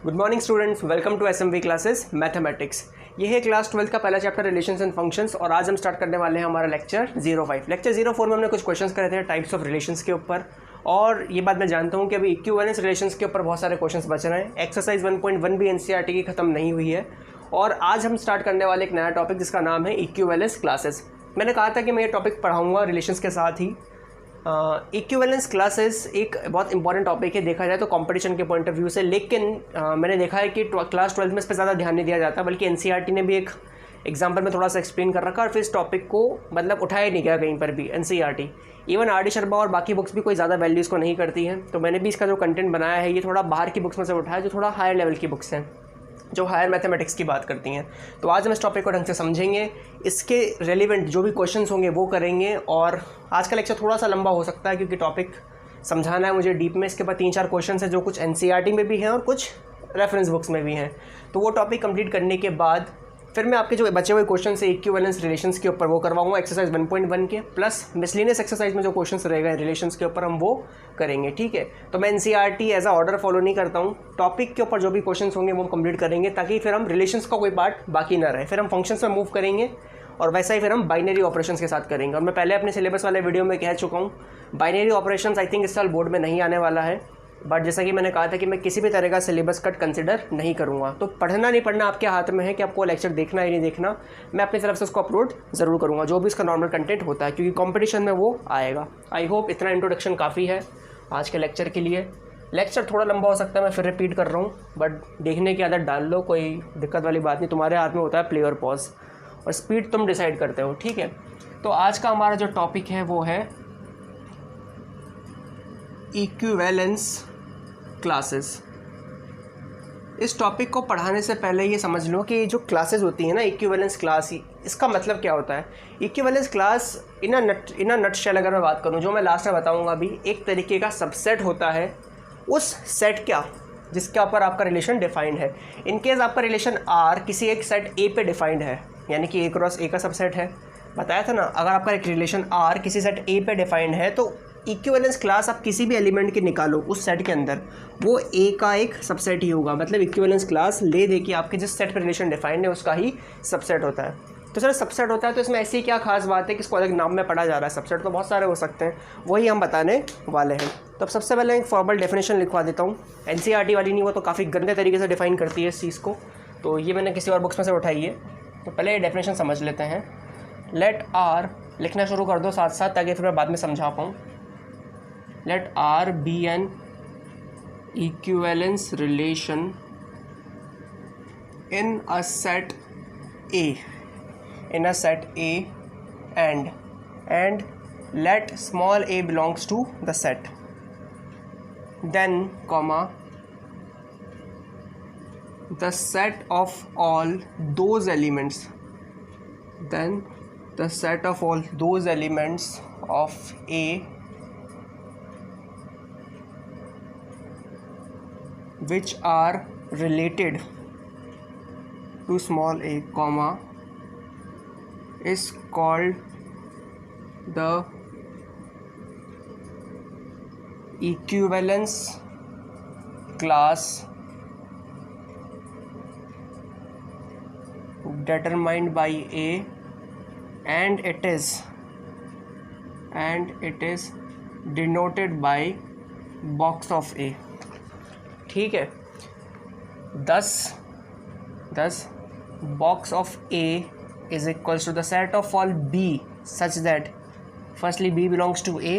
Good morning students, welcome to SMV classes mathematics. ये है class 12 का पहला चैप्टर रिलेशंस एंड फंक्शंस और आज हम स्टार्ट करने वाले हैं हमारा लेक्चर 05। लेक्चर 04 में हमने कुछ क्वेश्चंस करे थे टाइप्स ऑफ रिलेशंस के ऊपर, और ये बात मैं जानता हूँ कि अभी इक्विवेलेंस रिलेशंस के ऊपर बहुत सारे क्वेश्चंस बच रहे हैं। एक्सरसाइज 1.1 भी एनसीईआरटी की खत्म नहीं हुई है और आज हम स्टार्ट करने वाले एक नया टॉपिक जिसका नाम है इक्विवेलेंस क्लासेस। मैंने कहा था कि मैं ये टॉपिक पढ़ाऊँगा रिलेशंस के साथ ही। इक्विवेलेंस क्लासेस एक बहुत इंपॉर्टेंट टॉपिक है देखा जाए तो कंपटीशन के पॉइंट ऑफ व्यू से, लेकिन मैंने देखा है कि क्लास 12 में इस पर ज़्यादा ध्यान नहीं दिया जाता, बल्कि एनसीईआरटी ने भी एक एग्जाम्पल में थोड़ा सा एक्सप्लेन कर रखा और फिर इस टॉपिक को मतलब उठाया नहीं गया कहीं पर भी। NCERT even R D Sharma और बाकी बुक्स भी कोई ज़्यादा वैल्यूज़ को नहीं करती हैं, तो मैंने भी इसका जो कंटेंट बनाया है ये थोड़ा बाहर की बुक्स में से उठाया जो थोड़ा हायर लेवल की बुक्स हैं, जो हायर मैथमेटिक्स की बात करती हैं। तो आज हम इस टॉपिक को ढंग से समझेंगे, इसके रेलिवेंट जो भी क्वेश्चंस होंगे वो करेंगे। और आज का लेक्चर थोड़ा सा लंबा हो सकता है क्योंकि टॉपिक समझाना है मुझे डीप में। इसके बाद 3-4 क्वेश्चंस हैं जो कुछ एनसीईआरटी में भी हैं और कुछ रेफरेंस बुक्स में भी हैं। तो वो टॉपिक कंप्लीट करने के बाद फिर मैं आपके जो बचे हुए क्वेश्चन है इक्विवेलेंस रिलेशंस के ऊपर वो करवाऊंगा एक्सरसाइज 1.1 के, प्लस मिसलिनियस एक्सरसाइज में जो क्वेश्चंस रहेगा रिलेशंस के ऊपर हम वो करेंगे। ठीक है, तो मैं NCERT as a order follow नहीं करता हूँ, टॉपिक के ऊपर जो भी क्वेश्चंस होंगे वो हम कंप्लीट करेंगे ताकि फिर हम रिलेशंस का कोई पार्ट बाकी ना रहे। फिर हम फंक्शंस में मूव करेंगे और वैसा ही फिर हम बाइनरी ऑपरेशंस के साथ करेंगे। और मैं पहले अपने सिलेबस वाले वीडियो में कह चुका हूँ बाइनरी ऑपरेशंस आई थिंक इस साल बोर्ड में नहीं आने वाला है, बट जैसा कि मैंने कहा था कि मैं किसी भी तरह का सिलेबस कट कंसिडर नहीं करूँगा। तो पढ़ना नहीं पढ़ना आपके हाथ में है कि आपको लेक्चर देखना ही नहीं देखना, मैं अपनी तरफ से उसको अपलोड ज़रूर करूँगा जो भी इसका नॉर्मल कंटेंट होता है, क्योंकि कंपटीशन में वो आएगा। आई होप इतना इंट्रोडक्शन काफ़ी है आज के लेक्चर के लिए। लेक्चर थोड़ा लंबा हो सकता है, मैं फिर रिपीट कर रहा हूँ, बट देखने की आदत डाल लो, कोई दिक्कत वाली बात नहीं। तुम्हारे हाथ में होता है प्ले और पॉज, और स्पीड तुम डिसाइड करते हो। ठीक है, तो आज का हमारा जो टॉपिक है वो है इक्विवेलेंस क्लासेस। इस टॉपिक को पढ़ाने से पहले ये समझ लो कि जो क्लासेस होती हैं ना इक्विवेलेंस क्लास, इसका मतलब क्या होता है। Equivalence class in a nutshell अगर मैं बात करूं, जो मैं लास्ट में बताऊंगा अभी, एक तरीके का सबसेट होता है उस सेट का जिसके ऊपर आपका रिलेशन डिफाइंड है। इनकेस आपका रिलेशन आर किसी एक सेट ए पे डिफाइंड है, यानी कि ए क्रॉस ए का सबसेट है, बताया था ना। अगर आपका एक रिलेशन आर किसी सेट ए पे डिफाइंड है तो इक्विवेलेंस क्लास आप किसी भी एलिमेंट के निकालो उस सेट के अंदर, वो ए का एक सबसेट ही होगा। मतलब इक्विवेलेंस क्लास ले दे कि आपके जिस सेट पर रिलेशन डिफाइंड है उसका ही सबसेट होता है। तो सर सबसेट होता है तो इसमें ऐसी क्या खास बात है कि इसको अलग नाम में पढ़ा जा रहा है। सबसेट तो बहुत सारे हो सकते हैं, वही हम बताने वाले हैं। तो अब सबसे पहले एक फॉर्मल डेफिनेशन लिखवा देता हूँ, एनसीईआरटी वाली नहीं, वो तो काफ़ी गंदे तरीके से डिफाइन करती है इस चीज़ को, तो ये मैंने किसी और बुक्स में से उठाई है। तो पहले ये डेफिनेशन समझ लेते हैं। लेट आर लिखना शुरू कर दो साथ साथ ताकि फिर मैं बाद में समझा पाऊँ। Let R be an equivalence relation in a set A, and let small a belongs to the set. Then, comma, the set of all those elements. Then the set of all those elements of A which are related to small a, comma, is called the equivalence class determined by A, and it is denoted by box of A. ठीक है, thus box of A is equals to the set of all B such that firstly B belongs to A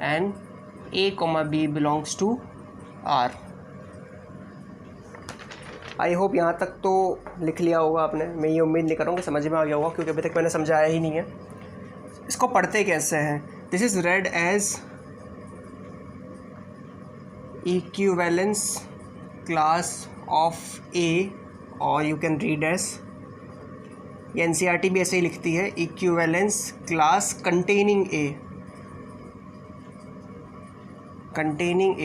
and A comma B belongs to R. I hope यहाँ तक तो लिख लिया होगा आपने, मैं ये उम्मीद नहीं करूँगा समझ में आ गया होगा क्योंकि अभी तक मैंने समझाया ही नहीं है। इसको पढ़ते कैसे हैं? This is read as equivalence class of A, और you can read as, ये एनसीईआरटी भी ऐसे ही लिखती है, equivalence class containing A।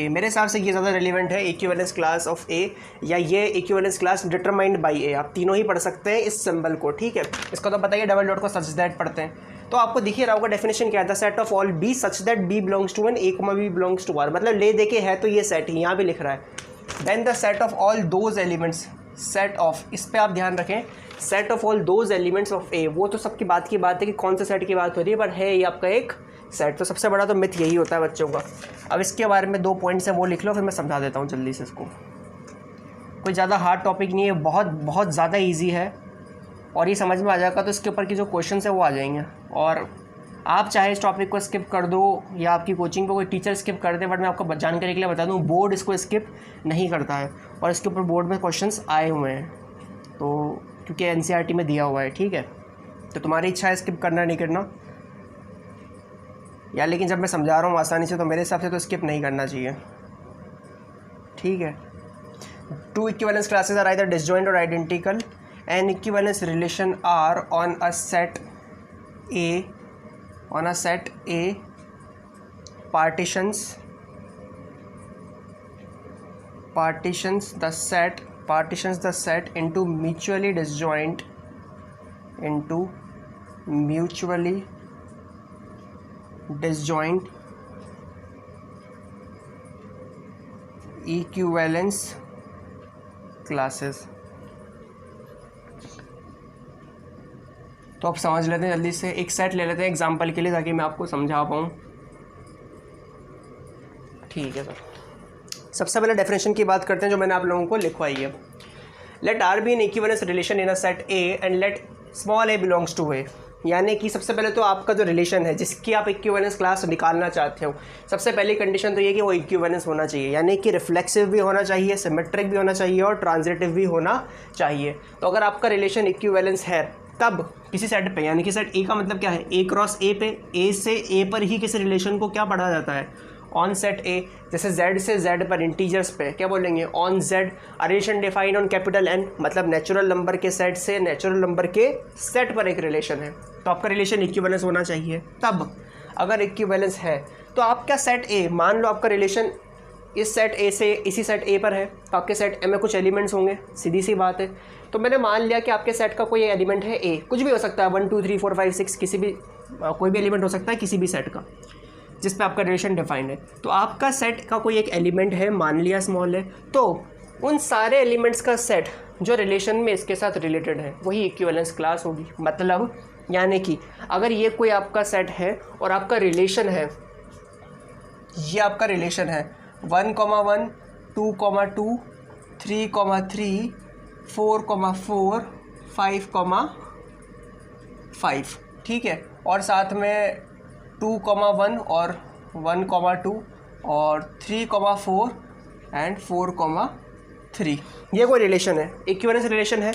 मेरे हिसाब से ये ज़्यादा रेलिवेंट है, इक्विवेलेंस क्लास ऑफ A, या ये equivalence class determined bye A। आप तीनों ही पढ़ सकते हैं इस सिंबल को। ठीक है, इसको तो बताइए डबल डॉट को सच दैट पढ़ते हैं तो आपको दिख ही रहा होगा डेफिनेशन क्या था, set of all b such that b belongs to N a comma B belongs to R. मतलब ले दे के है तो ये सेट ही यहाँ भी लिख रहा है, then the set of all those elements, set of, इस पे आप ध्यान रखें, set of all those elements of A, वो तो सबकी बात की बात है कि कौन से सेट की बात हो रही है, पर है ये आपका एक सेट। तो सबसे बड़ा तो मिथ यही होता है बच्चों का। अब इसके बारे में 2 पॉइंट्स हैं वो लिख लो, फिर मैं समझा देता हूँ जल्दी से इसको। कोई ज़्यादा हार्ड टॉपिक नहीं है, बहुत बहुत ज़्यादा ईजी है, और ये समझ में आ जाएगा तो इसके ऊपर की जो क्वेश्चन है वो आ जाएंगे। और आप चाहे इस टॉपिक को स्किप कर दो या आपकी कोचिंग पे कोई टीचर स्किप कर दे, बट मैं आपको जानकारी के लिए बता दूं, बोर्ड इसको स्किप नहीं करता है, और इसके ऊपर बोर्ड में क्वेश्चंस आए हुए हैं, तो क्योंकि एनसीईआरटी में दिया हुआ है, ठीक है। तो तुम्हारी इच्छा है स्किप करना नहीं करना यार, लेकिन जब मैं समझा रहा हूँ आसानी से तो मेरे हिसाब से तो स्किप नहीं करना चाहिए, ठीक है। 2 equivalence classes are either disjoint और identical, an equivalence relation R on a set A, on a set A partitions the set into mutually disjoint equivalence classes। तो आप समझ लेते हैं जल्दी से, एक सेट ले लेते हैं एग्जांपल के लिए ताकि मैं आपको समझा पाऊँ, ठीक है सर। सबसे पहले डेफिनेशन की बात करते हैं जो मैंने आप लोगों को लिखवाई है। Let R be an equivalence relation in a set A and let small A belongs to A, यानी कि सबसे पहले तो आपका जो रिलेशन है जिसकी आप इक्विवेलेंस क्लास निकालना चाहते हो, सबसे पहली कंडीशन तो ये कि वो इक्विवेलेंस होना चाहिए, यानी कि रिफ्लेक्सिव भी होना चाहिए, सिमेट्रिक भी होना चाहिए और ट्रांजिटिव भी होना चाहिए। तो अगर आपका रिलेशन इक्विवेलेंस है तब किसी सेट पे, यानी कि सेट ए का मतलब क्या है, ए क्रॉस ए पे, ए से ए पर ही किसी रिलेशन को क्या पढ़ा जाता है, ऑन सेट ए। जैसे जेड से जेड पर इंटीजर्स पे क्या बोलेंगे, on Z. Relation define on capital N, मतलब नेचुरल नंबर के सेट से नेचुरल नंबर के सेट पर एक रिलेशन है, तो आपका रिलेशन इक्विवेलेंस होना चाहिए। तब अगर इक्विवेलेंस है तो आपका सेट ए, मान लो आपका रिलेशन इस सेट ए से इसी सेट ए पर है, तो आपके सेट ए में कुछ एलिमेंट्स होंगे, सीधी सी बात है। तो मैंने मान लिया कि आपके सेट का कोई एलिमेंट है ए, कुछ भी हो सकता है, 1 2 3 4 5 6, किसी भी कोई भी एलिमेंट हो सकता है किसी भी सेट का जिस पे आपका रिलेशन डिफाइंड है। तो आपका सेट का कोई एक एलिमेंट है, मान लिया स्मॉल है, तो उन सारे एलिमेंट्स का सेट जो रिलेशन में इसके साथ रिलेटेड है वही इक्विवेलेंस क्लास होगी। मतलब यानी कि अगर ये कोई आपका सेट है और आपका रिलेशन है, ये आपका रिलेशन है 1,1 2,2 3,3 4,4 5,5, ठीक है, और साथ में 2,1 और 1,2 और 3,4 एंड 4,3, ये कोई रिलेशन है, इक्विवेलेंस रिलेशन है,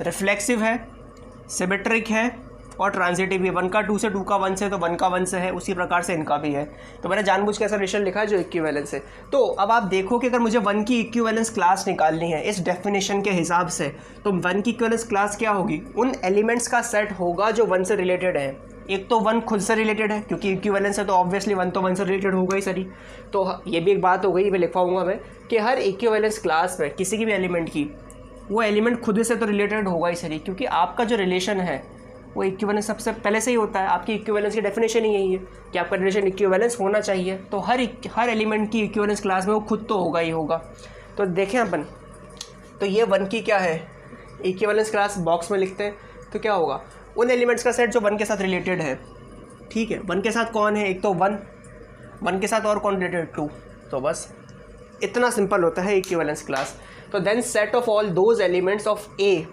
रिफ्लेक्सिव है, सिमेट्रिक है और ट्रांजिटिव भी। 1 का 2 से, 2 का 1 से, तो 1 का 1 से है, उसी प्रकार से इनका भी है। तो मैंने जानबूझ के ऐसा रिलेशन लिखा है जो इक्विवेलेंस है। तो अब आप देखो कि अगर मुझे 1 की इक्विवेलेंस क्लास निकालनी है इस डेफिनेशन के हिसाब से, तो 1 की इक्विवेलेंस क्लास क्या होगी, उन एलिमेंट्स का सेट होगा जो 1 से रिलेटेड है। एक तो 1 खुद से रिलेटेड है, क्योंकि इक्विवेलेंस है तो ऑब्वियसली 1 तो 1 से रिलेटेड होगा ही सरी। तो ये भी एक बात हो गई, मैं लिखवाऊंगा मैं कि हर इक्विवेलेंस क्लास में किसी की भी एलिमेंट की, वो एलिमेंट खुद से तो रिलेटेड होगा ही सरी, क्योंकि आपका जो रिलेशन है वो इक्विवेलेंस सबसे पहले से ही होता है। आपकी इक्विवेलेंस की डेफिनेशन ही यही है कि आपका रिलेशन इक्विवेलेंस होना चाहिए, तो हर एलिमेंट की इक्विवेलेंस क्लास में वो खुद तो होगा ही होगा। तो देखें अपन, तो ये 1 की क्या है इक्विवेलेंस क्लास, बॉक्स में लिखते हैं तो क्या होगा, उन एलिमेंट्स का सेट जो 1 के साथ रिलेटेड है, ठीक है। 1 के साथ कौन है, एक तो 1 के साथ और कौन रिलेटेड 2, तो बस इतना सिंपल होता है इक्विवेलेंस क्लास। तो then set of all those elements of A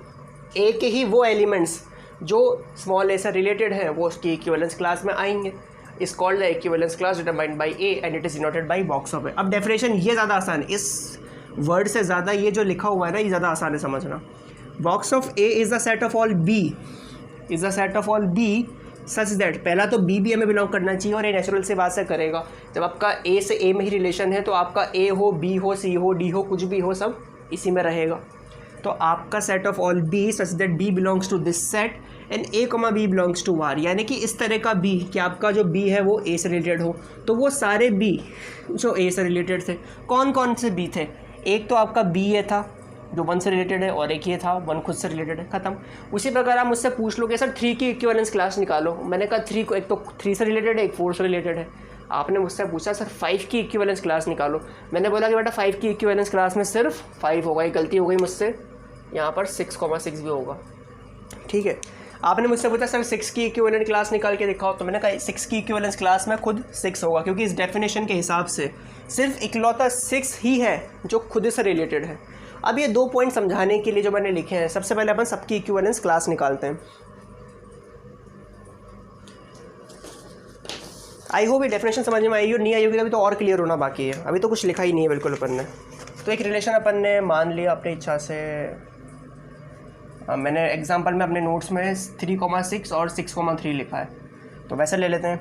के ही वो एलिमेंट्स जो स्मॉल ए से रिलेटेड हैं वो उसकी इक्विवेलेंस क्लास में आएंगे। Is called the equivalence class determined by a and it is denoted by box of a. अब डेफिनेशन ये ज़्यादा आसान है, इस वर्ड से ज़्यादा ये जो लिखा हुआ है ना ये ज़्यादा आसान है समझना। Box of A is the set of all B, is the set of all b such that, पहला तो बी भी हमें बिलोंग करना चाहिए और ये नेचुरल से बात से करेगा। जब आपका ए से ए में ही रिलेशन है तो आपका ए हो, बी हो, सी हो, डी हो, कुछ भी हो, सब इसी में रहेगा। तो आपका set of all b such that b belongs to this set and a comma B belongs to R, यानी कि इस तरह का बी कि आपका जो बी है वो ए से रिलेटेड हो। तो वो सारे बी जो ए से रिलेटेड थे, कौन कौन से बी थे, एक तो आपका बी ए था जो 1 से रिलेटेड है और एक ये था 1 खुद से रिलेटेड है, ख़त्म। उसी प्रकार आप मुझसे पूछ लो कि सर 3 की इक्विवेलेंस क्लास निकालो, मैंने कहा 3 को, एक तो 3 से रिलेटेड है, एक 4 से रिलेटेड है। आपने मुझसे पूछा सर 5 की इक्विवेलेंस क्लास निकालो, मैंने बोला कि बेटा 5 की इक्विवेलेंस क्लास में सिर्फ 5 होगा, ये गलती हो गई मुझसे, यहाँ पर 6,6 भी होगा, ठीक है। आपने मुझसे पूछा सर 6 की इक्विवेलेंट क्लास निकाल के दिखाओ, तो मैंने कहा 6 की इक्विवेलेंस क्लास में खुद 6 होगा, क्योंकि इस डेफिनेशन के हिसाब से सिर्फ इकलौता 6 ही है जो खुद से रिलेटेड है। अब ये 2 पॉइंट समझाने के लिए जो मैंने लिखे हैं, सबसे पहले अपन सबकी इक्विवेलेंस क्लास निकालते हैं। आई होप ये डेफिनेशन समझ में आई हो, नहीं आई होगी अभी तो और क्लियर होना बाकी है, अभी तो कुछ लिखा ही नहीं है बिल्कुल अपन ने। तो एक रिलेशन अपन ने मान लिया अपनी इच्छा से, मैंने एग्जांपल में अपने नोट्स में 3,6 और 6,3 लिखा है, तो वैसे ले लेते हैं,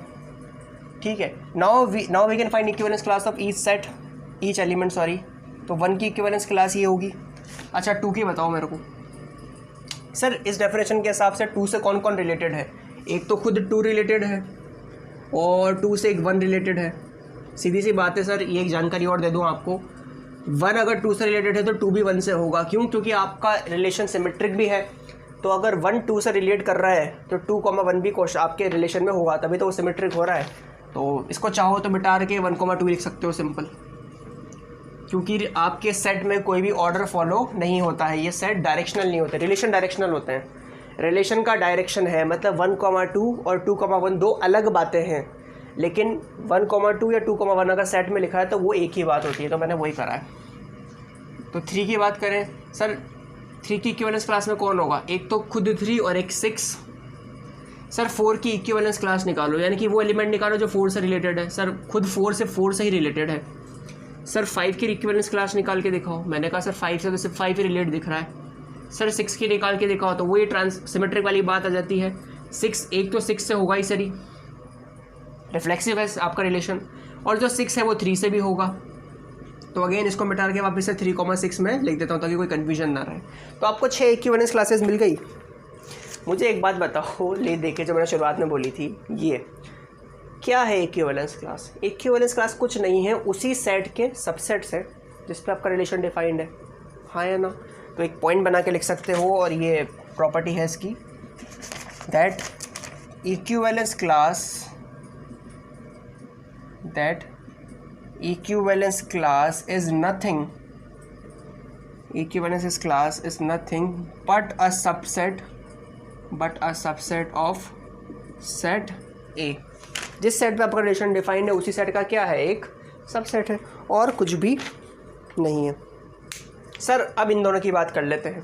ठीक है। Now we can find equivalence class of each element, sorry, तो 1 की इक्विवेलेंस क्लास ये होगी। अच्छा 2 की बताओ मेरे को। सर इस डेफिनेशन के हिसाब से 2 से कौन कौन रिलेटेड है, एक तो खुद 2 रिलेटेड है और 2 से एक 1 रिलेटेड है। सीधी सी बात है सर, ये एक जानकारी और दे दूँ आपको, 1 अगर 2 से रिलेटेड है तो 2 भी 1 से होगा, क्यों? क्योंकि आपका रिलेशन सिमेट्रिक भी है, तो अगर 1 2 से रिलेट कर रहा है तो 2,1 भी आपके रिलेशन में होगा, तभी तो वो सिमेट्रिक हो रहा है। तो इसको चाहो तो मिटा के 1,2 लिख सकते हो सिंपल, क्योंकि आपके सेट में कोई भी ऑर्डर फॉलो नहीं होता है, ये सेट डायरेक्शनल नहीं होते, रिलेशन डायरेक्शनल होते हैं। रिलेशन का डायरेक्शन है, मतलब 1,2 और 2,1 दो अलग बातें हैं, लेकिन 1,2 या 2,1 अगर सेट में लिखा है तो वो एक ही बात होती है, तो मैंने वही करा है। तो 3 की बात करें, सर 3 की इक्विवेलेंस क्लास में कौन होगा, एक तो खुद 3 और एक 6। सर 4 की इक्विवेलेंस क्लास निकालो, यानी कि वो एलिमेंट निकालो जो 4 से रिलेटेड है। सर खुद 4 से ही रिलेटेड है। सर 5 की इक्विवेलेंस क्लास निकाल के दिखाओ, मैंने कहा सर 5 से तो सिर्फ 5 ही रिलेट दिख रहा है। सर 6 की निकाल के दिखाओ, तो वो ये सिमेट्रिक वाली बात आ जाती है, 6 एक तो 6 से होगा ही सर, रिफ्लेक्सिव है आपका रिलेशन, और जो 6 है वो 3 से भी होगा। तो अगेन इसको मिटा के वापस से 3,6 में लिख देता हूँ ताकि कोई कन्फ्यूजन ना रहे। तो आपको 6 इक्विवेलेंस क्लासेस मिल गई। मुझे एक बात बताओ, ले देखे जो मैंने शुरुआत में बोली थी, ये क्या है इक्विवेलेंस क्लास? इक्विवेलेंस क्लास कुछ नहीं है, उसी सेट के सबसेट से जिस पे आपका रिलेशन डिफाइंड है, हाँ या ना? तो एक पॉइंट बना के लिख सकते हो, और ये प्रॉपर्टी है इसकी, that equivalence class is nothing but a subset of set A। जिस सेट पे आपका रिलेशन डिफाइंड है उसी सेट का क्या है, एक सबसेट है, और कुछ भी नहीं है। सर अब इन दोनों की बात कर लेते हैं।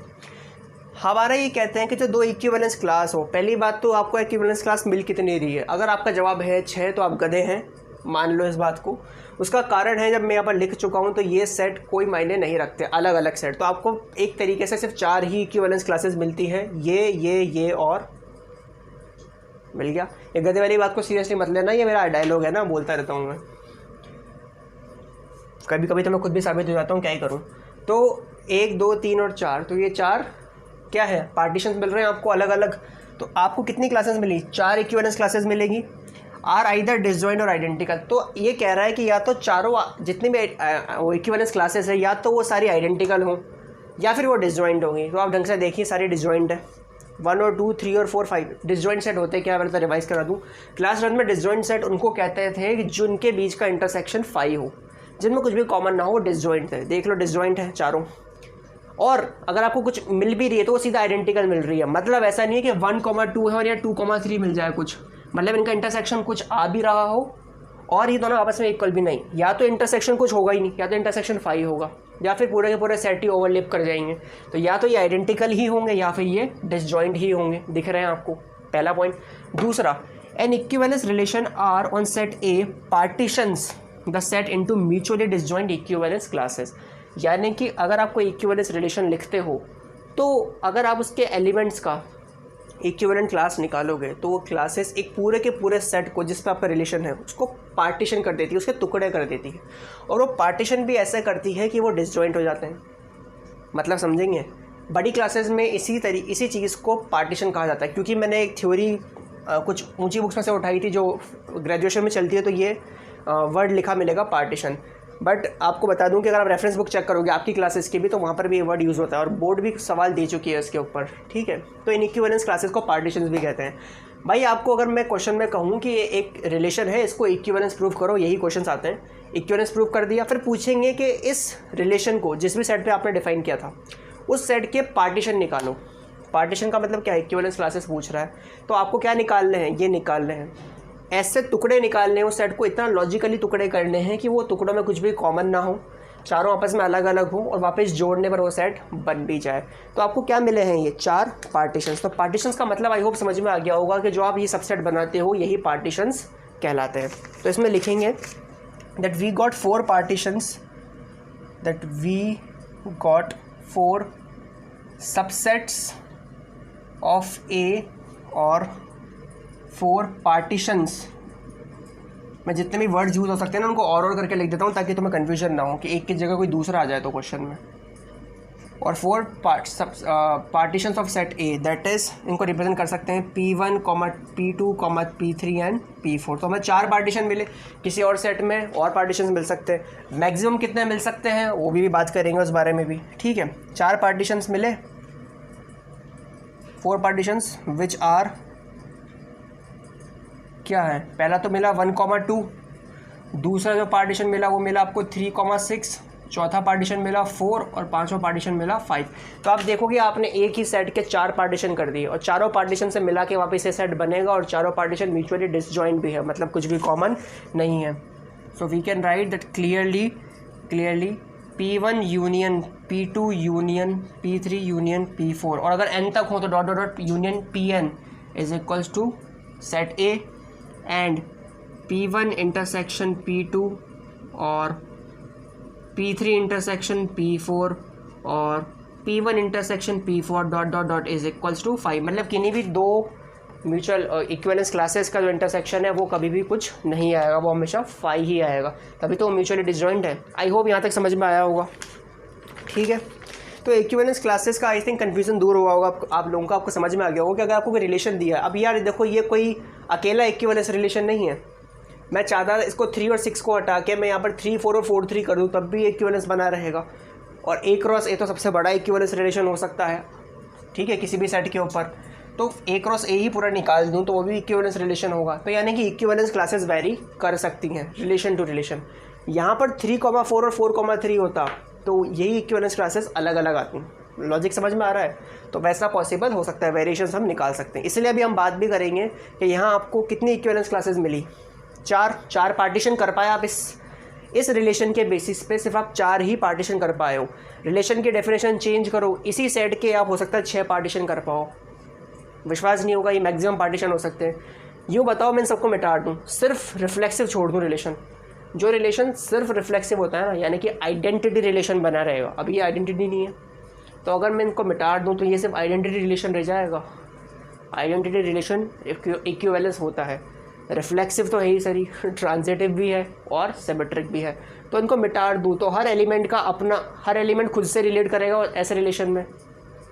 हमारा ये कहते हैं कि जो 2 इक्विवेलेंस क्लास हो, पहली बात तो आपको इक्विवेलेंस क्लास मिल कितनी रही है। अगर आपका जवाब है 6 तो आप गधे हैं, मान लो इस बात को। उसका कारण है, जब मैं यहाँ पर लिख चुका हूँ तो ये सेट कोई मायने नहीं रखते, अलग अलग सेट। तो आपको एक तरीके से सिर्फ 4 ही इक्विवेलेंस क्लासेस मिलती हैं, ये और मिल गया। ये गधे वाली बात को सीरियसली मत लेना, ये मेरा डायलॉग है ना, बोलता रहता हूँ मैं, कभी कभी तो मैं खुद भी साबित हो जाता हूँ, क्या ही करूँ। तो 1 2 3 और 4, तो ये 4 क्या है, पार्टीशन मिल रहे हैं आपको अलग अलग। तो आपको कितनी क्लासेस मिली, 4 इक्विवेलेंस क्लासेस मिलेंगी, आर आइदर डिसजॉइंट और आइडेंटिकल। तो ये कह रहा है कि या तो चारों जितनी भी वो इक्विवेलेंस क्लासेस है, या तो वो सारी आइडेंटिकल हों या फिर वो डिसजॉइंट होंगी। तो आप ढंग से देखिए, सारी डिसजॉइंट है, 1 और 2 3 और 4 5 डिसजॉइंट सेट होते हैं। क्या मैं तो रिवाइज करा दूँ, क्लास 1 में डिसजॉइंट सेट उनको कहते थे कि जिनके बीच का इंटरसेक्शन 5 हो, जिनमें कुछ भी कॉमन ना हो, वो डिसजॉइंट थे। देख लो डिसजॉइंट है चारों, और अगर आपको कुछ मिल भी रही है तो वो सीधा आइडेंटिकल मिल रही है। मतलब ऐसा नहीं है कि 1,2 है और या 2,3 मिल जाए कुछ, मतलब इनका इंटरसेक्शन कुछ आ भी रहा हो और ये दोनों आपस में इक्वल भी नहीं, या तो इंटरसेक्शन कुछ होगा ही नहीं, या तो इंटरसेक्शन 5 होगा, या फिर पूरे के पूरे सेट ही ओवरलैप कर जाएंगे। तो या तो ये आइडेंटिकल ही होंगे या फिर ये डिसजॉइंट ही होंगे। दिख रहे हैं आपको, पहला पॉइंट। दूसरा, an equivalence relation R on set A partitions the set into mutually disjoint equivalence classes. यानी कि अगर आप कोई इक्विवेलेंस रिलेशन लिखते हो तो अगर आप उसके एलिमेंट्स का इक्विवेलेंट क्लास निकालोगे तो वो क्लासेस एक पूरे के पूरे सेट को जिस पे आपका रिलेशन है उसको पार्टीशन कर देती है, उसके टुकड़े कर देती है। और वो पार्टीशन भी ऐसे करती है कि वो डिसजॉइंट हो जाते हैं। मतलब समझेंगे, बड़ी क्लासेस में इसी चीज़ को पार्टीशन कहा जाता है। क्योंकि मैंने एक थ्योरी कुछ ऊंची बुक्स में से उठाई थी जो ग्रेजुएशन में चलती है, तो ये वर्ड लिखा मिलेगा पार्टीशन। बट आपको बता दूं कि अगर आप रेफरेंस बुक चेक करोगे आपकी क्लासेस की भी, तो वहाँ पर भी ये वर्ड यूज़ होता है और बोर्ड भी सवाल दे चुकी है इसके ऊपर, ठीक है। तो इन इक्विवेलेंस क्लासेस को पार्टीशंस भी कहते हैं। भाई आपको अगर मैं क्वेश्चन में कहूँ कि ये एक रिलेशन है, इसको इक्विवेलेंस प्रूव करो, यही क्वेश्चंस आते हैं। इक्विवेलेंस प्रूव कर दिया, फिर पूछेंगे कि इस रिलेशन को जिस भी सेट पे आपने डिफाइन किया था उस सेट के पार्टीशन निकालो। पार्टीशन का मतलब क्या है, इक्विवेलेंस क्लासेस पूछ रहा है, तो आपको क्या निकालने हैं, ये निकालने हैं, ऐसे टुकड़े निकालने हैं उस सेट को, इतना लॉजिकली टुकड़े करने हैं कि वो टुकड़ों में कुछ भी कॉमन ना हो, चारों आपस में अलग अलग हो और वापस जोड़ने पर वो सेट बन भी जाए। तो आपको क्या मिले हैं, ये 4 पार्टीशंस। तो पार्टीशंस का मतलब आई होप समझ में आ गया होगा कि जो आप ये सबसेट बनाते हो यही पार्टीशंस कहलाते हैं। तो इसमें लिखेंगे that we got 4 partitions, that we got 4 subsets of A और 4 पार्टीशंस। मैं जितने भी वर्ड्स यूज़ हो सकते हैं ना उनको और करके लिख देता हूँ ताकि तुम्हें कन्फ्यूजन ना हो कि एक की जगह कोई दूसरा आ जाए तो क्वेश्चन में। और 4 partitions of set A, that is इनको रिप्रेजेंट कर सकते हैं P1, P2, P3 and P4। तो हमें 4 पार्टीशन मिले, किसी और सेट में और पार्टीशन मिल सकते हैं। मैक्सिमम कितने मिल सकते हैं वो भी बात करेंगे उस बारे में भी, ठीक है। 4 पार्टीशंस मिले, 4 पार्टीशंस विच आर क्या है, पहला तो मिला 1,2, दूसरा जो पार्टीशन मिला वो मिला आपको 3,6, चौथा पार्टीशन मिला 4 और पांचवा पार्टीशन मिला 5। तो आप देखोगे आपने एक ही सेट के 4 पार्टीशन कर दिए और चारों पार्टीशन से मिला के वापस ये सेट बनेगा और चारों पार्टीशन म्यूचुअली डिसजॉइंट भी है, मतलब कुछ भी कॉमन नहीं है। So we can write that clearly P1 union P2 union P3 union P4, और अगर n तक हो तो dot dot dot union Pn is equals to set A and P1 intersection P2 और P3 इंटरसेक्शन P4 और P1 intersection P4 dot dot dot is equals to 5। मतलब किन्हीं भी दो म्यूचुअल इक्विवेलेंस क्लासेस का जो इंटरसेक्शन है वो कभी भी कुछ नहीं आएगा, वो हमेशा 5 ही आएगा, तभी तो म्यूचुअली डिसजॉइंट है। आई होप यहाँ तक समझ में आया होगा, ठीक है। तो इक्विवेलेंस क्लासेस का आई थिंक कन्फ्यूजन दूर हुआ होगा आप लोगों का, आपको समझ में आ गया होगा कि अगर आपको कोई रिलेशन दिया है, अब यार देखो ये कोई अकेला इक्विवेलेंस रिलेशन नहीं है। मैं चाहता इसको 3 और 6 को हटा के मैं यहाँ पर 3, 4 और 4, 3 कर दूँ तब भी इक्विवेलेंस बना रहेगा, और A क्रॉस A तो सबसे बड़ा इक्विवेलेंस रिलेशन हो सकता है, ठीक है, किसी भी सेट के ऊपर। तो A क्रॉस A ही पूरा निकाल दूँ तो वो भी इक्विवेलेंस रिलेशन होगा। तो यानी कि इक्विवेलेंस क्लासेस वैरी कर सकती हैं रिलेशन टू रिलेशन। यहाँ पर 3,4 और 4,3 होता तो यही इक्विवेलेंस क्लासेस अलग अलग आती हैं। लॉजिक समझ में आ रहा है? तो वैसा पॉसिबल हो सकता है, वेरिएशंस हम निकाल सकते हैं। इसलिए अभी हम बात भी करेंगे कि यहाँ आपको कितनी इक्विवेलेंस क्लासेस मिली। 4 पार्टीशन कर पाए आप इस रिलेशन के बेसिस पे, सिर्फ आप 4 ही पार्टीशन कर पाए हो। रिलेशन की डेफिनेशन चेंज करो, इसी सेट के आप हो सकता है 6 पार्टीशन कर पाओ। विश्वास नहीं होगा, ये मैक्सिमम पार्टीशन हो सकते हैं। यूँ बताओ मैं इन सबको मिटा दूँ, सिर्फ रिफ्लेक्सिव छोड़ दूँ रिलेशन, जो रिलेशन सिर्फ रिफ्लेक्सिव होता है ना, यानी कि आइडेंटिटी रिलेशन बना रहेगा। अब ये आइडेंटिटी नहीं है, तो अगर मैं इनको मिटा दूँ तो ये सिर्फ आइडेंटिटी रिलेशन रह जाएगा। आइडेंटिटी रिलेशन इक्विवेलेंस होता है, रिफ्लेक्सिव तो है ही सही, ट्रांजिटिव भी है और सिमेट्रिक भी है। तो इनको मिटा दूँ तो हर एलिमेंट का अपना, हर एलिमेंट खुद से रिलेट करेगा ऐसे रिलेशन में,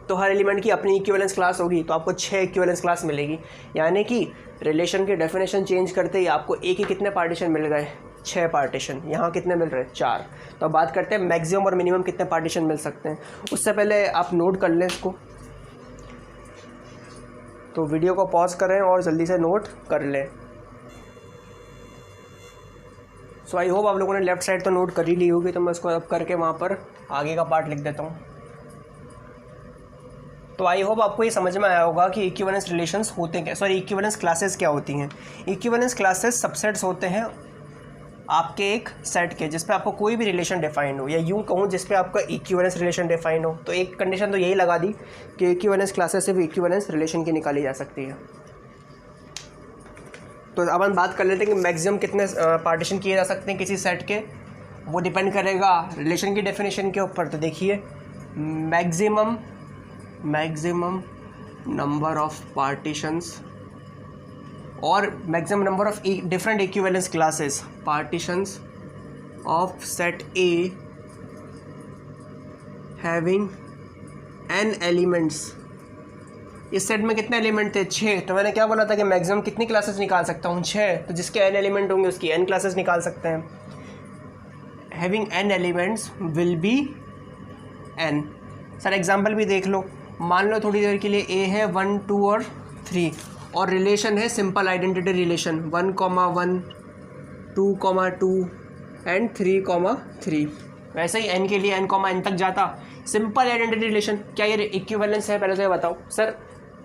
तो हर एलिमेंट की अपनी इक्विवेलेंस क्लास होगी, तो आपको 6 इक्विवेलेंस क्लास मिलेगी। यानी कि रिलेशन की डेफिनेशन चेंज करते ही आपको एक ही कितने पार्टीशन मिल गए, 6 पार्टीशन। यहाँ कितने मिल रहे हैं, 4। तो अब बात करते हैं मैक्सिमम और मिनिमम कितने पार्टीशन मिल सकते हैं। उससे पहले आप नोट कर लें इसको, तो वीडियो को पॉज करें और जल्दी से नोट कर लें। सो आई होप आप लोगों ने लेफ्ट साइड तो नोट कर ही ली होगी, तो मैं उसको अब करके वहाँ पर आगे का पार्ट लिख देता हूँ। तो आई होप आपको ये समझ में आया होगा कि इक्विवेलेंस रिलेशंस होते क्या, सॉरी इक्विवेलेंस क्लासेस क्या होती हैं। इक्विवेलेंस क्लासेस सबसेट्स होते हैं आपके एक सेट के, जिस पे आपको कोई भी रिलेशन डिफाइन हो, या यूँ कहूँ जिस पे आपका इक्विवेलेंस रिलेशन डिफाइन हो। तो एक कंडीशन तो यही लगा दी कि इक्विवेलेंस क्लासेस सिर्फ इक्विवेलेंस रिलेशन की निकाली जा सकती है। तो अब हम बात कर लेते हैं कि मैक्सिमम कितने पार्टीशन किए जा सकते हैं किसी सेट के। वो डिपेंड करेगा रिलेशन की डेफिनेशन के ऊपर। तो देखिए मैक्सिमम नंबर ऑफ पार्टीशंस और maximum number of different equivalence classes partitions of set A having n elements. इस सेट में कितने एलिमेंट थे, 6। तो मैंने क्या बोला था कि मैक्सिमम कितनी क्लासेस निकाल सकता हूँ, 6। तो जिसके n एलिमेंट होंगे उसकी n क्लासेस निकाल सकते हैं। Having n elements will be n। Sir example भी देख लो, मान लो थोड़ी देर के लिए a है 1, 2 और 3, और रिलेशन है सिंपल आइडेंटिटी रिलेशन 1,1 2,2 एंड 3,3। वैसे ही n के लिए n, तक जाता सिंपल आइडेंटिटी रिलेशन। क्या ये इक्विवेलेंस है पहले तो ये बताओ सर।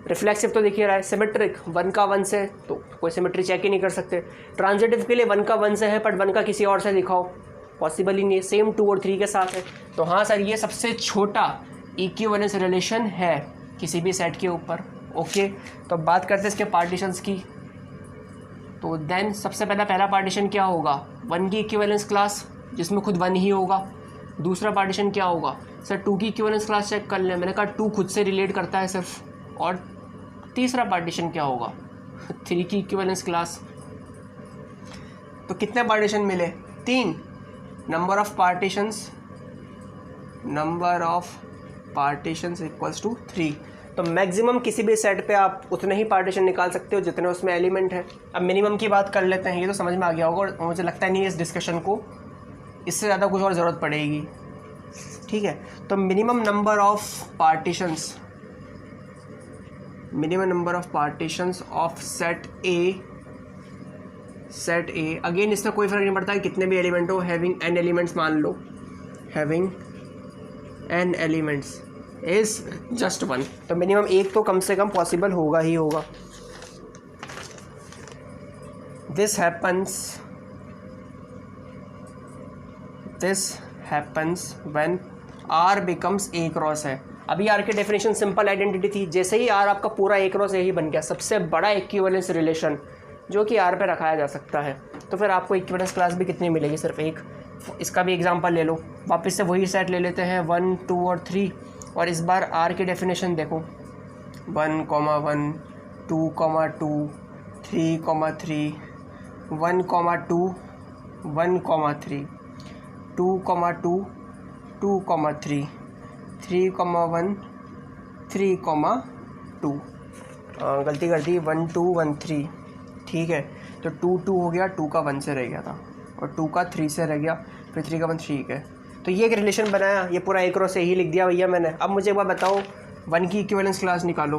रिफ्लेक्सिव तो देखिए रहा है, सिमेट्रिक 1 का 1 से तो कोई सिमेट्री चेक ही नहीं कर सकते। ट्रांजिटिव के लिए 1 का 1 से है बट 1 का किसी और से दिखाओ, पॉसिबल ही नहीं है। सेम 2 और 3 के साथ है। तो हाँ सर ये सबसे छोटा इक्विवेलेंस रिलेशन है किसी भी सेट के ऊपर। ओके तो अब बात करते हैं इसके पार्टीशंस की। तो देन सबसे पहला पार्टीशन क्या होगा, 1 की इक्विवेलेंस क्लास जिसमें खुद 1 ही होगा। दूसरा पार्टीशन क्या होगा सर, 2 की इक्विवेलेंस क्लास चेक कर लें, मैंने कहा 2 खुद से रिलेट करता है सिर्फ। और तीसरा पार्टीशन क्या होगा, 3 की इक्विवेलेंस क्लास। तो कितने पार्टीशन मिले, 3। Number of partitions equals to 3। तो मैक्सिमम किसी भी सेट पे आप उतने ही पार्टीशन निकाल सकते हो जितने उसमें एलिमेंट है। अब मिनिमम की बात कर लेते हैं, ये तो समझ में आ गया होगा और मुझे लगता नहीं है इस डिस्कशन को इससे ज़्यादा कुछ और ज़रूरत पड़ेगी। ठीक है तो minimum number of partitions of set A. Again इससे कोई फर्क नहीं पड़ता है कितने भी एलिमेंट हो, हैविंग n एलिमेंट्स मान लो, having n elements is just 1। तो मिनिमम एक तो कम से कम पॉसिबल होगा ही होगा। This happens when R becomes A cross है। अभी R की डेफिनेशन सिंपल आइडेंटिटी थी, जैसे ही R आपका पूरा A क्रॉस A ही बन गया, सबसे बड़ा इक्विवेलेंस रिलेशन जो कि R पे रखाया जा सकता है, तो फिर आपको इक्विवेलेंस क्लास भी कितनी मिलेगी, सिर्फ एक। इसका भी एग्जांपल ले लो, वापस से वही सेट ले लेते हैं 1, 2 और 3, और इस बार R की डेफिनेशन देखो 1,1 2,2 3,3 1,2 1,3 2,2 2,3 3,1 3,2। गलती कर दी, 1 2 1 3। ठीक है तो 2 2 हो गया, 2 का 1 से रह गया था, और 2 का 3 से रह गया, फिर 3 का 1। ठीक है तो ये एक रिलेशन बनाया, ये पूरा एक रो से ही लिख दिया भैया मैंने। अब मुझे एक बार बताओ 1 की इक्विवेलेंस क्लास निकालो।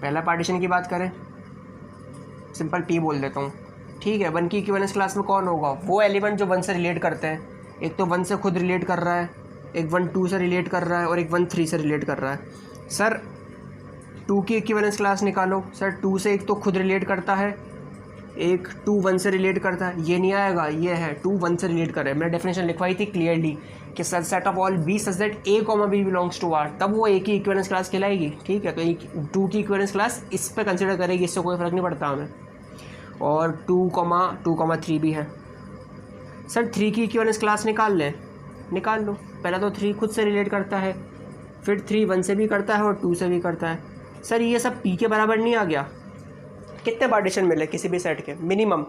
पहला पार्टीशन की बात करें, सिंपल P बोल देता हूँ। ठीक है 1 की इक्विवेलेंस क्लास में कौन होगा, वो एलिमेंट जो 1 से रिलेट करते हैं। एक तो 1 से खुद रिलेट कर रहा है, एक 1 2 से रिलेट कर रहा है, और एक 1 3 से रिलेट कर रहा है। सर 2 की इक्विवेलेंस क्लास निकालो। सर 2 से एक तो खुद रिलेट करता है, एक 2 1 से रिलेट करता है। ये नहीं आएगा, ये है 2 1 से रिलेट कर रहा है। मैंने डेफिनेशन लिखवाई थी क्लियरली कि sir set of all b such that A, B belongs to R, तब वो A की इक्विवेलेंस क्लास कहलाएगी। ठीक है तो 2 की इक्विवेलेंस क्लास इस पर कंसिडर करेगी, इससे कोई फ़र्क नहीं पड़ता हमें। और 2,3 भी है। सर 3 की इक्विवेलेंस क्लास निकाल लो। पहला तो 3 खुद से रिलेट करता है, फिर 3 1 से भी करता है और 2 से भी करता है। सर ये सब P के बराबर नहीं आ गया। कितने पार्टीशन मिले किसी भी सेट के, मिनिमम।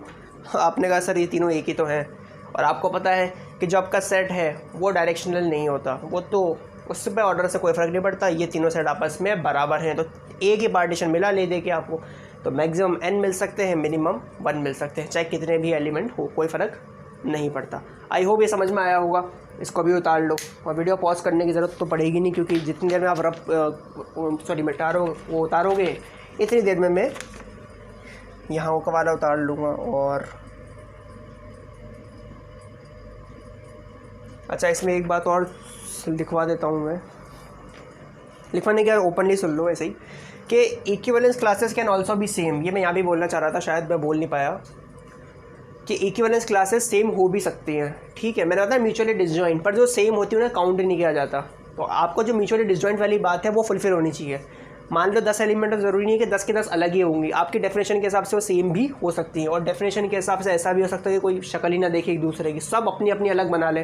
आपने कहा सर ये तीनों एक ही तो हैं, और आपको पता है कि जो आपका सेट है वो डायरेक्शनल नहीं होता, वो तो उस पर ऑर्डर से कोई फ़र्क नहीं पड़ता। ये तीनों सेट आपस में बराबर हैं, तो एक ही पार्टीशन मिला ले दे के आपको। तो मैक्सिमम n मिल सकते हैं, मिनिमम 1 मिल सकते हैं, चाहे कितने भी एलिमेंट हो, कोई फ़र्क नहीं पड़ता। आई होप ये समझ में आया होगा। इसको भी उतार लो, और वीडियो पॉज करने की ज़रूरत तो पड़ेगी नहीं, क्योंकि जितनी देर में आप उतारोगे इतनी देर में मैं यहाँ का वाला उतार लूँगा। और अच्छा इसमें एक बात और लिखवा देता हूँ मैं, लिखवाने क्या ओपनली सुन लो ऐसे ही, कि equivalence classes can also be same. ये मैं यहाँ भी बोलना चाह रहा था, शायद मैं बोल नहीं पाया कि इक्विवेलेंस क्लासेस सेम हो भी सकती हैं। ठीक है मैंने बताया म्यूचुअली डिसजॉइंट, पर जो सेम होती है उन्हें काउंट नहीं किया जाता। तो आपको जो म्यूचुअली डिसजॉइंट वाली बात है वो फुलफिल होनी चाहिए। मान लो 10 एलिमेंट, तो ज़रूरी नहीं है कि 10 के 10 अलग ही होंगी, आपकी डेफिनेशन के हिसाब से वो सेम भी हो सकती हैं। और डेफिनेशन के हिसाब से ऐसा भी हो सकता है कि कोई शक्ल ही ना देखे एक दूसरे की, सब अपनी अपनी अलग बना ले।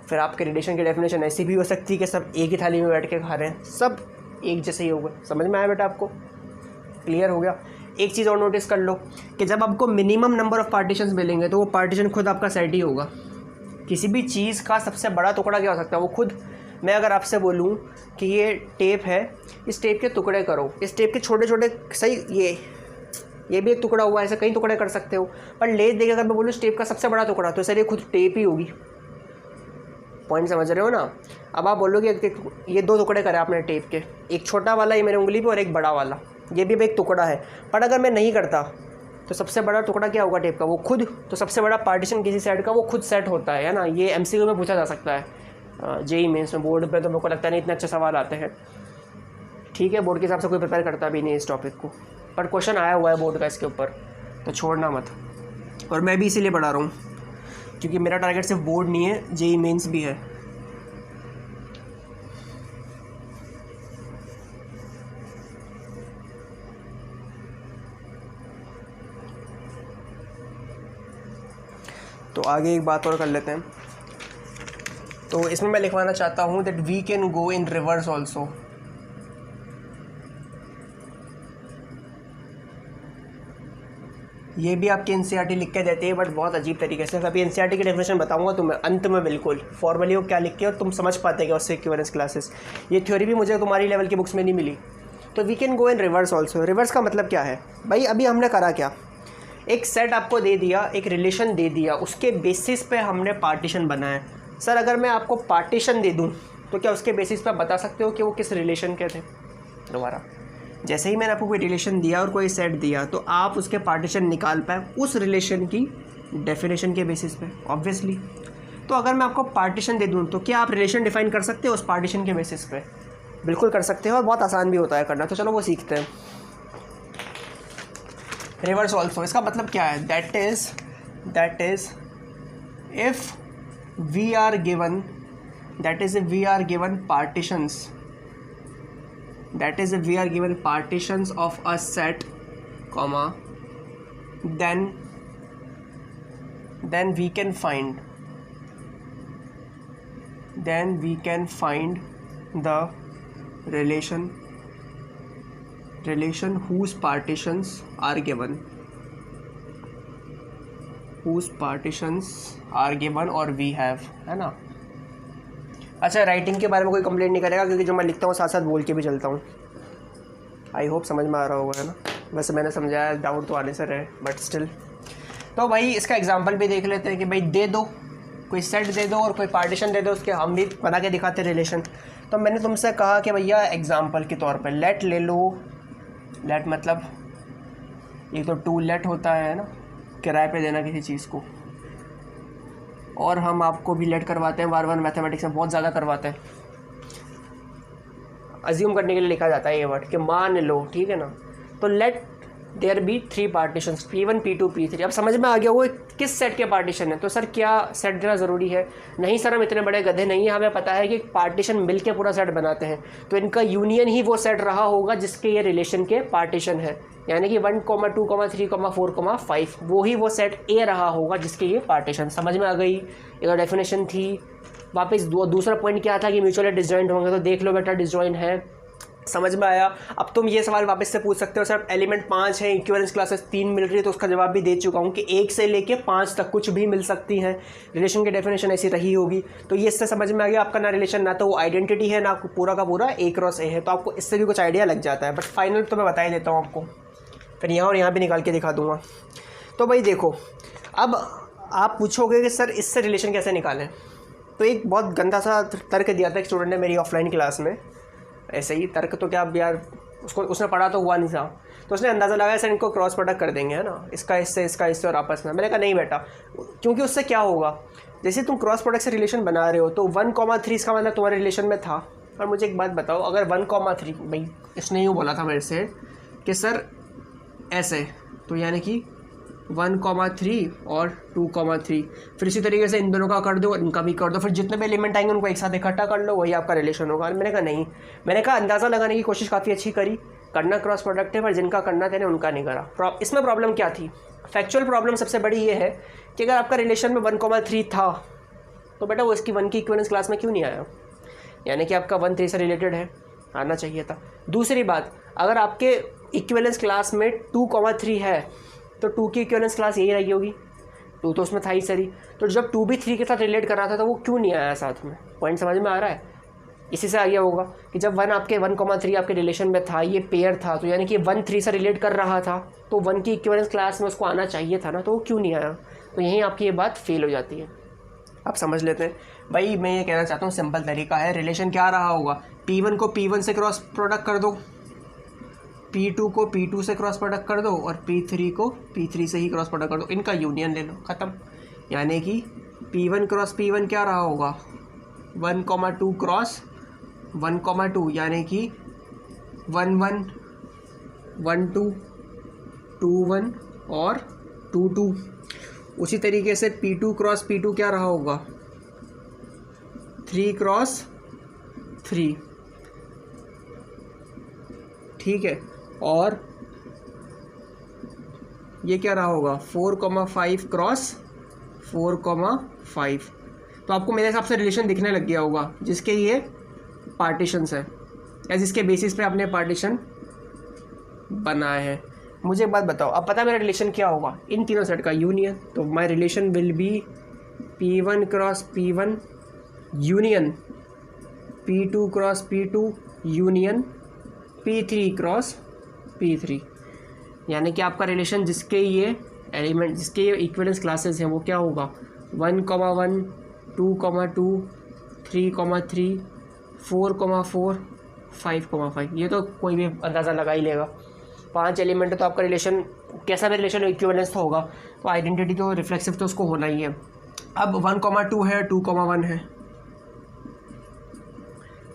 फिर आपके रिलेशन की डेफिनेशन ऐसी भी हो सकती है कि सब एक ही थाली में बैठ के खा रहे हैं, सब एक जैसे ही होगा। समझ में आया बेटा आपको, क्लियर हो गया। एक चीज़ और नोटिस कर लो कि जब आपको मिनिमम नंबर ऑफ़ पार्टीशंस मिलेंगे तो वो पार्टीशन खुद आपका सेट ही होगा। किसी भी चीज़ का सबसे बड़ा टुकड़ा क्या हो सकता है, वो खुद। मैं अगर आपसे बोलूँ कि ये टेप है, इस टेप के टुकड़े करो, इस टेप के छोटे छोटे, सही ये भी एक टुकड़ा हुआ, ऐसे कई टुकड़े कर सकते हो। पर ले देख अगर मैं बोलूँ इस टेप का सबसे बड़ा टुकड़ा, तो सर ये खुद टेप ही होगी। पॉइंट समझ रहे हो ना। अब आप बोलोगे ये 2 टुकड़े करे आपने टेप के, एक छोटा वाला ये मेरी उंगली पे और एक बड़ा वाला, ये भी एक टुकड़ा है। पर अगर मैं नहीं करता तो सबसे बड़ा टुकड़ा क्या होगा टेप का, वो खुद, तो सबसे बड़ा पार्टीशन किसी साइड का वो खुद सेट होता है ना। ये एमसीक्यू में पूछा जा सकता है, जेईई मेंस में। बोर्ड पे तो मेरे को लगता नहीं इतने अच्छे सवाल आते हैं, ठीक है, बोर्ड के हिसाब से कोई प्रिपेयर करता भी नहीं इस टॉपिक को, पर क्वेश्चन आया हुआ है बोर्ड का इसके ऊपर, तो छोड़ना मत। और मैं भी इसीलिए पढ़ा रहा हूँ क्योंकि मेरा टारगेट सिर्फ बोर्ड नहीं है, जेईई मेंस भी है। तो आगे एक बात और कर लेते हैं। तो इसमें मैं लिखवाना चाहता हूँ that we can go in reverse also. ये भी आपकी एनसीईआरटी लिख के देती है, बट बहुत अजीब तरीके से। अभी एनसीईआरटी की डेफिनेशन बताऊंगा तुम्हें अंत में, बिल्कुल फॉर्मली वो क्या लिख के, और तुम समझ पाते कि उससे इक्विवेलेंस क्लासेस। ये थ्योरी भी मुझे तुम्हारी लेवल की बुक्स में नहीं मिली। तो we can go in reverse also. Reverse का मतलब क्या है भाई? अभी हमने करा क्या, एक सेट आपको दे दिया, एक रिलेशन दे दिया, उसके बेसिस पे हमने पार्टीशन बनाया। सर अगर मैं आपको पार्टीशन दे दूं तो क्या उसके बेसिस पे आप बता सकते हो कि वो किस रिलेशन के थे? दोबारा, जैसे ही मैंने आपको कोई रिलेशन दिया और कोई सेट दिया तो आप उसके पार्टीशन निकाल पाए उस रिलेशन की डेफिनेशन के बेसिस पे, ऑब्वियसली। तो अगर मैं आपको पार्टीशन दे दूं तो क्या आप रिलेशन डिफाइन कर सकते हो उस पार्टीशन के बेसिस पे? बिल्कुल कर सकते हो, और बहुत आसान भी होता है करना। तो चलो वो सीखते हैं। रिवर्स ऑल्सो, इसका मतलब क्या है? That is if we are given partitions, that is if we are given partitions of a set, comma, then we can find the relation whose partitions are given और we have, है ना। अच्छा, writing के बारे में कोई complaint नहीं करेगा क्योंकि जो मैं लिखता हूँ साथ साथ बोल के भी चलता हूँ। आई होप समझ में आ रहा होगा, है ना। वैसे मैंने समझाया, डाउट तो आने से रहे, बट स्टिल। तो भाई इसका एग्जांपल भी देख लेते हैं कि भाई दे दो, कोई सेट दे दो और कोई पार्टीशन दे दो, उसके हम भी बना के दिखाते रिलेशन। तो मैंने तुमसे कहा कि भैया एग्जाम्पल के तौर पर लेट ले लो। लेट मतलब ये तो टू लेट होता है ना, किराए पे देना किसी चीज़ को। और हम आपको भी लेट करवाते हैं, बार मैथमेटिक्स में बहुत ज़्यादा करवाते हैं। अज्यूम करने के लिए लिखा जाता है ये वर्ड कि मान लो, ठीक है ना। तो late there be 3 partitions, P1 P2 P3। अब समझ में आ गया वो किस सेट के पार्टीशन है। तो सर क्या सेट देना ज़रूरी है? नहीं सर, हम इतने बड़े गधे नहीं हैं, हमें पता है कि पार्टीशन मिल के पूरा सेट बनाते हैं। तो इनका यूनियन ही वो सेट रहा होगा जिसके ये रिलेशन के पार्टीशन है, यानी कि 1, 2, 3, 4, 5 वो ही वो सेट ए रहा होगा जिसके ये पार्टीशन। समझ में आ गई? ये तो डेफिनेशन थी। वापस दूसरा पॉइंट क्या था कि म्यूचुअली डिसजॉइंट होंगे, तो देख लो बेटा डिसजॉइंट है। समझ में आया? अब तुम ये सवाल वापस से पूछ सकते हो सर एलिमेंट 5 है, इक्विवेलेंस क्लासेस 3 मिल रही है, तो उसका जवाब भी दे चुका हूँ कि 1 से लेके 5 तक कुछ भी मिल सकती हैं। रिलेशन की डेफिनेशन ऐसी रही होगी। तो ये इससे समझ में आ गया आपका ना रिलेशन ना तो वो आइडेंटिटी है, ना पूरा का पूरा A क्रॉस A है। तो आपको इससे भी कुछ आइडिया लग जाता है। बट फाइनल तो मैं बता ही देता हूँ आपको, फिर यहाँ और यहाँ भी निकाल के दिखा दूँगा। तो भाई देखो, अब आप पूछोगे कि सर इससे रिलेशन कैसे निकालें। तो एक बहुत गंदा सा तर्क दिया था एक स्टूडेंट ने मेरी ऑफलाइन क्लास में। ऐसे ही तर्क तो क्या यार, उसने पढ़ा तो हुआ नहीं था, तो उसने अंदाज़ा लगाया सर इनको क्रॉस प्रोडक्ट कर देंगे, है ना, इसका इससे और आपस में। मैंने कहा नहीं बेटा, क्योंकि उससे क्या होगा, जैसे तुम क्रॉस प्रोडक्ट से रिलेशन बना रहे हो तो 1,3 इसका मतलब तुम्हारे रिलेशन में था। और मुझे एक बात बताओ, अगर 1,3 भाई इसने यूँ बोला था मेरे से कि सर ऐसे, तो यानी कि 1,3 और 2,3, फिर इसी तरीके से इन दोनों का कर दो, इनका भी कर दो, फिर जितने भी एलिमेंट आएंगे उनको एक साथ इकट्ठा कर लो, वही आपका रिलेशन होगा। मैंने कहा नहीं, मैंने कहा अंदाज़ा लगाने की कोशिश काफ़ी अच्छी करी, करना क्रॉस प्रोडक्ट है, पर जिनका करना था उनका नहीं करा। इसमें प्रॉब्लम क्या थी? फैक्चुअल प्रॉब्लम सबसे बड़ी ये है कि अगर आपका रिलेशन में 1,3 था तो बेटा वो इसकी 1 की इक्विवेलेंस क्लास में क्यों नहीं आया? यानी कि आपका 1 3 से रिलेटेड है, आना चाहिए था। दूसरी बात, अगर आपके इक्विवेलेंस क्लास में 2,3 है तो 2 की इक्विवेलेंस क्लास यही रही होगी, 2 तो उसमें था ही सरी। तो जब 2 भी 3 के साथ रिलेट कर रहा था तो वो क्यों नहीं आया साथ में? पॉइंट समझ में आ रहा है? इसी से आ गया होगा कि जब 1 आपके 1,3 आपके रिलेशन में था, ये पेयर था, तो यानी कि 1 3 से रिलेट कर रहा था, तो 1 की इक्विवेलेंस क्लास में उसको आना चाहिए था ना, तो वो क्यों नहीं आया? तो यहीं आपकी ये बात फेल हो जाती है। आप समझ लेते हैं भाई, मैं ये कहना चाहता हूँ सिंपल तरीका है। रिलेशन क्या रहा होगा? P1 को P1 से क्रॉस प्रोडक्ट कर दो, P2 को P2 से क्रॉस प्रोडक्ट कर दो और P3 को P3 से ही क्रॉस प्रोडक्ट कर दो, इनका यूनियन ले लो, ख़त्म। यानी कि P1 क्रॉस P1 क्या रहा होगा, 1,2 क्रॉस 1,2, यानी कि 1,1 1,2 2,1 और 2,2। उसी तरीके से P2 क्रॉस P2 क्या रहा होगा, 3 क्रॉस 3, ठीक है। और ये क्या रहा होगा, 4,5 क्रॉस 4,5। तो आपको मेरे हिसाब से रिलेशन दिखने लग गया होगा, जिसके ये पार्टीशंस है या जिसके बेसिस पे आपने पार्टीशन बनाए हैं। मुझे एक बात बताओ, अब पता है मेरा रिलेशन क्या होगा, इन तीनों सेट का यूनियन। तो my relation will be P1 cross P1 union P2 cross P2 union P3 cross P3। यानी कि आपका रिलेशन जिसके ये एलिमेंट, जिसके ये इक्विवेलेंस क्लासेस हैं, वो क्या होगा, 1,1 2,2 3,3 4,4 5,5। ये तो कोई भी अंदाज़ा लगा ही लेगा, 5 एलिमेंट है तो आपका रिलेशन कैसा भी रिलेशन इक्विवेलेंस तो होगा, तो आइडेंटिटी तो रिफ्लेक्सिव तो उसको होना ही है। अब 1,2 है, 2,1 है,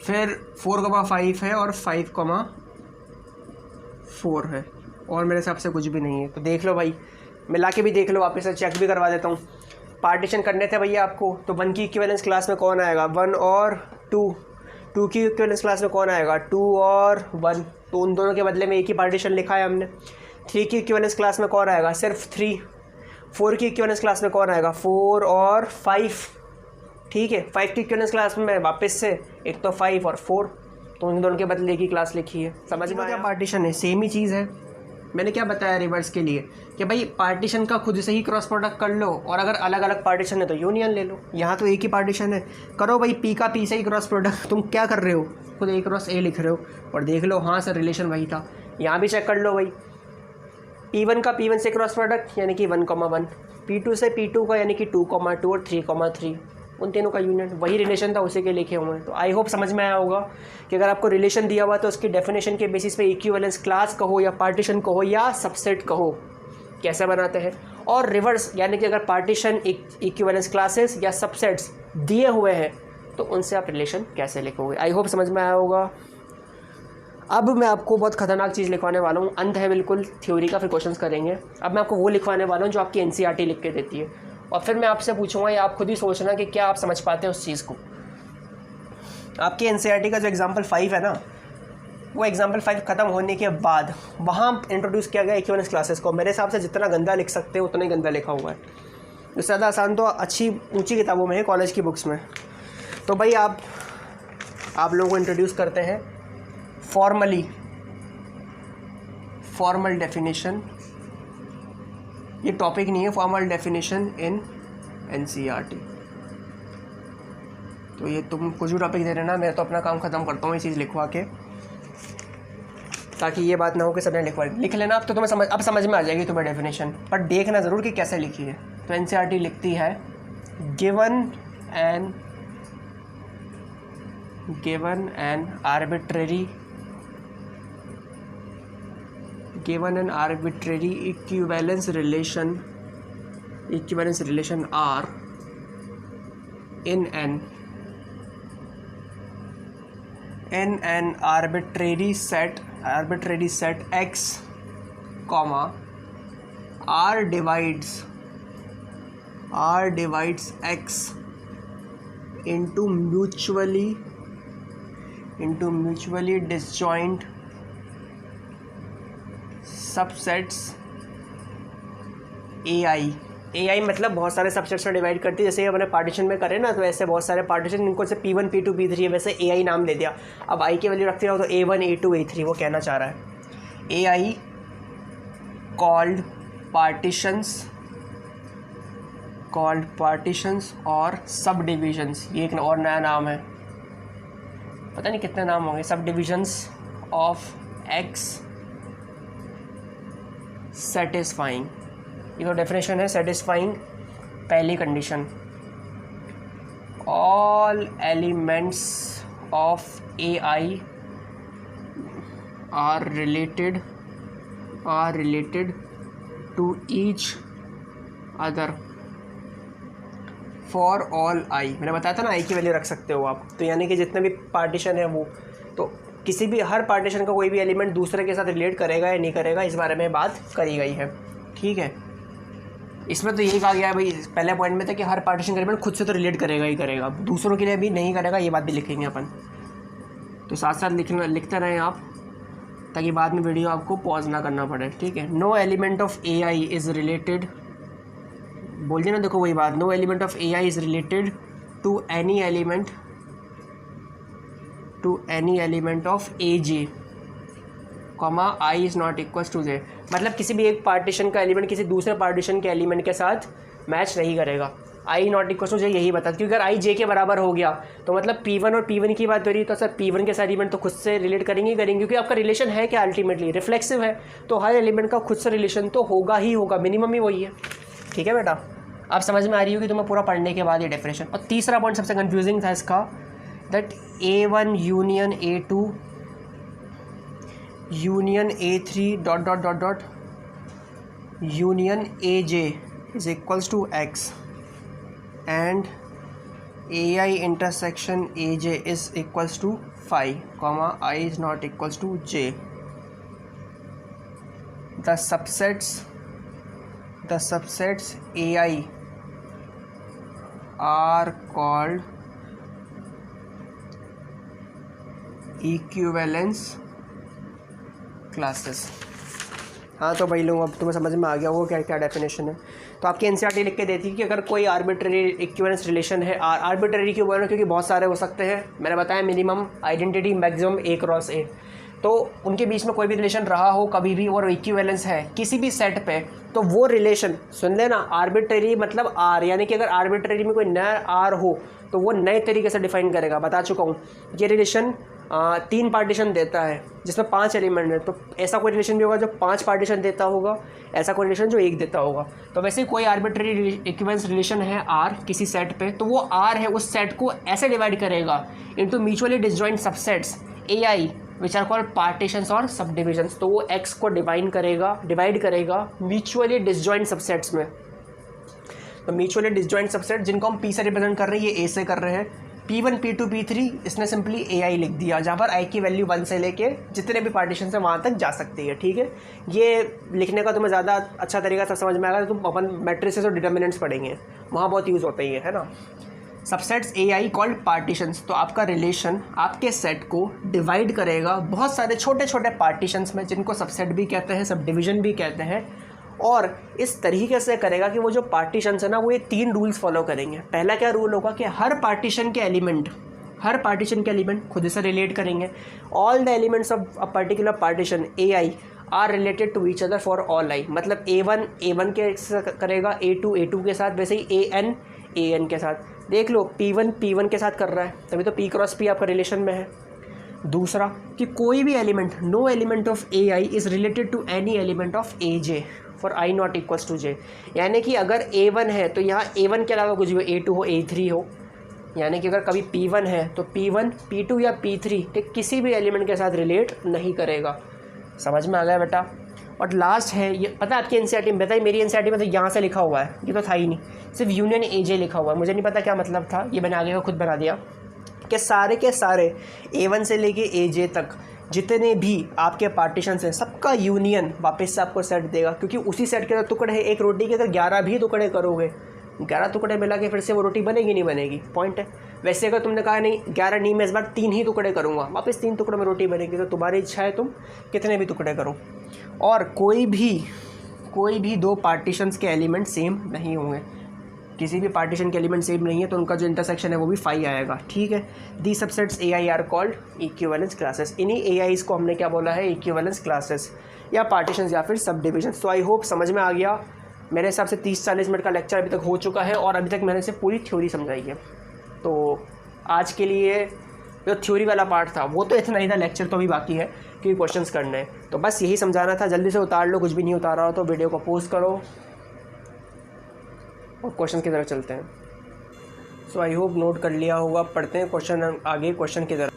फिर 4,5 है और 5,4 है, और मेरे हिसाब से कुछ भी नहीं है। तो देख लो भाई, मिला के भी देख लो, वापस से चेक भी करवा देता हूँ। पार्टीशन करने थे भैया आपको, तो 1 की इक्विवेलेंस क्लास में कौन आएगा, 1 और 2 की इक्विवेलेंस क्लास में कौन आएगा, 2 और 1, तो उन दोनों के बदले में एक ही पार्टीशन लिखा है हमने। 3 की इक्विवेलेंस क्लास में कौन आएगा, सिर्फ 3। 4 की इक्विवेलेंस क्लास में कौन आएगा, 4 और 5, ठीक है। 5 की इक्विवेलेंस क्लास में वापस से एक तो 5 और 4, तो उन दोनों के बदले एक ही क्लास लिखी है। समझ में क्या पार्टीशन है, सेम ही चीज़ है। मैंने क्या बताया रिवर्स के लिए कि भाई पार्टीशन का खुद से ही क्रॉस प्रोडक्ट कर लो, और अगर अलग अलग पार्टीशन है तो यूनियन ले लो। यहाँ तो एक ही पार्टीशन है, करो भाई P का P से ही क्रॉस प्रोडक्ट। तुम क्या कर रहे हो, खुद A क्रॉस A लिख रहे हो और देख लो, हाँ सर रिलेशन वही था। यहाँ भी चेक कर लो भाई, P1 का P1 से क्रॉस प्रोडक्ट यानी कि 1,1, P2 से P2 का यानी कि 2,2 और 3,3, उन तीनों का यूनियन वही रिलेशन था, उसी के लिखे हुए हैं। तो आई होप समझ में आया होगा कि अगर आपको रिलेशन दिया हुआ तो उसकी डेफिनेशन के बेसिस पे इक्विवेलेंस क्लास कहो या पार्टीशन कहो या सबसेट कहो, कैसे बनाते हैं। और रिवर्स यानी कि अगर पार्टीशन, इक्विवेलेंस क्लासेस या सबसेट्स दिए हुए हैं तो उनसे आप रिलेशन कैसे लिखोगे। आई होप समझ में आया होगा। अब मैं आपको बहुत खतरनाक चीज़ लिखवाने वाला हूँ, अंत है बिल्कुल थ्योरी का, फिर क्वेश्चंस करेंगे। अब मैं आपको वो लिखवाने वाला हूँ जो आपकी NCERT लिख के देती है, और फिर मैं आपसे पूछूंगा या आप खुद ही सोचना कि क्या आप समझ पाते हैं उस चीज़ को। आपकी NCERT का जो एग्जाम्पल 5 है ना, वो एग्जाम्पल 5 ख़त्म होने के बाद वहाँ इंट्रोड्यूस किया गया इक्विवेलेंस क्लासेस को। मेरे हिसाब से जितना गंदा लिख सकते हो उतना ही गंदा लिखा हुआ है। इससे ज़्यादा आसान तो अच्छी ऊँची किताबों में है, कॉलेज की बुक्स में। तो भाई आप लोगों को इंट्रोड्यूस करते हैं फॉर्मल डेफिनेशन। ये टॉपिक नहीं है, फॉर्मल डेफिनेशन इन NCERT। तो ये तुम कुछ भी टॉपिक दे रहे ना, मैं तो अपना काम ख़त्म करता हूँ ये चीज़ लिखवा के, ताकि ये बात ना हो कि सबने लिख लेना। अब तो तुम्हें अब समझ में आ जाएगी तुम्हें डेफिनेशन, पर देखना ज़रूर कि कैसे लिखी है। तो NCERT लिखती है given an arbitrary equivalence relation R in an arbitrary set X, R divides X into mutually disjoint subsets AI मतलब बहुत सारे सबसेट्स में डिवाइड करती है। जैसे अपने पार्टीशन में करें ना, तो ऐसे बहुत सारे पार्टीशन, इनको से P1 P2 P3 है, वैसे AI नाम दे दिया। अब I की वैल्यू रखते रहो तो A1 A2 A3 वो कहना चाह रहा है। AI कॉल्ड पार्टीशंस और सब डिविजन्स, ये एक और नया नाम है, पता नहीं कितने नाम होंगे। सब डिविजन्स ऑफ X सेटिस्फाइंग, ये तो डेफिनेशन है। सेटिस्फाइंग पहली condition, all elements of AI are related to each other for all i. मैंने बताया था ना आई की वैल्यू रख सकते हो आप, तो यानी कि जितने भी पार्टीशन है वो, तो किसी भी हर पार्टीशन का कोई भी एलिमेंट दूसरे के साथ रिलेट करेगा या नहीं करेगा, इस बारे में बात करी गई है। ठीक है, इसमें तो यही कहा गया है भाई, पहले पॉइंट में था कि हर पार्टीशन का एलिमेंट खुद से तो रिलेट करेगा ही करेगा, दूसरों के लिए भी नहीं करेगा, ये बात भी लिखेंगे अपन। तो साथ साथ लिखते रहें आप, ताकि बाद में वीडियो आपको पॉज ना करना पड़े। ठीक है, no element of A I is related, बोलिए ना, देखो वही बात, no element of A I is related to any element of A J comma I is not equal to J. मतलब किसी भी एक पार्टीशन का एलिमेंट किसी दूसरे पार्टीशन के एलिमेंट के साथ मैच नहीं करेगा, आई नॉट इक्वल टू जे यही बता, क्योंकि अगर आई जे के बराबर हो गया तो मतलब P1 और P1 की बात हो रही, तो सर P1 के साथ एलिमेंट तो खुद से रिलेट करेंगे क्योंकि आपका रिलेशन है क्या, अल्टीमेटली रिफ्लेक्सिव है, तो हर एलिमेंट का खुद से रिलेशन तो होगा ही होगा, मिनिमम ही वही है। ठीक है बेटा, आप समझ में आ रही होगी तुम्हें पूरा पढ़ने के बाद ये डेफिनेशन। और तीसरा पॉइंट सबसे कन्फ्यूजिंग था इसका, that A1 union A2 union A3 dot union AJ is equals to X and AI intersection AJ is equals to phi, comma I is not equals to J. The subsets AI are called equivalence classes. हाँ तो भाई लोग अब तुम्हें समझ में आ गया वो क्या क्या डेफिनेशन है। तो आपकी एनसीईआरटी लिख के देती है कि अगर कोई आर्बिट्ररी इक्विवेलेंस रिलेशन है, आर्बिट्ररी क्यों बोल रहे हैं, क्योंकि बहुत सारे हो सकते हैं, मैंने बताया minimum identity maximum A cross A, तो उनके बीच में कोई भी रिलेशन रहा हो कभी भी और इक्विवेलेंस है किसी भी सेट पे, तो वो रिलेशन सुन लेना, आर्बिट्ररी मतलब R, यानी कि अगर आर्बिट्ररी में कोई नया R हो तो वो नए तरीके से डिफाइन करेगा। बता चुका हूँ ये रिलेशन 3 पार्टीशन देता है जिसमें 5 एलिमेंट है, तो ऐसा कोई रिलेशन भी होगा जो 5 पार्टीशन देता होगा, ऐसा कोई रिलेशन जो 1 देता होगा। तो वैसे कोई आर्बिट्ररी इक्विवेलेंस रिलेशन है R किसी सेट पे, तो वो R है उस सेट को ऐसे डिवाइड करेगा into mutually disjoint subsets AI which are called partitions और सब डिविजन्स। तो वो X को डिवाइड करेगा म्यूचुअली डिसजॉइंट सबसेट्स में। तो म्यूचुअली डिसजॉइंट सबसेट जिनको हम P से रिप्रेजेंट कर रहे हैं, ये A से कर रहे हैं, P1 P2 P3 इसने सिंपली AI लिख दिया, जहाँ पर I की वैल्यू 1 से लेके जितने भी पार्टीशन से वहाँ तक जा सकती है। ठीक है, ये लिखने का तुम्हें ज़्यादा अच्छा तरीका सब समझ में आएगा, तुम अपन मैट्रिसेस और डिटर्मिनेंट्स पढ़ेंगे, वहाँ बहुत यूज़ होता ही है ना। सबसेट्स AI कॉल्ड पार्टीशंस, तो आपका रिलेशन आपके सेट को डिवाइड करेगा बहुत सारे छोटे छोटे पार्टीशंस में, जिनको सबसेट भी कहते हैं, सब डिविजन भी कहते हैं, और इस तरीके से करेगा कि वो जो पार्टीशंस है ना, वो ये 3 रूल्स फॉलो करेंगे। पहला क्या रूल होगा कि हर पार्टीशन के एलिमेंट खुद से रिलेट करेंगे। All the elements of a particular partition AI are related to each other for all i, मतलब A1 के साथ करेगा, A2 के साथ, वैसे ही AN के साथ। देख लो P1 के साथ कर रहा है, तभी तो P क्रॉस P आपका रिलेशन में है। दूसरा कि कोई भी element, no element of AI is related to any element of AJ for I not equals to J, यानी कि अगर A1 है तो यहाँ A1 के अलावा कुछ भी A2 हो A3 हो, यानी कि अगर कभी P1 है तो P1 P2 या P3 किसी भी एलिमेंट के साथ रिलेट नहीं करेगा। समझ में आ गया बेटा। और लास्ट है ये, पता है आपकी एनसीईआरटी में, बताइए मेरी एनसीईआरटी में तो यहाँ से लिखा हुआ है, ये तो था ही नहीं, सिर्फ यूनियन AJ लिखा हुआ है, मुझे नहीं पता क्या मतलब था, ये मैंने आगे का खुद बना दिया कि सारे के सारे A1 से लेके AJ तक जितने भी आपके पार्टीशंस हैं, सबका यूनियन वापस से आपको सेट देगा, क्योंकि उसी सेट के टुकड़े हैं। एक रोटी के अगर 11 भी टुकड़े करोगे, 11 टुकड़े मिला के फिर से वो रोटी बनेगी नहीं बनेगी, पॉइंट है। वैसे अगर तुमने कहा नहीं 11 नहीं, मैं इस बार 3 ही टुकड़े करूँगा, वापस 3 टुकड़े में रोटी बनेगी, तो तुम्हारी इच्छा है तुम कितने भी टुकड़े करो। और कोई भी 2 पार्टीशंस के एलिमेंट सेम नहीं होंगे, किसी भी पार्टीशन के एलिमेंट सेम नहीं है तो उनका जो इंटरसेक्शन है वो भी फाई आएगा। ठीक है, the subsets AI are called equivalence classes. इन्हीं AIs को हमने क्या बोला है, इक्विवेलेंस क्लासेस या पार्टीशंस या फिर सब डिविजन। तो आई होप समझ में आ गया। मेरे हिसाब से 30-40 मिनट का लेक्चर अभी तक हो चुका है और अभी तक मैंने से पूरी थ्योरी समझाई है। तो आज के लिए जो थ्योरी वाला पार्ट था वो तो इतना ही था, लेक्चर तो अभी बाकी है क्योंकि क्वेश्चंस करने हैं। तो बस यही समझाना था, जल्दी से उतार लो, कुछ भी नहीं उतारा हो तो वीडियो को पोस्ट करो और क्वेश्चन की तरफ चलते हैं। सो आई होप नोट कर लिया होगा। पढ़ते हैं क्वेश्चन आगे, क्वेश्चन की तरफ।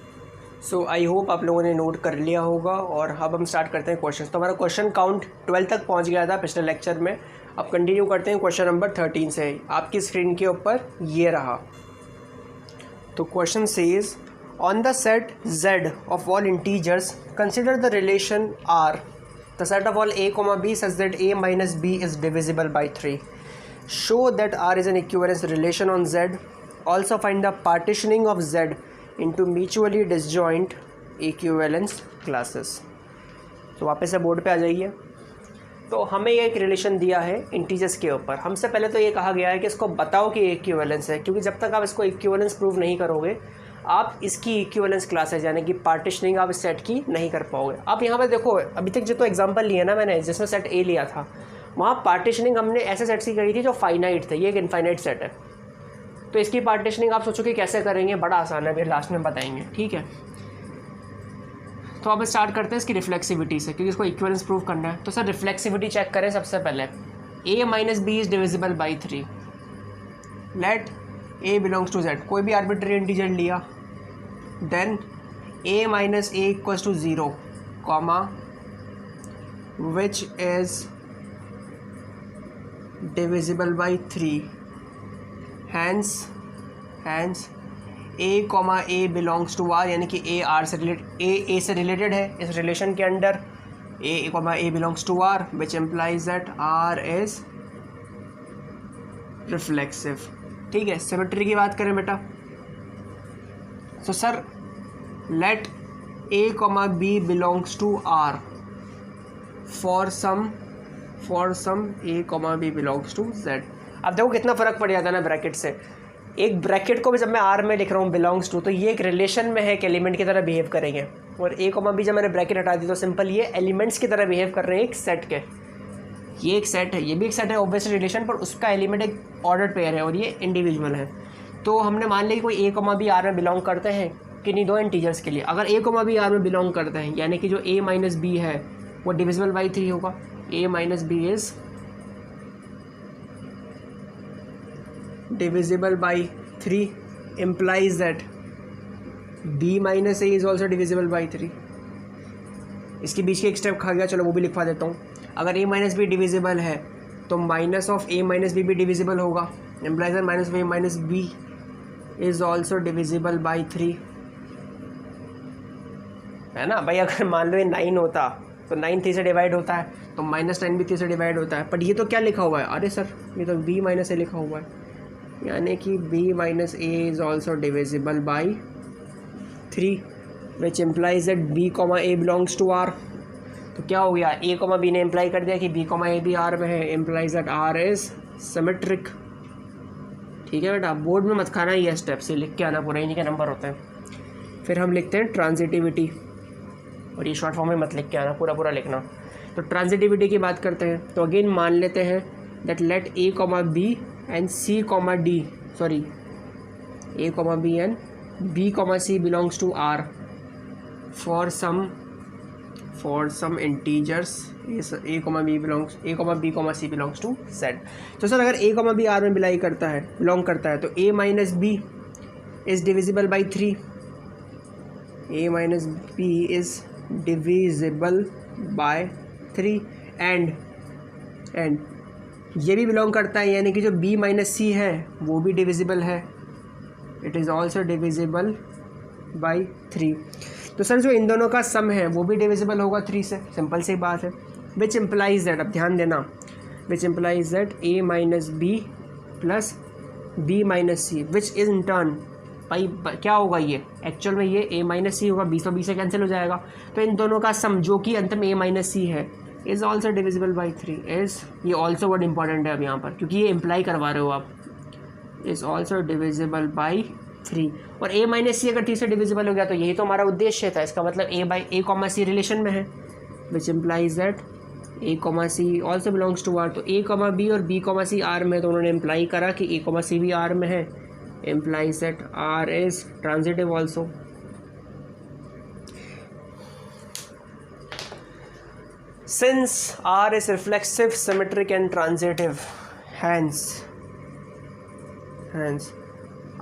सो आई होप आप लोगों ने नोट कर लिया होगा और अब हम स्टार्ट करते हैं क्वेश्चन। तो हमारा क्वेश्चन काउंट 12 तक पहुंच गया था पिछले लेक्चर में। अब कंटिन्यू करते हैं क्वेश्चन नंबर 13 से। आपकी स्क्रीन के ऊपर ये रहा। तो question says on the set z of all integers consider the relation r, the set of all a comma b such that a minus b is divisible by 3. Show that r is an equivalence relation on z. Also find the partitioning of z into mutually disjoint equivalence classes. तो वापस से board पे आ जाइए। तो हमें ये एक relation दिया है इंटीजर्स के ऊपर। हमसे पहले तो ये कहा गया है कि इसको बताओ कि इक्विवेलेंस है, क्योंकि जब तक आप इसको इक्विवेलेंस प्रूव नहीं करोगे आप इसकी इक्विवेलेंस क्लासेस यानी कि पार्टीशनिंग आप इस सेट की नहीं कर पाओगे। आप यहाँ पे देखो, अभी तक जो तो एग्जांपल लिया ना मैंने, जिसमें सेट ए लिया था, वहाँ पार्टीशनिंग हमने ऐसे सेट्स की करी थी जो फाइनाइट थे। ये एक इनफाइनाइट सेट है, तो इसकी पार्टीशनिंग आप सोचो कि कैसे करेंगे, बड़ा आसान है, फिर लास्ट में बताएंगे, ठीक है। तो अब स्टार्ट करते हैं इसकी रिफ्लेक्सिविटी से, क्योंकि इसको इक्विवेलेंस प्रूव करना है। तो सर रिफ्लेक्सिविटी चेक करें सबसे पहले। a minus B is divisible by 3। Let a belongs to z, कोई भी आर्बिट्री इंटीजर लिया, then a minus a equals to 0 comma which is divisible by 3, hence a comma a belongs to r, यानी कि a से related है। इस relation के under a comma a belongs to r, which implies that r is reflexive. ठीक है, symmetry की बात करें बेटा, so sir let a comma b belongs to r for some a comma b belongs to z। अब देखो कितना फ़र्क पड़ जाता है ना ब्रैकेट से। एक ब्रैकेट को भी जब मैं आर में लिख रहा हूँ बिलोंग्स टू, तो ये एक रिलेशन में है कि एलिमेंट की तरह बिहेव करेंगे, और ए कॉमा बी जब मैंने ब्रैकेट हटा दी तो सिंपल ये एलिमेंट्स की तरह बिहेव कर रहे हैं एक सेट के। ये एक सेट है, ये भी एक सेट है ऑब्वियसली रिलेशन, पर उसका एलिमेंट एक ऑर्डर्ड पेयर है और ये इंडिविजुअल है। तो हमने मान लिया कि कोई ए कॉमा बी आर में बिलोंग करते हैं किन्हीं दो इंटीजर्स के लिए। अगर ए कॉमा बी आर में बिलोंग करते हैं, यानी कि जो a माइनस बी है वो डिविजिबल बाई 3 होगा। a minus B is divisible by 3 implies that b minus a is also divisible by 3। इसके बीच के एक स्टेप खा गया, चलो वो भी लिखवा देता हूँ। अगर a माइनस बी डिविजिबल है तो minus of a minus b भी डिविजिबल होगा, implies that minus of a minus b is also divisible by 3, है ना भाई। अगर मान लो ये 9 होता तो 9 3 से डिवाइड होता है, तो माइनस 9 भी 3 से डिवाइड होता है, बट ये तो क्या लिखा हुआ है, अरे सर ये तो b माइनस a लिखा हुआ है, यानी कि b minus a is also divisible by 3, which implies that b comma a belongs to r। तो क्या हो गया, a कॉमा b ने इम्प्लाई कर दिया कि b कॉमा a भी r में है, implies that r is symmetric. ठीक है बेटा, बोर्ड में मत खाना, ये स्टेप से लिख के आना, पूरा इन्हीं के नंबर होते हैं। फिर हम लिखते हैं ट्रांजिटिविटी, और ये शॉर्ट फॉर्म में मत लिख के आना, पूरा लिखना। तो ट्रांजिटिविटी की बात करते हैं, तो अगेन मान लेते हैं that let a comma b and c comma d, sorry, a comma b and b comma c belongs to r for some integers a comma b comma c belongs to z। तो sir अगर a comma b r में belong करता है तो a minus b is divisible by 3, a minus b is divisible by 3 and ये भी belong करता है, यानी कि जो b माइनस सी है वो भी डिविजिबल है, it is also divisible by 3। तो सर जो इन दोनों का सम है वो भी डिविजिबल होगा 3 से, सिंपल सी बात है। विच इम्प्लाइज दैट, अब ध्यान देना, which implies that a minus B plus b minus c, which is in turn भाई क्या होगा, ये एक्चुअल में ये a माइनस सी होगा, b तो b से कैंसिल हो जाएगा, तो इन दोनों का सम जो कि अंत में a माइनस सी है is also divisible by 3। Is, ये ऑल्सो वर्ड इंपॉर्टेंट है अब यहाँ पर, क्योंकि ये इम्प्लाई करवा रहे हो आप, इज़ ऑल्सो डिविजिबल बाई 3। और a माइनस सी अगर 3 से डिविजिबल हो गया तो यही तो हमारा उद्देश्य था, इसका मतलब a कॉमा सी रिलेशन में है, which implies that a comma C also belongs to r। तो a कॉमा बी और b कॉमा सी r में, तो उन्होंने इम्प्लाई करा कि a कॉमा सी भी r में है, implies that r is transitive also. Since R is reflexive, symmetric and transitive, hence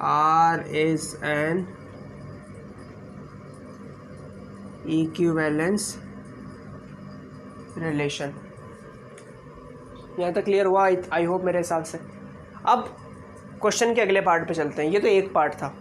R is an equivalence relation. यहाँ तक क्लियर हुआ आई होप मेरे हिसाब से। अब क्वेश्चन के अगले पार्ट पे चलते हैं। ये तो एक पार्ट था।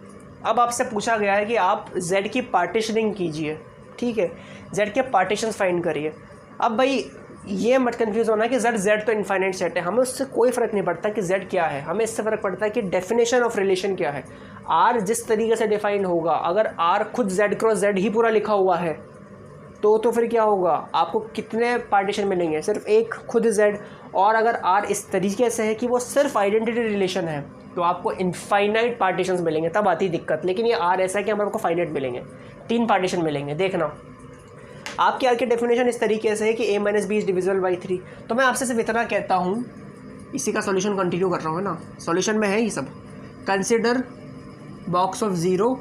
अब आपसे पूछा गया है कि आप z की पार्टीशनिंग कीजिए, ठीक है, z के पार्टीशंस फाइंड करिए। अब भाई ये मत कंफ्यूज होना कि z तो इनफाइनाइट सेट है, हमें उससे कोई फ़र्क नहीं पड़ता कि z क्या है, हमें इससे फ़र्क पड़ता है कि डेफिनेशन ऑफ रिलेशन क्या है। r जिस तरीके से डिफाइंड होगा, अगर r खुद z क्रॉस z ही पूरा लिखा हुआ है तो फिर क्या होगा, आपको कितने पार्टीशन मिलेंगे, सिर्फ एक खुद z। और अगर r इस तरीके से है कि वो सिर्फ आइडेंटिटी रिलेशन है तो आपको इनफाइनाइट पार्टीशंस मिलेंगे, तब आती दिक्कत। लेकिन ये r ऐसा है कि हमारे को फाइनाइट मिलेंगे, 3 पार्टीशन मिलेंगे। देखना आपके r की डेफिनेशन इस तरीके से है कि a - b is divisible by 3। तो मैं आपसे सिर्फ इतना कहता हूँ, इसी का सॉल्यूशन कंटिन्यू कर रहा हूँ ना, सॉल्यूशन में है ये सब। Consider box of 0,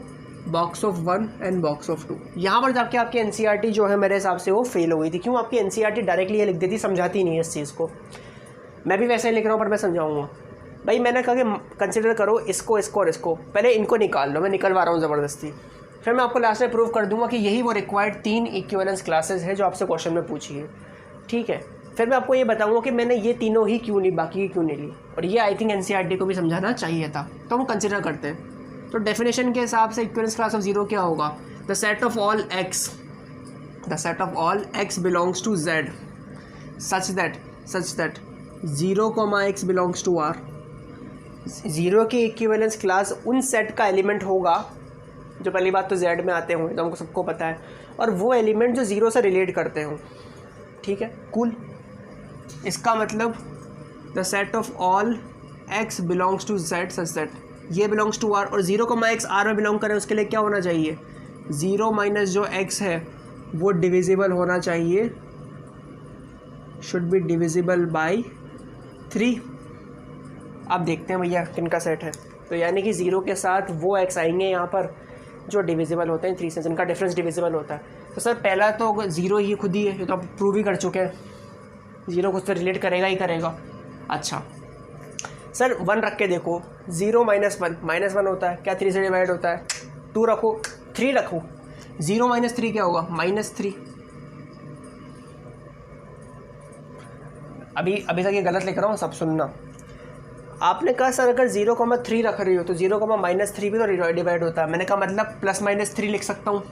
box of 1 and box of 2। यहाँ पर जाके आपकी एनसीईआरटी जो है मेरे हिसाब से वो फेल हो गई थी। क्यों? आपकी एनसीईआरटी डायरेक्टली ये लिख देती, समझाती नहीं है इस चीज़ को। मैं भी वैसे ही लिख रहा हूँ पर मैं समझाऊंगा। भाई मैंने कहा कि कंसिडर करो इसको, इसको और इसको, पहले इनको निकाल लो, मैं निकलवा रहा हूँ ज़बरदस्ती। फिर मैं आपको लास्ट में प्रूव कर दूंगा कि यही वो रिक्वायर्ड 3 इक्विवेलेंस क्लासेस है जो आपसे क्वेश्चन में पूछी है, ठीक है। फिर मैं आपको ये बताऊंगा कि मैंने ये तीनों ही क्यों ली, बाकी की क्यों नहीं ली, और ये आई थिंक एनसीईआरटी को भी समझाना चाहिए था। तो हम कंसिडर करते हैं। तो डेफिनेशन के हिसाब से इक्विवेलेंस क्लास ऑफ 0 क्या होगा, the set of all x belongs to z such that 0, x belongs to r। 0 की इक्विवेलेंस क्लास उन सेट का एलिमेंट होगा जो, पहली बात तो z में आते होंगे, तो हमको सबको पता है, और वो एलिमेंट जो 0 से रिलेट करते हों, ठीक है, कूल। इसका मतलब the set of all x belongs to z such that ये बिलोंग्स टू r, और 0, x r में बिलोंग करे, उसके लिए क्या होना चाहिए, 0 माइनस जो x है वो डिविजिबल होना चाहिए, शुड बी डिविजिबल बाई 3। अब देखते हैं भैया किन का सेट है। तो यानी कि 0 के साथ वो x आएंगे यहाँ पर जो डिविजिबल होते हैं 3 से, जिनका डिफरेंस डिविजिबल होता है। तो सर पहला तो 0 ही खुद ही है, ये तो आप प्रूव ही कर चुके हैं, 0 खुद से रिलेट करेगा ही करेगा। अच्छा सर 1 रख के देखो, 0 माइनस 1 होता है क्या, 3 से डिवाइड होता है, 2 रखो, 3 रखो, 0 माइनस 3 क्या होगा, -3। अभी तक ये गलत लिख रहा हूँ, सब सुनना। आपने कहा सर अगर 0,3 रख रही हो तो 0,-3 भी तो डिवाइड होता है। मैंने कहा मतलब +-3 लिख सकता हूँ।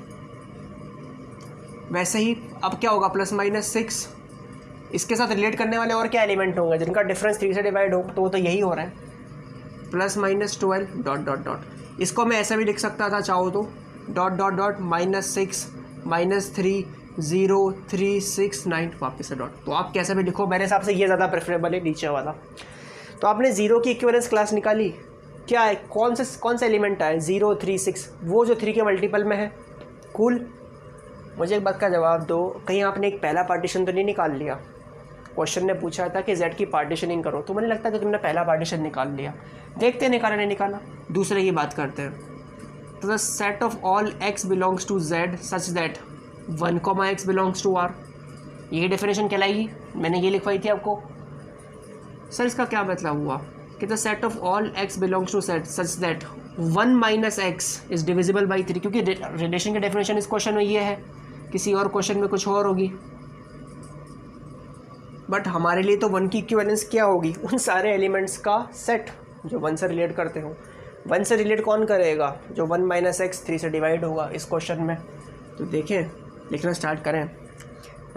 वैसे ही अब क्या होगा, +-6। इसके साथ रिलेट करने वाले और क्या एलिमेंट होंगे जिनका डिफरेंस 3 से डिवाइड हो, तो वो तो यही हो रहा है, +-12 ... इसको मैं ऐसा भी लिख सकता था चाहो तो, ... -6 -3 0 3 6 9 वापस से डॉट। तो आप कैसे भी लिखो, मेरे हिसाब से ये ज़्यादा प्रेफरेबल है नीचे वाला। तो आपने 0 की इक्विवेलेंस क्लास निकाली, क्या है, कौन सा एलिमेंट है, 0 3 6, वो जो 3 के मल्टीपल में है, कूल। मुझे एक बात का जवाब दो, कहीं आपने एक पहला पार्टीशन तो नहीं निकाल लिया? क्वेश्चन ने पूछा था कि z की पार्टीशनिंग करो, तो मुझे लगता है कि तुमने पहला पार्टीशन निकाल लिया। देखते हैं निकाला नहीं निकाला, दूसरे की बात करते हैं। तो the set of all x belongs to z such that 1, x belongs to r, यही डेफिनेशन कहलाएगी, मैंने ये लिखवाई थी आपको। सर इसका क्या मतलब हुआ कि the set of all x belongs to set such that 1 - x is divisible by 3, क्योंकि रिलेशन की डेफिनेशन इस क्वेश्चन में ये है, किसी और क्वेश्चन में कुछ और होगी, बट हमारे लिए तो 1 की इक्विवेलेंस क्या होगी, उन सारे एलिमेंट्स का सेट जो 1 से रिलेट करते हो। 1 से रिलेट कौन करेगा, जो 1 - x 3 से डिवाइड होगा इस क्वेश्चन में। तो देखें लिखना स्टार्ट करें,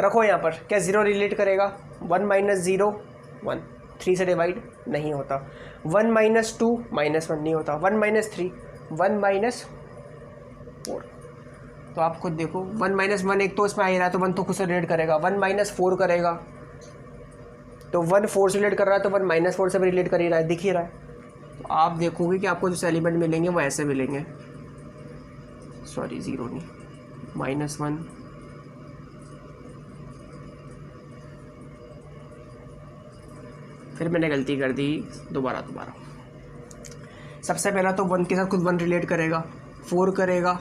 रखो यहाँ पर, क्या 0 रिलेट करेगा, 1 - 0 1, 3 से डिवाइड नहीं होता, 1 - 2 -1 नहीं होता, 1 - 3 1 - 4। तो आप खुद देखो, 1 - 1 एक तो इसमें आ ही रहा है, तो 1 तो खुद से रिलेट करेगा, 1 - 4 करेगा, तो 1 4 से रिलेट कर रहा है, तो 1 - 4 से भी रिलेट कर ही रहा है, दिख ही रहा है। तो आप देखोगे कि आपको जो एलिमेंट मिलेंगे वो ऐसे मिलेंगे, सॉरी 0 नहीं, -1 फिर मैंने गलती कर दी, दोबारा। सबसे पहला तो 1 के साथ खुद 1 रिलेट करेगा, 4 करेगा,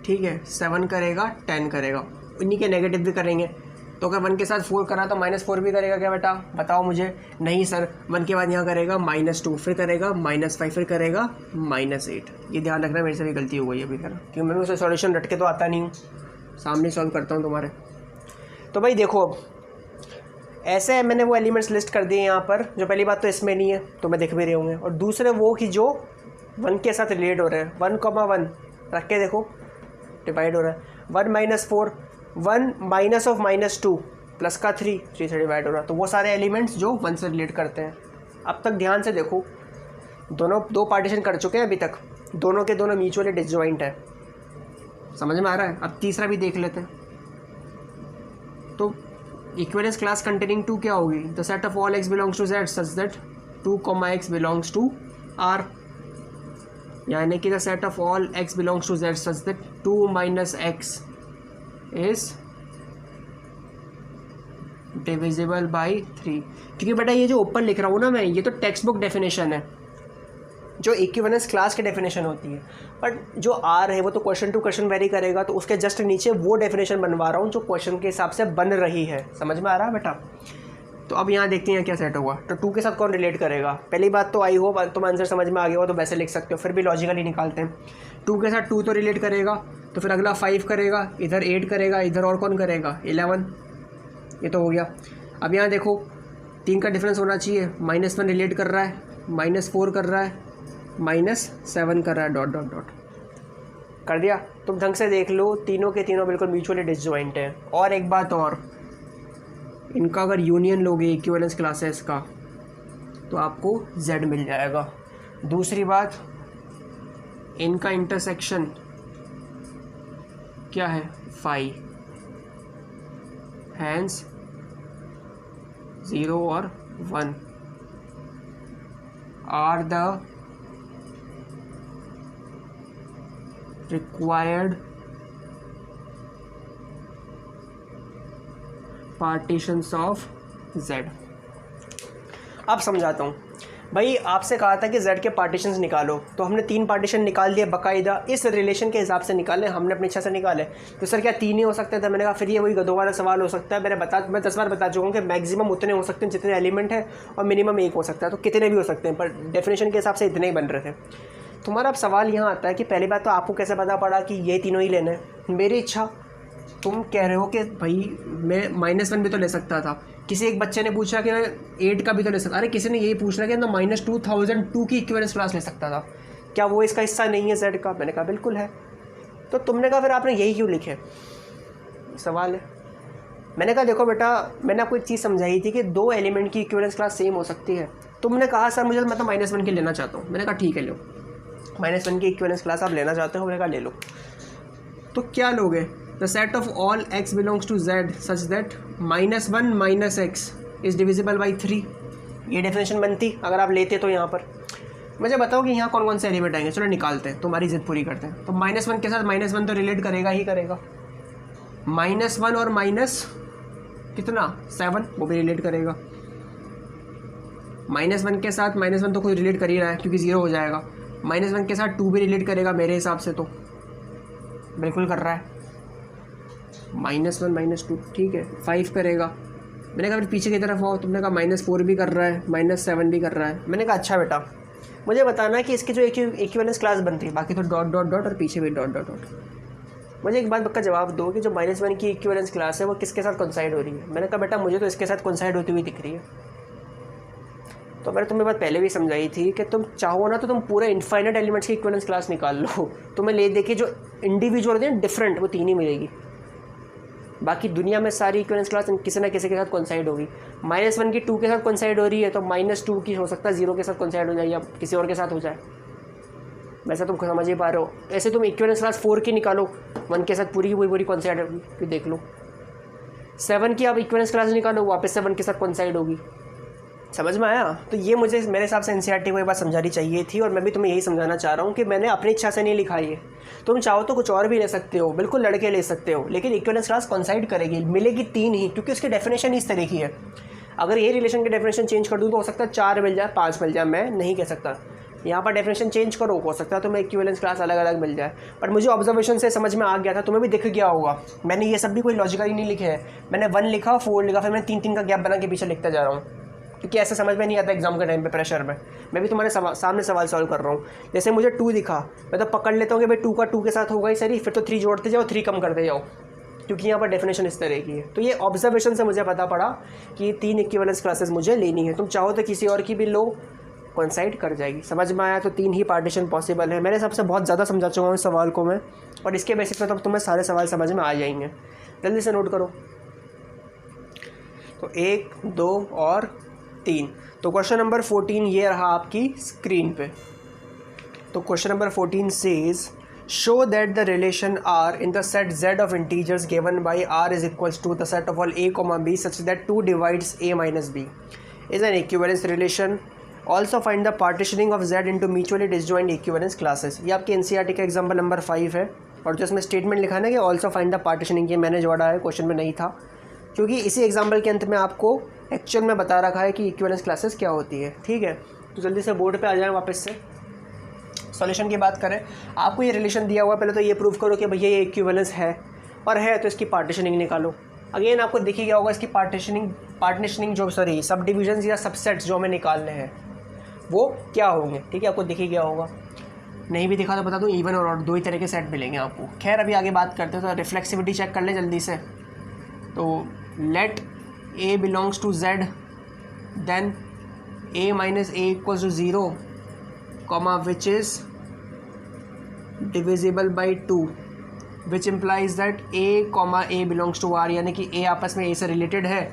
ठीक है, 7 करेगा, 10 करेगा, उन्हीं के नेगेटिव भी करेंगे। तो अगर 1 के साथ 4 करा तो -4 भी करेगा क्या बेटा, बताओ मुझे। नहीं सर, 1 के बाद यहाँ करेगा -2, फिर करेगा -5, फिर करेगा -8। ये ध्यान रखना, मेरे से भी गलती हो गई अभी, है ना, क्योंकि मैं उसे सॉल्यूशन रट के तो आता नहीं हूँ, सामने सॉल्व करता हूँ तुम्हारे। तो भाई देखो, अब ऐसे मैंने वो एलिमेंट्स लिस्ट कर दिए यहाँ पर, जो पहली बात तो इसमें नहीं है, तो मैं दिख भी रहे होंगे, और दूसरे वो कि जो 1 के साथ रिलेट हो रहे हैं। 1, 1 रख के देखो, डिवाइड हो रहा है। 1 - 4, 1 माइनस ऑफ -2 प्लस का 3 से डिवाइड हो रहा है। तो वो सारे एलिमेंट्स जो 1 से रिलेट करते हैं। अब तक ध्यान से देखो, दोनों 2 पार्टीशन कर चुके हैं अभी तक, दोनों के दोनों म्यूचुअली डिसजॉइंट है। समझ में आ रहा है? अब तीसरा भी देख लेते हैं। तो इक्विवेलेंस क्लास कंटेनिंग 2 क्या होगी? The set of all x belongs to z such that 2, x belongs to r, यानी कि the set of all x belongs to z such that 2 - x is divisible by 3। क्योंकि बेटा ये जो ऊपर लिख रहा हूँ ना मैं, ये तो टेक्स्ट बुक डेफिनेशन है, जो इक्विवेलेंस क्लास की डेफिनेशन होती है। बट जो आर है वो तो क्वेश्चन टू क्वेश्चन वेरी करेगा, तो उसके जस्ट नीचे वो डेफिनेशन बनवा रहा हूँ जो क्वेश्चन के हिसाब से बन रही है। समझ में आ रहा है बेटा? तो अब यहाँ देखते हैं क्या सेट होगा। तो 2 के साथ कौन रिलेट करेगा? पहली बात तो आई होप तुम आंसर समझ में आ गया हो, तो वैसे लिख सकते हो, फिर भी लॉजिकली निकालते हैं। 2 के साथ 2 तो रिलेट करेगा, तो फिर अगला 5 करेगा, इधर 8 करेगा, इधर और कौन करेगा? 11। ये तो हो गया। अब यहाँ देखो 3 का डिफरेंस होना चाहिए। -1 रिलेट कर रहा है, -4 कर रहा है, -7 कर रहा है, डॉट डॉट डॉट कर दिया। तुम ढंग से देख लो, तीनों के तीनों बिल्कुल म्यूचुअली डिसजॉइंट हैं। और एक बात और, इनका अगर यूनियन लोगे इक्विवेलेंस क्लासेस का, तो आपको z मिल जाएगा। दूसरी बात, इनका इंटरसेक्शन क्या है? फाई, हैंस 0 और 1 are the required partitions of z। अब समझाता हूँ भाई, आपसे कहा था कि z के पार्टीशंस निकालो, तो हमने 3 पार्टीशन निकाल दिए बाकायदा, इस रिलेशन के हिसाब से निकाले, हमने अपनी इच्छा से निकाले। तो सर क्या 3 ही हो सकते थे? मैंने कहा फिर ये वही गधों वाला सवाल हो सकता है। मैं 10 बार बता चुका हूँ कि मैक्सिमम उतने हो सकते हैं जितने एलिमेंट है, और मिनिमम 1 हो सकता है, तो कितने भी हो सकते हैं, पर डेफिनेशन के हिसाब से इतने ही बन रहे थे। तुम्हारा अब सवाल यहाँ आता है कि पहली बात तो आपको कैसे पता पड़ा कि ये तीनों ही लेने हैं? मेरी इच्छा। तुम कह रहे हो कि भाई मैं -1 भी तो ले सकता था, किसी एक बच्चे ने पूछा कि मैं 8 का भी तो ले सकता। अरे किसी ने यही पूछना कि मैं -2002 की इक्विवेलेंस क्लास ले सकता था, क्या वो इसका हिस्सा नहीं है z का? मैंने कहा बिल्कुल है। तो तुमने कहा फिर आपने यही क्यों लिखे? सवाल है। मैंने कहा देखो बेटा, मैंने आपको एक चीज़ समझाई थी कि 2 एलिमेंट की इक्विवेलेंस क्लास सेम हो सकती है। तुमने कहा सर मैं तो -1 की लेना चाहता हूँ। मैंने कहा ठीक है लो, -1 की इक्विवेलेंस क्लास आप लेना चाहते हो, मैंने कहा ले लो। तो क्या लोगे? The set of all x belongs to z such that -1 - x is divisible by 3। ये डेफिनेशन बनती अगर आप लेते तो। यहाँ पर मुझे बताओ कि यहाँ कौन कौन से एलिमेंट आएंगे? चलो निकालते हैं, तुम्हारी जिद पूरी करते हैं। तो -1 के साथ -1 तो रिलेट करेगा ही करेगा, -1 और माइनस कितना 7 वो भी रिलेट करेगा। -1 के साथ -1 तो कोई रिलेट कर ही रहा है क्योंकि 0 हो जाएगा। -1 के साथ 2 भी रिलेट करेगा मेरे हिसाब से, तो बिल्कुल कर रहा है। -1 - 2 ठीक है। 5 करेगा। मैंने कहा फिर पीछे की तरफ आओ, तुमने कहा -4 भी कर रहा है, -7 भी कर रहा है। मैंने कहा अच्छा बेटा मुझे बताना कि इसकी जो इक्विवेलेंस क्लास बनती है, बाकी तो डॉट डॉट डॉट और पीछे भी डॉट डॉट डॉट। मुझे एक बात का जवाब दो कि जो -1 की इक्विवेलेंस क्लास है वो किसके साथ कोइंसाइड हो रही है? मैंने कहा बेटा मुझे तो इसके साथ कोइंसाइड होती हुई दिख रही है। तो मैंने तुम्हें बात पहले भी समझाई थी कि तुम चाहो ना तो तुम पूरे इनफाइनाइट एलिमेंट्स की इक्विवेलेंस क्लास निकाल लो, तुम्हें ले देखिए जो इंडिविजुअल होती है डिफरेंट, वो 3 ही मिलेगी। बाकी दुनिया में सारी इक्विवेलेंस क्लास किसी ना किसी के साथ कोइंसाइड होगी। -1 की 2 के साथ कोइंसाइड हो रही है, तो -2 की हो सकता है 0 के साथ कोइंसाइड हो जाए या किसी और के साथ हो जाए। वैसे तुम समझ ही पा रहे हो। ऐसे तुम इक्विवेलेंस क्लास 4 की निकालो, 1 के साथ पूरी पूरी कोइंसाइड होगी, फिर देख लो। 7 की आप इक्विवेलेंस क्लास निकालो, वापस से 1 के साथ कोइंसाइड होगी। समझ में आया? तो ये मुझे मेरे हिसाब से एनसीईआरटी को ये बात समझानी चाहिए थी, और मैं भी तुम्हें यही समझाना चाह रहा हूँ कि मैंने अपनी इच्छा से नहीं लिखा ये। तुम चाहो तो कुछ और भी ले सकते हो, बिल्कुल लड़के ले सकते हो, लेकिन इक्विवेलेंस क्लास कोइंसाइड करेगी, मिलेगी 3 ही, क्योंकि उसकी डेफिनेशन इस तरह की है। अगर ये रिलेशन की डेफिनेशन चेंज कर दूँ तो हो सकता है 4 मिल जाए, 5 मिल जाए, मैं नहीं कह सकता। यहाँ पर डेफिनेशन चेंज करो, हो सकता है तुम्हें इक्विवेलेंस क्लास अलग अलग मिल जाए। पर मुझे ऑब्जर्वेशन से समझ में आ गया था, तुम्हें भी दिख गया होगा। मैंने ये सब भी कोई लॉजिकली नहीं लिखे है। मैंने 1 लिखा, 4 लिखा, फिर मैं 3 का गैप बना के पीछे लिखता जा रहा हूँ, क्योंकि ऐसे समझ में नहीं आता एग्जाम के टाइम पे प्रेशर में। मैं भी तुम्हारे सामने सवाल सॉल्व कर रहा हूँ। जैसे मुझे 2 दिखा, मैं तो पकड़ लेता हूँ कि भाई 2 का 2 के साथ होगा ही सही, फिर तो 3 जोड़ते जाओ, 3 कम करते जाओ, क्योंकि यहाँ पर डेफिनेशन इस तरह की है। तो ये ऑब्जर्वेशन से मुझे पता पड़ा कि 3 इक्विवेलेंस क्लासेस मुझे लेनी है। तुम चाहो तो किसी और की भी लो, कोइंसाइड कर जाएगी। समझ में आया? तो 3 ही पार्टीशन पॉसिबल है। मेरे हिसाब से बहुत ज़्यादा समझा चुका हूँ इस सवाल को मैं, और इसके बेसिस पे तो तुम्हें सारे सवाल समझ में आ जाएंगे। जल्दी से नोट करो। तो 1, 2 और 3। तो क्वेश्चन नंबर 14 ये रहा आपकी स्क्रीन पे। तो question number 14 says show that the relation R in the set Z of integers given by R is equals to the set of all a comma b such that 2 divides a minus b is an equivalence relation. Also find the partitioning of Z into mutually disjoint equivalence classes. ये आपके NCERT का example number 5 है, और जो इसमें statement लिखा है ना कि ऑल्सो फाइंड द पार्टीशनिंग, ये मैंने जोड़ा है, क्वेश्चन में नहीं था, क्योंकि इसी एग्जाम्पल के अंत में आपको एक्चुअल में बता रखा है कि इक्विवेलेंस क्लासेस क्या होती है। ठीक है, तो जल्दी से बोर्ड पे आ जाएं वापस से। सॉल्यूशन की बात करें, आपको ये रिलेशन दिया हुआ है, पहले तो ये प्रूव करो कि भैया ये इक्विवेलेंस है, और है तो इसकी पार्टीशनिंग निकालो। अगेन आपको दिख ही गया होगा इसकी पार्टीशनिंग जो सब डिविजन्स या सबसेट्स जो हमें निकालने हैं वो क्या होंगे। ठीक है, आपको दिख ही गया होगा, नहीं भी दिखा तो बता दूँ, इवन और ऑड 2 ही तरह के सेट मिलेंगे आपको। खैर अभी आगे बात करते हैं, तो रिफ्लेक्सिविटी चेक कर लें जल्दी से। तो let a belongs to z, then a minus a equals to 0, comma which is divisible by 2, which implies that a comma a belongs to r, यानी कि a आपस में a से रिलेटेड है,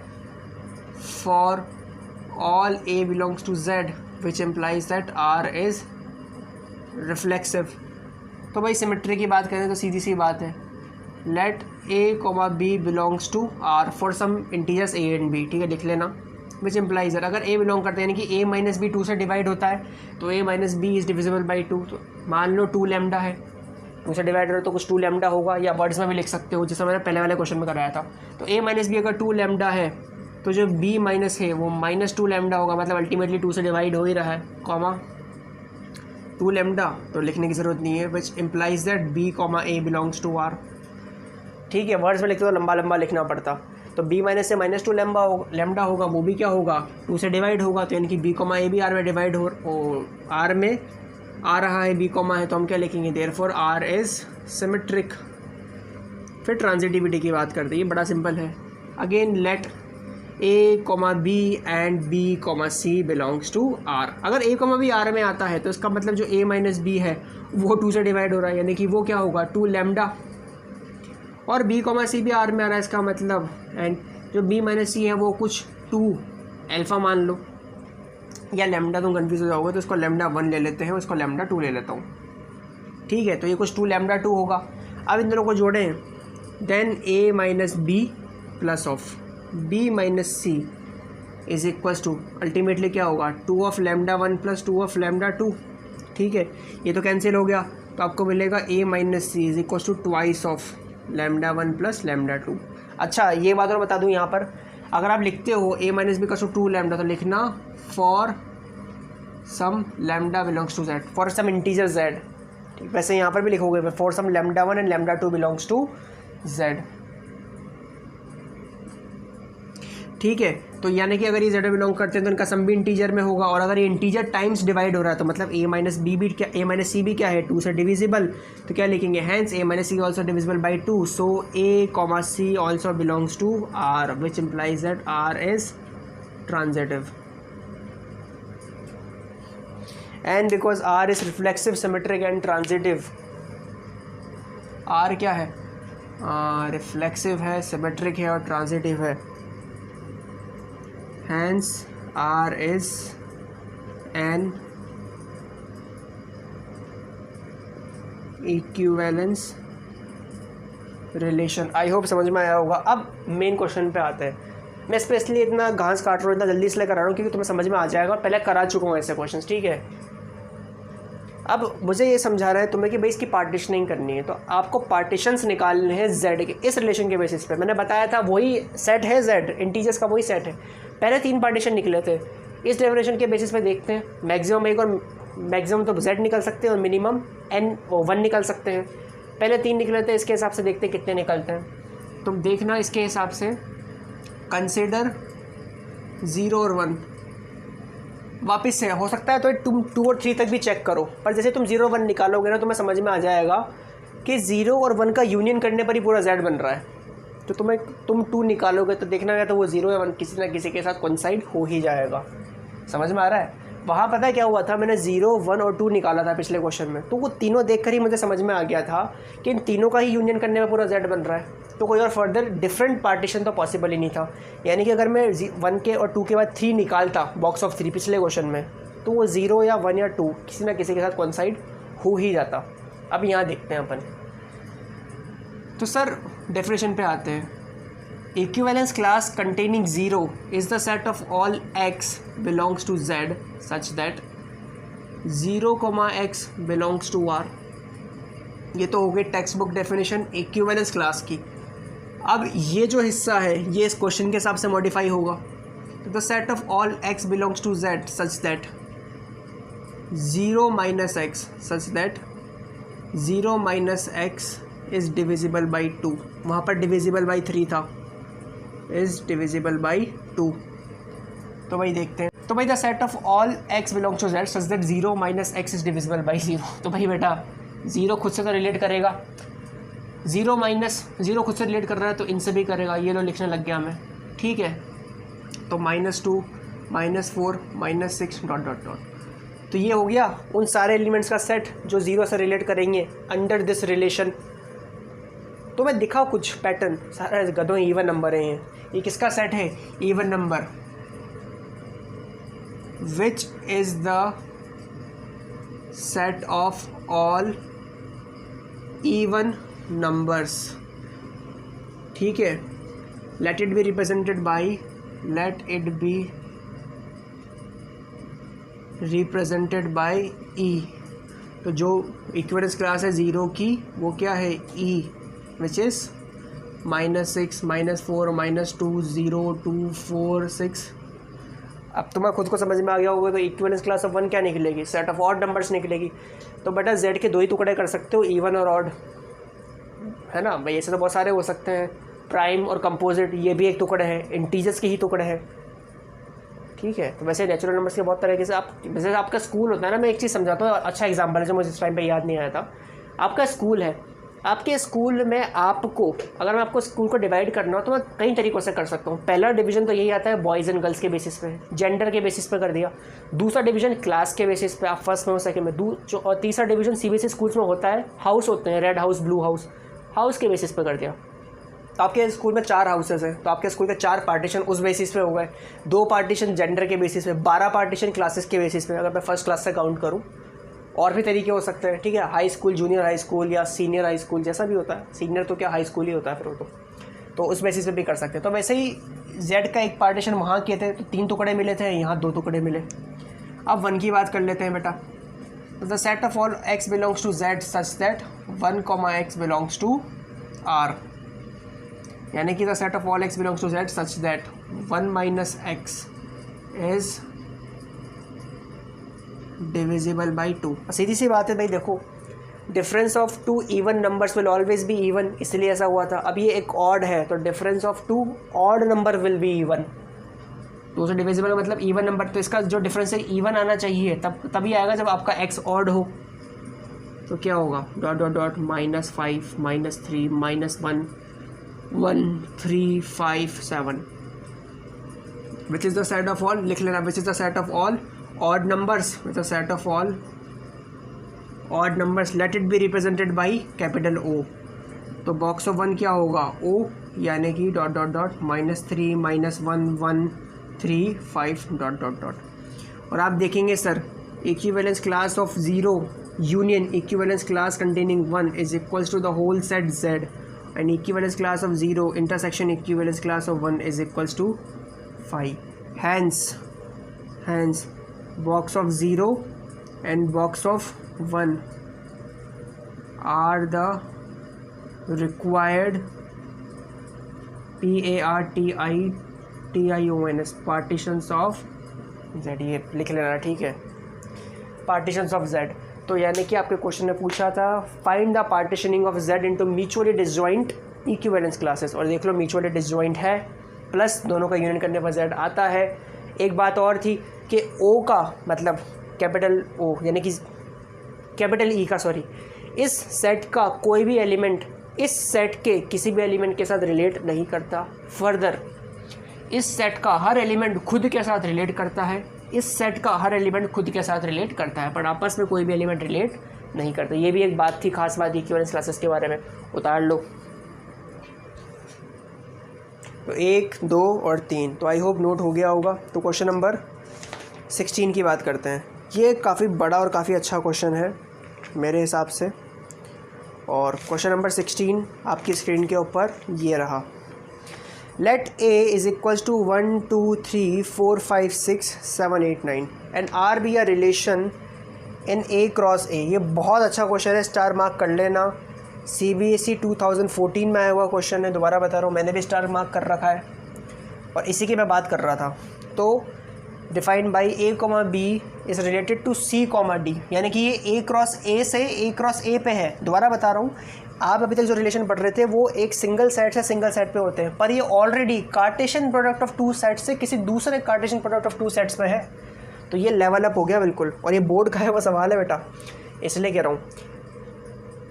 for all a belongs to z, which implies that r is reflexive. तो भाई symmetry की बात करें तो सीधी सी बात है, let a comma b belongs to r for some integers a and b। ठीक है, लिख लेना, विच इम्प्लाइज दैट अगर a बिलोंग करते हैं यानी कि a माइनस बी 2 से डिवाइड होता है, तो a minus B is divisible by 2। तो मान लो 2 लैम्डा है, 2 से डिवाइड हो तो कुछ 2 लैम्डा होगा, या वर्ड्स में भी लिख सकते हो जैसे मैंने पहले वाले क्वेश्चन में कराया था। तो a माइनस बी अगर 2 लैम्डा है तो जो b माइनस है वो माइनस 2 लैम्डा होगा, मतलब अल्टीमेटली 2 से डिवाइड हो ही रहा है, कॉमा 2 लैम्डा तो लिखने की ज़रूरत नहीं है, which implies that b comma a belongs to r। ठीक है, वर्ड्स में लिखते तो लंबा लंबा लिखना पड़ता। तो b माइनस से माइनस 2 लैम्डा होगा, वो भी क्या होगा, 2 से डिवाइड होगा, तो यानी कि b कॉमा a भी r में डिवाइड हो, r में आ रहा है, b कॉमा है, तो हम क्या लिखेंगे, देयरफॉर r इज़ सिमेट्रिक। फिर ट्रांजिटिविटी की बात करते हैं, ये बड़ा सिंपल है। Again let a comma b and b comma c belongs to r। अगर a कॉमा b r में आता है तो इसका मतलब जो a माइनस बी है वो 2 से डिवाइड हो रहा है, यानी कि वो क्या होगा, 2 लैम्डा, और b कॉमा c भी r में आ रहा है, इसका मतलब एंड जो b माइनस c है वो कुछ 2 अल्फ़ा मान लो, या लैम्डा, तुम कन्फ्यूज हो जाओगे तो इसको लैम्डा 1 ले लेते हैं, इसको लैम्डा 2 ले लेता हूँ। ठीक है, तो ये कुछ 2 लैम्डा 2 होगा। अब इन दोनों को जोड़ें, then a minus B plus of b minus C is equals to ultimately क्या होगा, 2 of lambda 1 plus 2 of lambda 2। ठीक है, ये तो कैंसिल हो गया, तो आपको मिलेगा a minus C is equals to twice of lambda 1 plus lambda 2। अच्छा, ये बात और बता दूँ यहाँ पर, अगर आप लिखते हो a माइनस बी का 2 लैम्डा, तो लिखना for some lambda belongs to z, for some integer z। ठीक, वैसे यहाँ पर भी लिखोगे for some lambda 1 and lambda 2 belongs to z। ठीक है, तो यानी कि अगर ये z बिलोंग करते हैं तो इनका सम भी इंटीजर में होगा, और अगर ये इंटीजर टाइम्स डिवाइड हो रहा है तो मतलब a माइनस बी भी क्या, a माइनस सी भी क्या है, 2 से डिविजिबल, तो क्या लिखेंगे, hence a minus C also divisible by 2, so a comma C also belongs to r, which implies that r is transitive. And because r is reflexive, symmetric and transitive, r क्या है, reflexive है, symmetric है और transitive है, hence R is an equivalence relation। I hope समझ में आया होगा। अब मेन क्वेश्चन पे आते हैं। मैं स्पेशली इतना घास काट रहा हूँ, इतना जल्दी इसलिए करा रहा हूँ क्योंकि तुम्हें समझ में आ जाएगा, और पहले करा चुका हूँ ऐसे क्वेश्चंस। ठीक है, अब मुझे ये समझा रहा है तुम्हें कि भाई इसकी पार्टीशनिंग करनी है, तो आपको पार्टीशंस निकालने हैं z के इस रिलेशन के बेसिस पे। मैंने बताया था वही सेट है, z इंटीजर्स का वही सेट है। पहले 3 पार्टीशन निकले थे, इस डेफिनेशन के बेसिस पे देखते हैं। मैक्सिमम 1 और मैक्सिमम तो z निकल सकते हैं और मिनिमम n1 निकल सकते हैं। पहले 3 निकले थे, इसके हिसाब से देखते हैं कितने निकलते हैं। तुम देखना इसके हिसाब से, कंसिडर 0 और 1। वापस से हो सकता है तो तुम 2 और 3 तक भी चेक करो, पर जैसे तुम 0 1 निकालोगे ना, तुम्हें समझ में आ जाएगा कि 0 और 1 का यूनियन करने पर ही पूरा z बन रहा है। तो तुम 2 निकालोगे तो देखना है तो वो 0 या 1 किसी ना किसी के साथ कोइंसाइड हो ही जाएगा। समझ में आ रहा है? वहाँ पता है क्या हुआ था, मैंने 0, 1 और 2 निकाला था पिछले क्वेश्चन में, तो वो तीनों देखकर ही मुझे समझ में आ गया था कि इन तीनों का ही यूनियन करने में पूरा Z बन रहा है, तो कोई और फर्दर डिफरेंट पार्टीशन तो पॉसिबल ही नहीं था। यानी कि अगर मैं 1 के और 2 के बाद 3 निकालता बॉक्स ऑफ 3 पिछले क्वेश्चन में, तो वो 0 या 1 या 2 किसी ना किसी के साथ कोइंसाइड हो ही जाता। अब यहाँ देखते हैं अपन, तो सर डेफिनेशन पे आते हैं। Equivalence class containing 0 is the set of all x belongs to Z such that 0, x belongs to R। ये तो हो गई text book definition equivalence class की। अब ये जो हिस्सा है ये इस क्वेश्चन के हिसाब से मॉडिफाई होगा। तो the set of all x belongs to Z such that 0 - x such that 0 - x is divisible by 2। वहाँ पर डिविजिबल बाई 3 था, इज़ डिविजिबल बाई 2। तो भाई देखते हैं, तो भाई the set of all x belongs to Z such that 0 - x is divisible by 0। तो भाई बेटा 0 खुद से तो रिलेट करेगा, 0 खुद से रिलेट कर रहा है तो इनसे भी करेगा। ये लो लिखने लग गया मैं, ठीक है। तो -2 -4 -6 डॉट डॉट डॉट। तो ये हो गया उन सारे एलिमेंट्स का सेट जो 0 से रिलेट करेंगे अंडर दिस रिलेशन। तो मैं दिखाऊँ कुछ पैटर्न, सारा गधों इवन नंबर है ये किसका सेट है? Even number. Which is the set of all even numbers, ठीक है। Let it be represented by E. तो जो इक्विवेलेंस क्लास है 0 की वो क्या है? ई, विच इज़ -6 -4 -2 0 2 4 6। अब तुम्हें खुद को समझ में आ गया होगा। तो इक्विवेलेंस क्लास ऑफ 1 क्या निकलेगी? सेट ऑफ ऑड नंबर्स निकलेगी। तो बेटा Z के 2 ही टुकड़े कर सकते हो, इवन और ऑड, है ना भाई। ऐसे तो बहुत सारे हो सकते हैं, प्राइम और कंपोजिट, ये भी एक टुकड़े हैं, इंटीजर्स के ही टुकड़े हैं, ठीक है। तो वैसे नेचुरल नंबर्स के बहुत तरीके से आप, जैसे आपका स्कूल होता है ना, मैं एक चीज़ समझाता हूँ, अच्छा एग्जाम्पल है जो मुझे इस टाइम पे याद नहीं आया था। आपका स्कूल है, आपके स्कूल में आपको, अगर मैं आपको स्कूल को डिवाइड करना हो तो मैं कई तरीक़ों से कर सकता हूँ। पहला डिवीज़न तो यही आता है बॉयज़ एंड गर्ल्स के बेसिस पे, जेंडर के बेसिस पे कर दिया। दूसरा डिवीज़न क्लास के बेसिस पे, आप फर्स्ट में हो सेकंड में। और तीसरा डिवीज़न CBSE स्कूल्स में होता है, हाउस होते हैं, red house blue house, house के बेसिस पे कर दिया। तो आपके स्कूल में 4 हाउसेस हैं, तो आपके स्कूल के 4 पार्टीशन उस बेसिस पे हो गए। 2 पार्टीशन जेंडर के बेसिस पे, 12 पार्टीशन क्लासेस के बेसिस पे, अगर मैं फर्स्ट क्लास से काउंट करूँ। और भी तरीके हो सकते हैं, ठीक है। High school, junior high school या सीनियर हाई स्कूल, जैसा भी होता है। सीनियर तो क्या, हाई स्कूल ही होता है फिर वो तो उस बेसिस पे भी कर सकते हैं। तो वैसे ही Z का एक पार्टीशन वहाँ किए थे तो 3 टुकड़े मिले थे, यहाँ 2 टुकड़े मिले। अब 1 की बात कर लेते हैं बेटा। तो the set of all x belongs to Z such that 1, x belongs to R। यानी कि the set of all x belongs to Z such that 1 - x is divisible by 2। सीधी सी बात है भाई, देखो difference of 2 even numbers will always be even, इसलिए ऐसा हुआ था। अब ये एक ऑड है तो difference of 2 odd number will be even. तो उसे डिविजिबल का मतलब इवन नंबर, तो इसका जो डिफरेंस है इवन आना चाहिए, तभी आएगा जब आपका x ऑड हो। तो क्या होगा? Dot dot dot -5 -3 -1 1 3 5 7 which is the set of all, लिख लेना, विच is the set of all odd numbers, with a set of all odd numbers, let it be represented by capital O। तो box of 1 क्या होगा? O, यानी कि dot dot dot -3 -1 1 3 5 dot dot dot. और आप देखेंगे sir, equivalence class of 0 union equivalence class containing 1 is equals to the whole set Z, and equivalence class of 0 intersection equivalence class of 1 is equals to 5। Hence box of 0 and box of 1 are the required PARTITIONS partitions of Z। ये लिख लेना, ठीक है, partitions of Z। तो यानी कि आपके question ने पूछा था find the partitioning of Z into mutually disjoint equivalence classes, और देख लो म्यूचुअली डिसजॉइंट है, प्लस दोनों का यूनियन करने पर Z आता है। एक बात और थी कि O का मतलब कैपिटल O यानी कि कैपिटल E का, सॉरी, इस सेट का कोई भी एलिमेंट इस सेट के किसी भी एलिमेंट के साथ रिलेट नहीं करता। फर्दर इस सेट का हर एलिमेंट खुद के साथ रिलेट करता है, इस सेट का हर एलिमेंट खुद के साथ रिलेट करता है, पर आपस में कोई भी एलिमेंट रिलेट नहीं करता। ये भी एक बात थी, खास बात इक्विवेलेंस क्लासेस के बारे में, उतार लो। तो 1, 2 और 3, तो आई होप नोट हो गया होगा। तो क्वेश्चन नंबर 16 की बात करते हैं। ये काफ़ी बड़ा और काफ़ी अच्छा क्वेश्चन है मेरे हिसाब से, और क्वेश्चन नंबर 16 आपकी स्क्रीन के ऊपर ये रहा। Let A is equals to 1 2 3 4 5 6 7 8 9 and R be a relation in A cross A। ये बहुत अच्छा क्वेश्चन है, स्टार मार्क कर लेना। CBSE 2014 में आया हुआ क्वेश्चन है, दोबारा बता रहा हूँ, मैंने भी स्टार मार्क कर रखा है और इसी की मैं बात कर रहा था। तो defined by A, B is related to C, D, यानी कि ये A क्रॉस A से A क्रॉस A पे है। दोबारा बता रहा हूँ, आप अभी तक जो रिलेशन पढ़ रहे थे वो एक सिंगल सेट से सिंगल सेट पे होते हैं, पर ये already Cartesian product of two sets से किसी दूसरे Cartesian product of two sets पे है। तो ये लेवल अप हो गया बिल्कुल, और ये बोर्ड का है वो सवाल है बेटा, इसलिए कह रहा हूँ।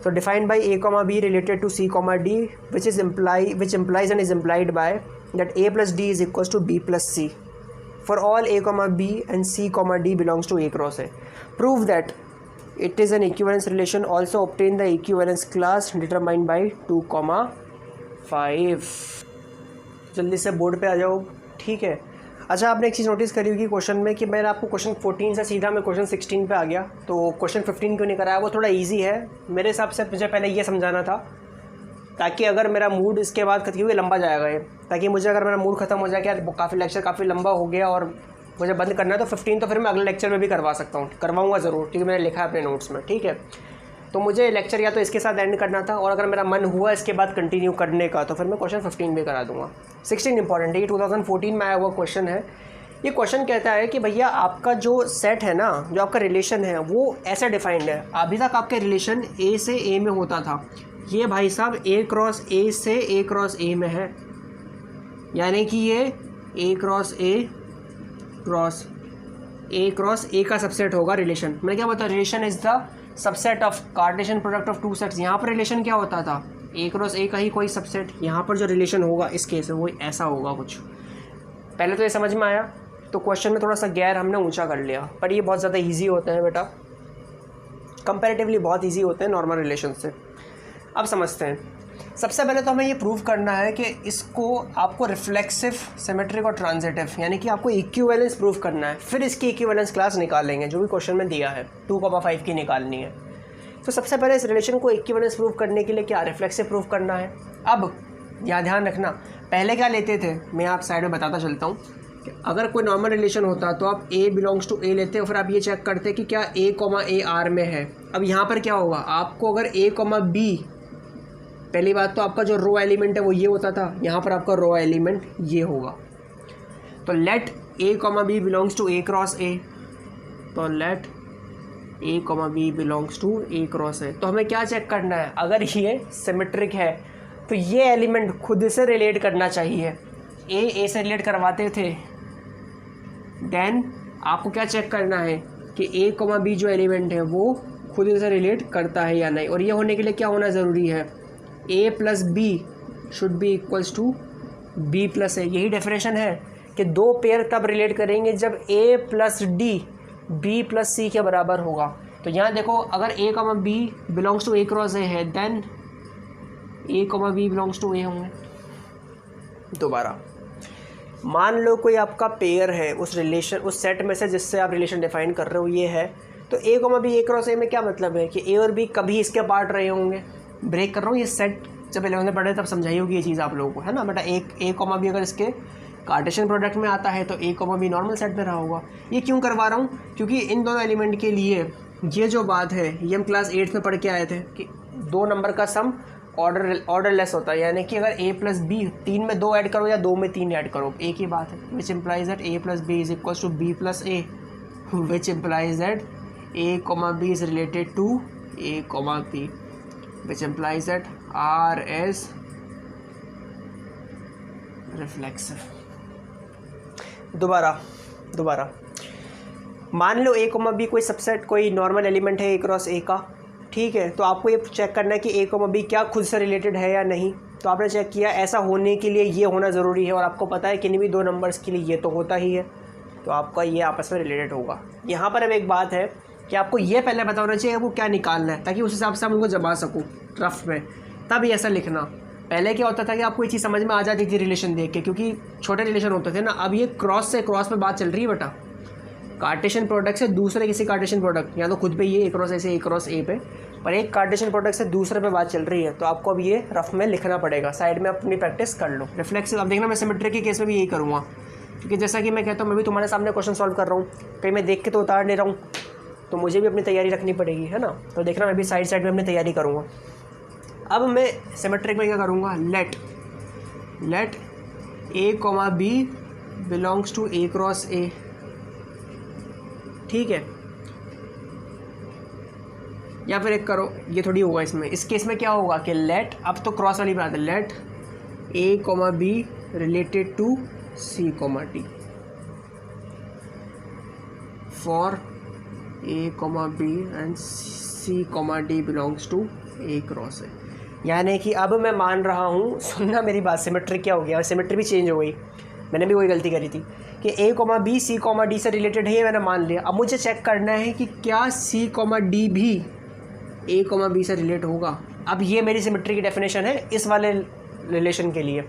तो defined by A, B related to C, D which implies and is implied by that A plus D is equals to B plus C for all A, B and C, D belongs to A cross A. Prove that it is an equivalence relation. Also obtain the equivalence class determined by 2, 5. जल्दी से board पे आ जाओ, ठीक है। अच्छा, आपने एक चीज़ notice करी होगी क्वेश्चन में कि मैंने आपको क्वेश्चन 14 से सीधा मैं क्वेश्चन 16 पे आ गया। तो क्वेश्चन 15 क्यों नहीं कराया? वो थोड़ा इजी है मेरे हिसाब से, मुझे पहले ये समझाना था ताकि अगर मेरा मूड इसके बाद खत्म हुए लंबा जाएगा ये, ताकि मुझे अगर मेरा मूड ख़त्म हो जाए कि यार काफ़ी लेक्चर काफ़ी लंबा हो गया और मुझे बंद करना है, तो 15 तो फिर मैं अगले लेक्चर में भी करवा सकता हूँ, करवाऊँगा ज़रूर, ठीक है, मैंने लिखा है अपने नोट्स में, ठीक है। तो मुझे लेक्चर या तो इसके साथ एंड करना था, और अगर मेरा मन हुआ इसके बाद कंटिन्यू करने का तो फिर मैं क्वेश्चन 15 भी करा दूँगा। 16 इंपॉर्टेंट है, ये 2014 में आया हुआ क्वेश्चन है। ये क्वेश्चन कहता है कि भैया आपका जो सेट है ना, जो आपका रिलेशन है वो ऐसे डिफाइंड है। अभी तक आपके रिलेशन A से A में होता था, ये भाई साहब A क्रॉस A से A क्रॉस A में है, यानी कि ये A क्रॉस A का सबसेट होगा रिलेशन। मैंने क्या बताया, relation is the subset of Cartesian product of two sets. यहाँ पर रिलेशन क्या होता था, A क्रॉस A का ही कोई सबसेट। यहाँ पर जो रिलेशन होगा इस केस में वो ऐसा होगा कुछ। पहले तो ये समझ में आया, तो क्वेश्चन में थोड़ा सा गैर हमने ऊंचा कर लिया, पर ये बहुत ज़्यादा इजी होते हैं बेटा, कंपैरेटिवली बहुत इजी होते हैं नॉर्मल रिलेशन से। अब समझते हैं। सबसे पहले तो हमें ये प्रूव करना है कि इसको आपको रिफ्लेक्सिव, सिमेट्रिक और ट्रांजिटिव, यानी कि आपको इक्विवेलेंस प्रूव करना है। फिर इसकी इक्विवेलेंस क्लास निकालेंगे जो भी क्वेश्चन में दिया है, 2, 5 की निकालनी है। तो सबसे पहले इस रिलेशन को इक्विवेलेंस प्रूव करने के लिए क्या रिफ्लेक्सिव प्रूव करना है। अब यहाँ ध्यान रखना, पहले क्या लेते थे, मैं आप साइड में बताता चलता हूँ। अगर कोई नॉर्मल रिलेशन होता तो आप A बिलोंग्स टू A लेते, और फिर आप ये चेक करते कि क्या A, A R में है। अब यहाँ पर क्या होगा, आपको अगर A, B, पहली बात तो आपका जो रो एलिमेंट है वो ये होता था, यहाँ पर आपका रो एलिमेंट ये होगा। तो let A, B belongs to A cross A, तो let A, B belongs to A cross A। तो हमें क्या चेक करना है, अगर ये सिमेट्रिक है तो ये एलिमेंट खुद से रिलेट करना चाहिए। A से रिलेट करवाते थे, देन आपको क्या चेक करना है कि A, B जो एलिमेंट है वो खुद से रिलेट करता है या नहीं। और ये होने के लिए क्या होना ज़रूरी है, A plus B should be equals to B plus A। यही डेफिनेशन है कि दो पेयर तब रिलेट करेंगे जब A plus D B plus C के बराबर होगा। तो यहाँ देखो, अगर A, B belongs to A cross A है, then A, B belongs to A होंगे। दोबारा मान लो कोई आपका पेयर है उस रिलेशन, उस सेट में से जिससे आप रिलेशन डिफाइन कर रहे हो ये है, तो A, B A cross A में क्या मतलब है कि A और B कभी इसके पार्ट रहे होंगे। ब्रेक कर रहा हूँ, ये सेट जब 11th में पढ़े तब समझाई होगी ये चीज़ आप लोगों को, है ना बेटा। A, B अगर इसके कार्टेशियन प्रोडक्ट में आता है तो A, B नॉर्मल सेट में रहा होगा। ये क्यों करवा रहा हूँ, क्योंकि इन दोनों एलिमेंट के लिए ये जो बात है ये हम क्लास 8 में पढ़ के आए थे कि 2 नंबर का सम ऑर्डरलेस होता है, यानी कि अगर A प्लस बी 3 में 2 ऐड करो या 2 में 3 ऐड करो, एक ही बात है। Which implies that A plus B is equals to B plus A, which implies that A, B is related to A, B, which implies that R is reflexive। दोबारा मान लो A, B कोई subset, कोई normal element है A cross A का, ठीक है, तो आपको ये चेक करना है कि ए कॉमा बी क्या खुद से रिलेटेड है या नहीं। तो आपने चेक किया, ऐसा होने के लिए ये होना ज़रूरी है और आपको पता है किन्हीं भी दो नंबर्स के लिए ये तो होता ही है, तो आपका ये आपस में रिलेटेड होगा। यहाँ पर अब एक बात है कि आपको ये पहले पता होना चाहिए वो क्या निकालना है, ताकि उस हिसाब से आप उनको जमा सकूँ रफ में, तब ये ऐसा लिखना। पहले क्या होता था कि आपको ये चीज़ समझ में आ जाती थी रिलेशन देख के, क्योंकि छोटे रिलेशन होते थे ना। अब ये क्रॉस से क्रॉस में बात चल रही है बेटा, कार्टेशियन प्रोडक्ट से दूसरे किसी कार्टेशियन प्रोडक्ट, या तो खुद पे ये ए क्रॉस ऐसे ए क्रॉस ए पे, पर एक कार्टेशियन प्रोडक्ट से दूसरे पे बात चल रही है। तो आपको अब ये रफ में लिखना पड़ेगा, साइड में अपनी प्रैक्टिस कर लो। रिफ्लेक्सिव, अब देखना मैं सिमेट्री के केस में भी यही करूँगा, क्योंकि जैसा कि मैं कहता हूँ मैं भी तुम्हारे सामने क्वेश्चन सॉल्व कर रहा हूँ, कहीं मैं देख के तो उतार नहीं रहा हूँ, तो मुझे भी अपनी तैयारी रखनी पड़ेगी, है ना। तो देखना मैं भी साइड में अपनी तैयारी करूँगा। अब मैं सिमेट्रिक में क्या करूँगा, let A comma B belongs to A cross A, ठीक है। या फिर एक करो, ये थोड़ी होगा इसमें, इस केस में क्या होगा कि लेट, अब तो क्रॉस वाली बात है, let A comma B related to C comma D for A comma B and C comma D belongs to A cross A. यानी कि अब मैं मान रहा हूँ, सुनना मेरी बात, सिमेट्री क्या हो गया, सिमेट्री भी चेंज हो गई, मैंने भी वही गलती करी थी कि A comma B C comma D से रिलेटेड है, ये मैंने मान लिया। अब मुझे चेक करना है कि क्या सी कॉमा डी भी ए कॉमा बी से रिलेट होगा। अब ये मेरी सिमेट्री की डेफिनेशन है इस वाले रिलेशन के लिए।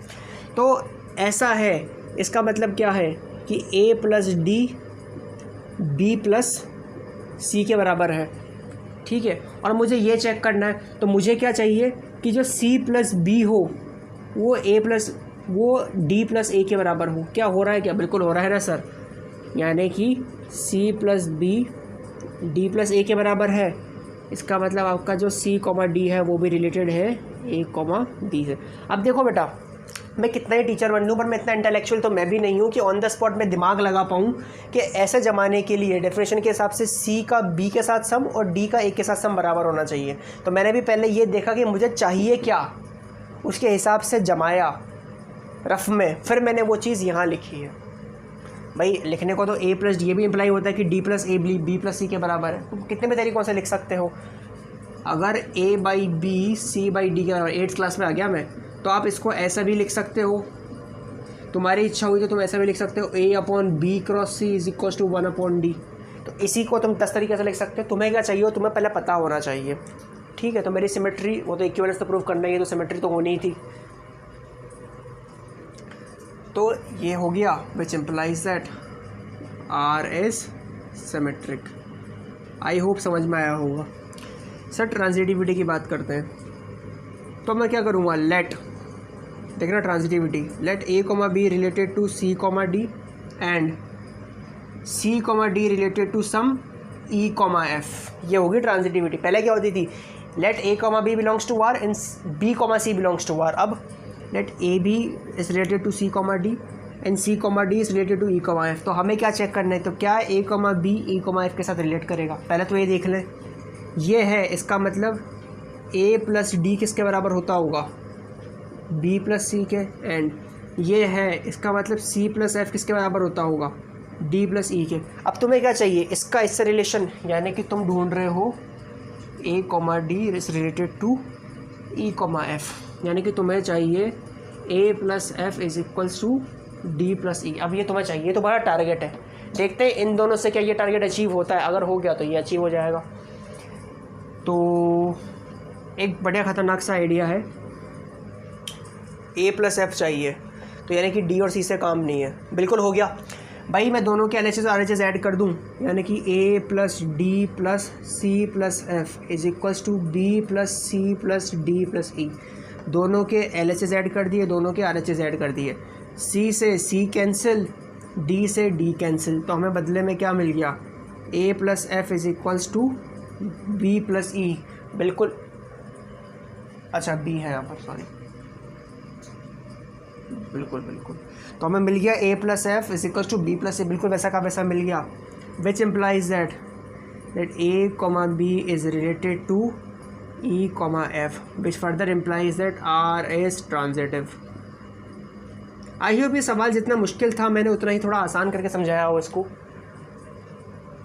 तो ऐसा है, इसका मतलब क्या है कि A plus D B plus C के बराबर है, ठीक है। और मुझे ये चेक करना है, तो मुझे क्या चाहिए कि जो सी प्लस बी हो वो डी प्लस ए के बराबर हो। क्या हो रहा है, क्या बिल्कुल हो रहा है ना सर, यानी कि C plus B D plus A के बराबर है। इसका मतलब आपका जो सी कॉमा डी है वो भी रिलेटेड है ए कॉमा डी से। अब देखो बेटा, मैं कितना ही टीचर बन लूँ, पर मैं इतना इंटेलेक्चुअल तो मैं भी नहीं हूँ कि ऑन द स्पॉट में दिमाग लगा पाऊँ कि ऐसे जमाने के लिए डेफिनेशन के हिसाब से सी का बी के साथ सम और डी का ए के साथ सम बराबर होना चाहिए। तो मैंने भी पहले ये देखा कि मुझे चाहिए क्या, उसके हिसाब से जमाया रफ में, फिर मैंने वो चीज़ यहाँ लिखी है। भाई लिखने को तो ए प्लस डी भी इम्प्लाई होता है कि D plus A B plus C के बराबर है। तुम कितने भी तरीक़ों से लिख सकते हो। अगर A by B C by D के बराबर, 8th क्लास में आ गया मैं, तो आप इसको ऐसा भी लिख सकते हो, तुम्हारी इच्छा हुई तो तुम ऐसा भी लिख सकते हो, A upon B cross C is equal to 1 upon D. तो इसी को तुम 10 तरीके से लिख सकते हो। तुम्हें क्या चाहिए हो, तुम्हें पहले पता होना चाहिए, ठीक है। तो मेरी सिमेट्री, वो तो इक्विवेलेंस तो प्रूव करना ही है, तो सिमेट्री तो होनी ही थी। तो ये हो गया, which implies that R is symmetric. I hope समझ में आया होगा। सर ट्रांजिटिविटी की बात करते हैं, तो मैं क्या करूँगा, लेट, देखना transitivity, let A comma B related to C comma D and C comma D related to some E comma F. ये होगी ट्रांजिटिविटी। पहले क्या होती थी, let A comma B belongs to R and B comma C belongs to R. अब let A B is related to C comma D and C comma D is related to E comma F. तो हमें क्या check करना है, तो क्या A comma B E comma F के साथ रिलेट करेगा। पहले तो ये देख लें, ये है, इसका मतलब ए प्लस डी किसके बराबर होता होगा, बी प्लस सी के, एंड ये है, इसका मतलब सी प्लस एफ किसके बराबर होता होगा, डी प्लस ई के। अब तुम्हें क्या चाहिए, इसका इससे रिलेशन, यानी कि तुम ढूंढ रहे हो A comma D is related to E comma F, यानी कि तुम्हें चाहिए A plus F is equals to D plus E. अब ये तुम्हें चाहिए, ये तुम्हारा टारगेट है। देखते हैं इन दोनों से क्या ये टारगेट अचीव होता है। अगर हो गया तो ये अचीव हो जाएगा। तो एक बढ़िया ख़तरनाक सा आइडिया है, ए प्लस एफ चाहिए, तो यानी कि डी और सी से काम नहीं है। बिल्कुल हो गया भाई, मैं दोनों के LHS और RHS ऐड कर दूं, यानी कि A plus D plus C plus F is equals to B plus C plus D plus E. दोनों के LHS ऐड कर दिए, दोनों के RHS ऐड कर दिए। सी से सी कैंसिल, डी से डी कैंसिल, तो हमें बदले में क्या मिल गया, A plus F is equals to B plus E. बिल्कुल, अच्छा बी है यहाँ पर, सॉरी, बिल्कुल बिल्कुल। तो हमें मिल गया A plus F is equals to B plus A, बिल्कुल वैसा का वैसा मिल गया। Which implies that A comma B is related to E comma F, which further implies that R is transitive. I hope ये सवाल जितना मुश्किल था मैंने उतना ही थोड़ा आसान करके समझाया हो इसको।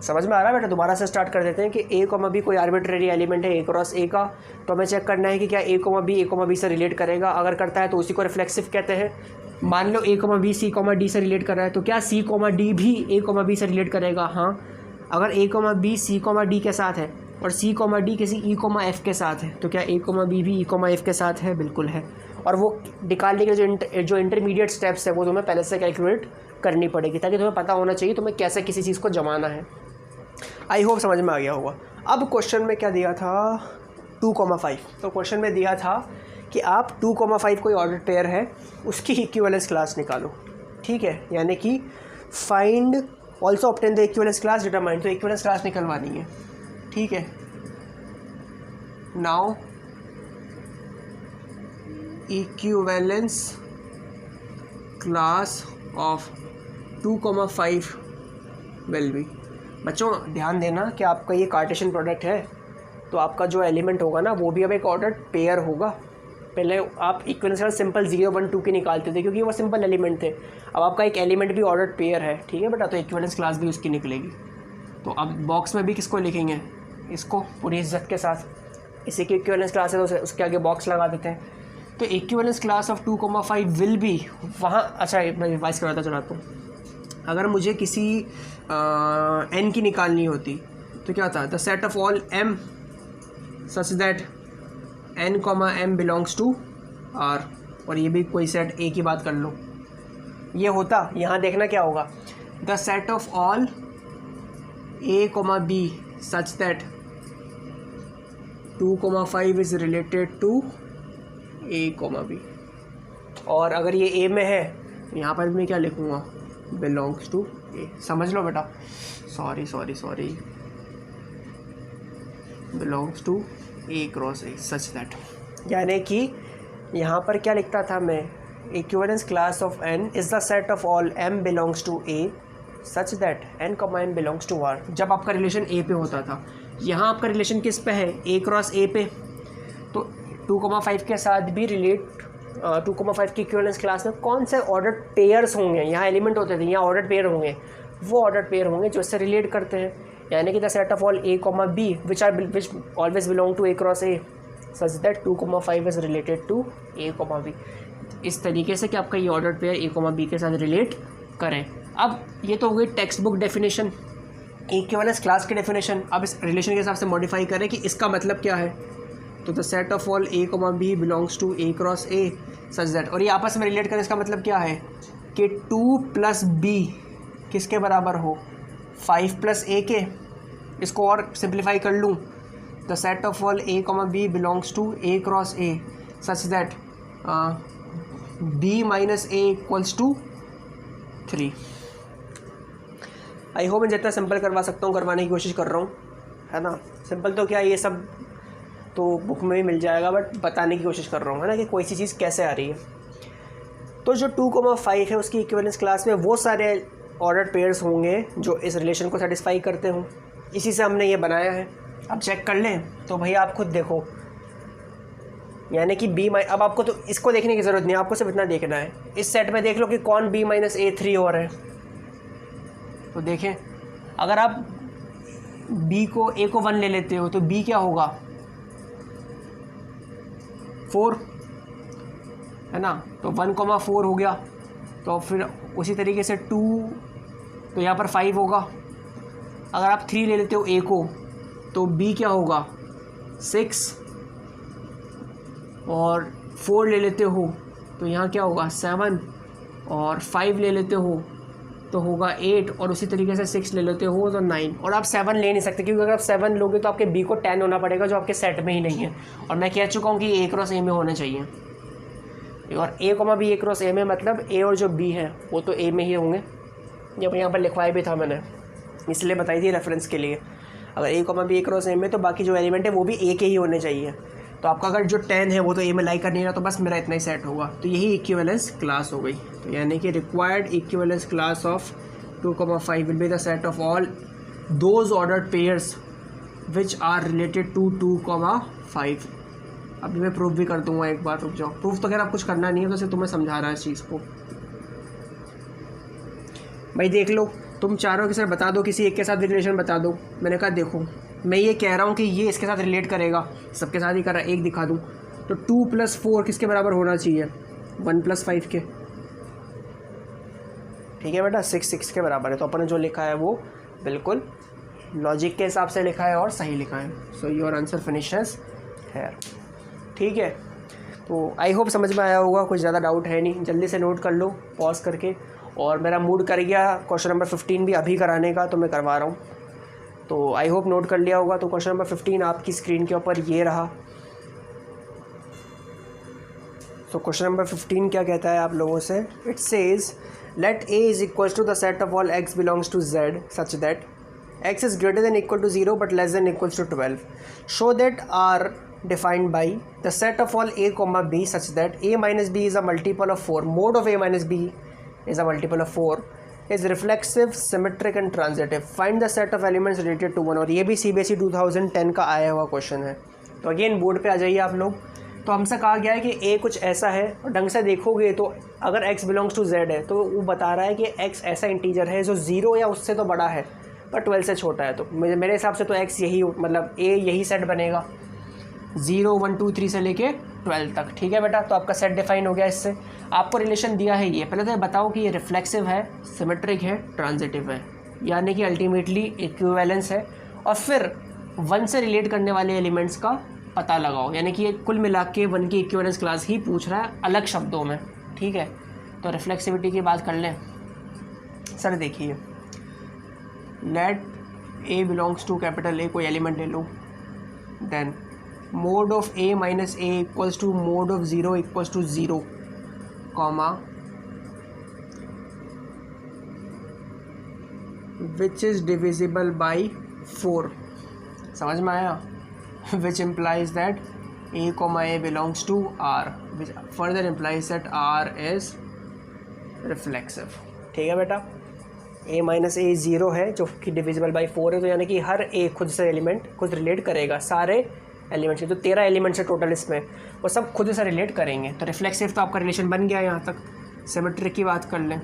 समझ में आ रहा है बेटा? दोबारा से स्टार्ट कर देते हैं कि a कॉमा बी कोई आर्बिट्रेरी एलिमेंट है a क्रॉस a का, तो हमें चेक करना है कि क्या a कॉमा बी से रिलेट करेगा। अगर करता है तो उसी को रिफ्लेक्सिव कहते हैं। मान लो a comma B C comma D से रिलेट कर रहा है, तो क्या c कॉमा डी भी a कॉमा बी से रिलेट करेगा? हाँ। अगर a comma B C comma D के साथ है और c कॉमा डी किसी e कॉमा f के साथ है, तो क्या a कॉमा बी भी e कॉमा f के साथ है? बिल्कुल है। और वो निकालने के जो इंटरमीडिएट स्टेप्स है वो तुम्हें पहले से कैलकुलेट करनी पड़ेगी, ताकि तुम्हें पता होना चाहिए तुम्हें कैसे किसी चीज़ को जमाना है। आई होप समझ में आ गया होगा। अब क्वेश्चन में क्या दिया था? 2,5। तो क्वेश्चन में दिया था कि आप 2,5 कोई ऑर्डर पेयर है, उसकी इक्विवेलेंस क्लास निकालो। ठीक है, यानी कि find also obtain the equivalence class determine, तो इक्विवेलेंस क्लास निकलवानी है। ठीक है, now equivalence class of 2,5 will B. बच्चों ध्यान देना कि आपका ये कार्टेशियन प्रोडक्ट है, तो आपका जो एलिमेंट होगा ना वो भी अब एक ऑर्डर पेयर होगा। पहले आप इक्विवेलेंस क्लास सिंपल 0, 1, 2 के निकालते थे क्योंकि वो सिंपल एलिमेंट थे। अब आपका एक एलिमेंट भी ऑर्डर पेयर है, ठीक है बेटा, तो इक्विवेलेंस क्लास भी उसकी निकलेगी। तो अब बॉक्स में भी किसको लिखेंगे? इसको पूरी इज्जत के साथ। इसी की इक्विवेलेंस क्लास है तो उसके आगे बॉक्स लगा देते हैं। तो equivalence class of 2,5 will B वहाँ। अच्छा, मैं रिवाइज कराता चलाता हूँ। अगर मुझे किसी n की निकालनी होती तो क्या था? The set of all m such that n comma m belongs to r, और ये भी कोई सेट a की बात कर लो, ये होता। यहाँ देखना क्या होगा? The set of all a comma b such that 2,5 is related to a comma b, और अगर ये a में है तो यहाँ पर मैं क्या लिखूँगा? Belongs to A. समझ लो बेटा, sorry belongs to A cross A such that, यानी कि यहाँ पर क्या लिखता था मैं? Equivalence class of n is the set of all m belongs to a such that n comma m belongs to r। जब आपका रिलेशन a पे होता था, यहाँ आपका रिलेशन किस पे है? a क्रॉस a पे। तो 2,5 के साथ भी रिलेट 2,5 की इक्विवेलेंस क्लास में कौन से ऑर्डर पेयर्स होंगे? यहाँ एलिमेंट होते थे, यहाँ ऑर्डर पेयर होंगे। वो ऑर्डर पेयर होंगे जो इससे रिलेट करते हैं, यानी कि the set of all a comma b which always belong to a cross a such that 2,5 is related to a comma b। इस तरीके से कि आपका ये order pair a comma b के साथ रिलेट करें। अब ये तो हो गई text book definition, equivalence class की डेफिनेशन। अब इस रिलेशन के हिसाब से मॉडिफाई करें कि इसका मतलब क्या है। तो the set of all a comma b belongs to a cross a such that, और ये आपस में रिलेट करें, इसका मतलब क्या है कि 2 प्लस b किसके बराबर हो? 5 प्लस a के। इसको और सिंप्लीफाई कर लूँ, the set of all a comma b belongs to a cross a such that b minus a equals to 3। I hope मैं जितना सिंपल करवा सकता हूँ करवाने की कोशिश कर रहा हूँ, है ना। सिंपल तो क्या, ये सब तो बुक में भी मिल जाएगा, बट बताने की कोशिश कर रहा हूँ, है ना, कि कोई सी चीज़ कैसे आ रही है। तो जो 2,5 है उसकी इक्विवेलेंस क्लास में वो सारे ऑर्डर पेयर्स होंगे जो इस रिलेशन को सेटिस्फाई करते हों। इसी से हमने ये बनाया है। अब चेक कर लें तो भैया आप खुद देखो, यानी कि अब आपको तो इसको देखने की ज़रूरत नहीं है, आपको सिर्फ इतना देखना है। इस सेट में देख लो कि कौन b माइनस a 3 और है। तो देखें, अगर आप b को a को 1 ले लेते हो तो b क्या होगा? 4, है ना। तो 1,4 हो गया। तो फिर उसी तरीके से 2, तो यहाँ पर 5 होगा। अगर आप 3 ले लेते हो a को तो b क्या होगा? 6, और 4 ले लेते हो तो यहाँ क्या होगा? 7, और 5 ले लेते हो तो होगा 8, और उसी तरीके से 6 ले लेते हो तो 9। और आप 7 ले नहीं सकते क्योंकि अगर आप 7 लोगे तो आपके b को 10 होना पड़ेगा, जो आपके सेट में ही नहीं है। और मैं कह चुका हूँ कि a क्रॉस a में होने चाहिए, और a comma b a cross a में मतलब a और जो b है वो तो a में ही होंगे। जब यहाँ पर लिखवाया भी था मैंने, इसलिए बताई थी रेफरेंस के लिए। अगर a comma b a cross a में तो बाकी जो एलिमेंट है वो भी a के ही होने चाहिए। तो आपका अगर जो 10 है वो तो a में लाई करनी है, तो बस मेरा इतना ही सेट होगा। तो यही इक्विवेलेंस क्लास हो गई। तो यानी कि required equivalence class of 2,5 will be the set of all those ordered pairs which are related to 2,5। अभी मैं प्रूफ भी कर दूंगा, एक बार रुक जाओ। प्रूफ तो खैर आप कुछ करना नहीं है, तो सिर्फ तुम्हें समझा रहा है इस चीज़ को। भाई देख लो, तुम चारों के साथ बता दो, किसी एक के साथ रिलेशन बता दो। मैंने कहा देखो मैं ये कह रहा हूँ कि ये इसके साथ रिलेट करेगा, सबके साथ ही कर रहा है, एक दिखा दूँ तो 2 + 4 किसके बराबर होना चाहिए? 1 + 5 के। ठीक है बेटा, 6 के बराबर है। तो अपन ने जो लिखा है वो बिल्कुल लॉजिक के हिसाब से लिखा है और सही लिखा है। So your answer finishes here. ठीक है, तो आई होप समझ में आया होगा, कुछ ज़्यादा डाउट है नहीं। जल्दी से नोट कर लो पॉज करके। और मेरा मूड कर गया क्वेश्चन नंबर 15 भी अभी कराने का, तो मैं करवा रहा हूँ। तो आई होप नोट कर लिया होगा। तो क्वेश्चन नंबर 15 आपकी स्क्रीन के ऊपर ये रहा। तो क्वेश्चन नंबर 15 क्या कहता है आप लोगों से? It says let a is equal to the set of all x belongs to z such that x is greater than equal to 0 but less than equals to 12. Show that are defined by the set of all a comma b such that a minus b is a multiple of 4. Mode of a minus b is a multiple of 4. Is reflexive, symmetric and transitive. Find the set of elements related to 1. और ये भी CBSE 2010 का आया हुआ question है। तो again board पे आ जाइए आप लोग। तो हमसे कहा गया है कि a कुछ ऐसा है, और ढंग से देखोगे तो अगर x बिलोंग्स टू z है तो वो बता रहा है कि x ऐसा इंटीजर है जो 0 या उससे तो बड़ा है पर 12 से छोटा है। तो मेरे हिसाब से तो x यही मतलब a यही सेट बनेगा 0, 1, 2, 3 से लेके 12 तक। ठीक है बेटा, तो आपका सेट डिफाइन हो गया। इससे आपको रिलेशन दिया है ये। पहले तो बताओ कि ये रिफ्लेक्सिव है, सिमेट्रिक है, ट्रांजिटिव है, यानी कि अल्टीमेटली इक्विवेलेंस है। और फिर 1 से रिलेट करने वाले एलिमेंट्स का पता लगाओ, यानी कि ये कुल मिला के 1 की इक्विवेलेंस क्लास ही पूछ रहा है अलग शब्दों में। ठीक है, तो रिफ्लेक्सिविटी की बात कर लें। सर देखिए, let a belongs to capital A, कोई एलिमेंट ले लो, then mod of a minus a equals to mod of 0 equals to 0, comma which is divisible by 4। समझ में आया? Which implies that a comma a belongs to r, which further implies that r is reflexive. ठीक है बेटा, a minus a 0 है जो कि divisible by 4 है, तो यानी कि हर एक खुद से एलिमेंट खुद रिलेट करेगा। सारे एलिमेंट्स से जो 13 एलिमेंट्स है टोटल इसमें, वो सब खुद से रिलेट करेंगे। तो रिफ्लेक्सिव तो आपका रिलेशन बन गया। यहाँ तक सिमेट्रिक की बात कर लें।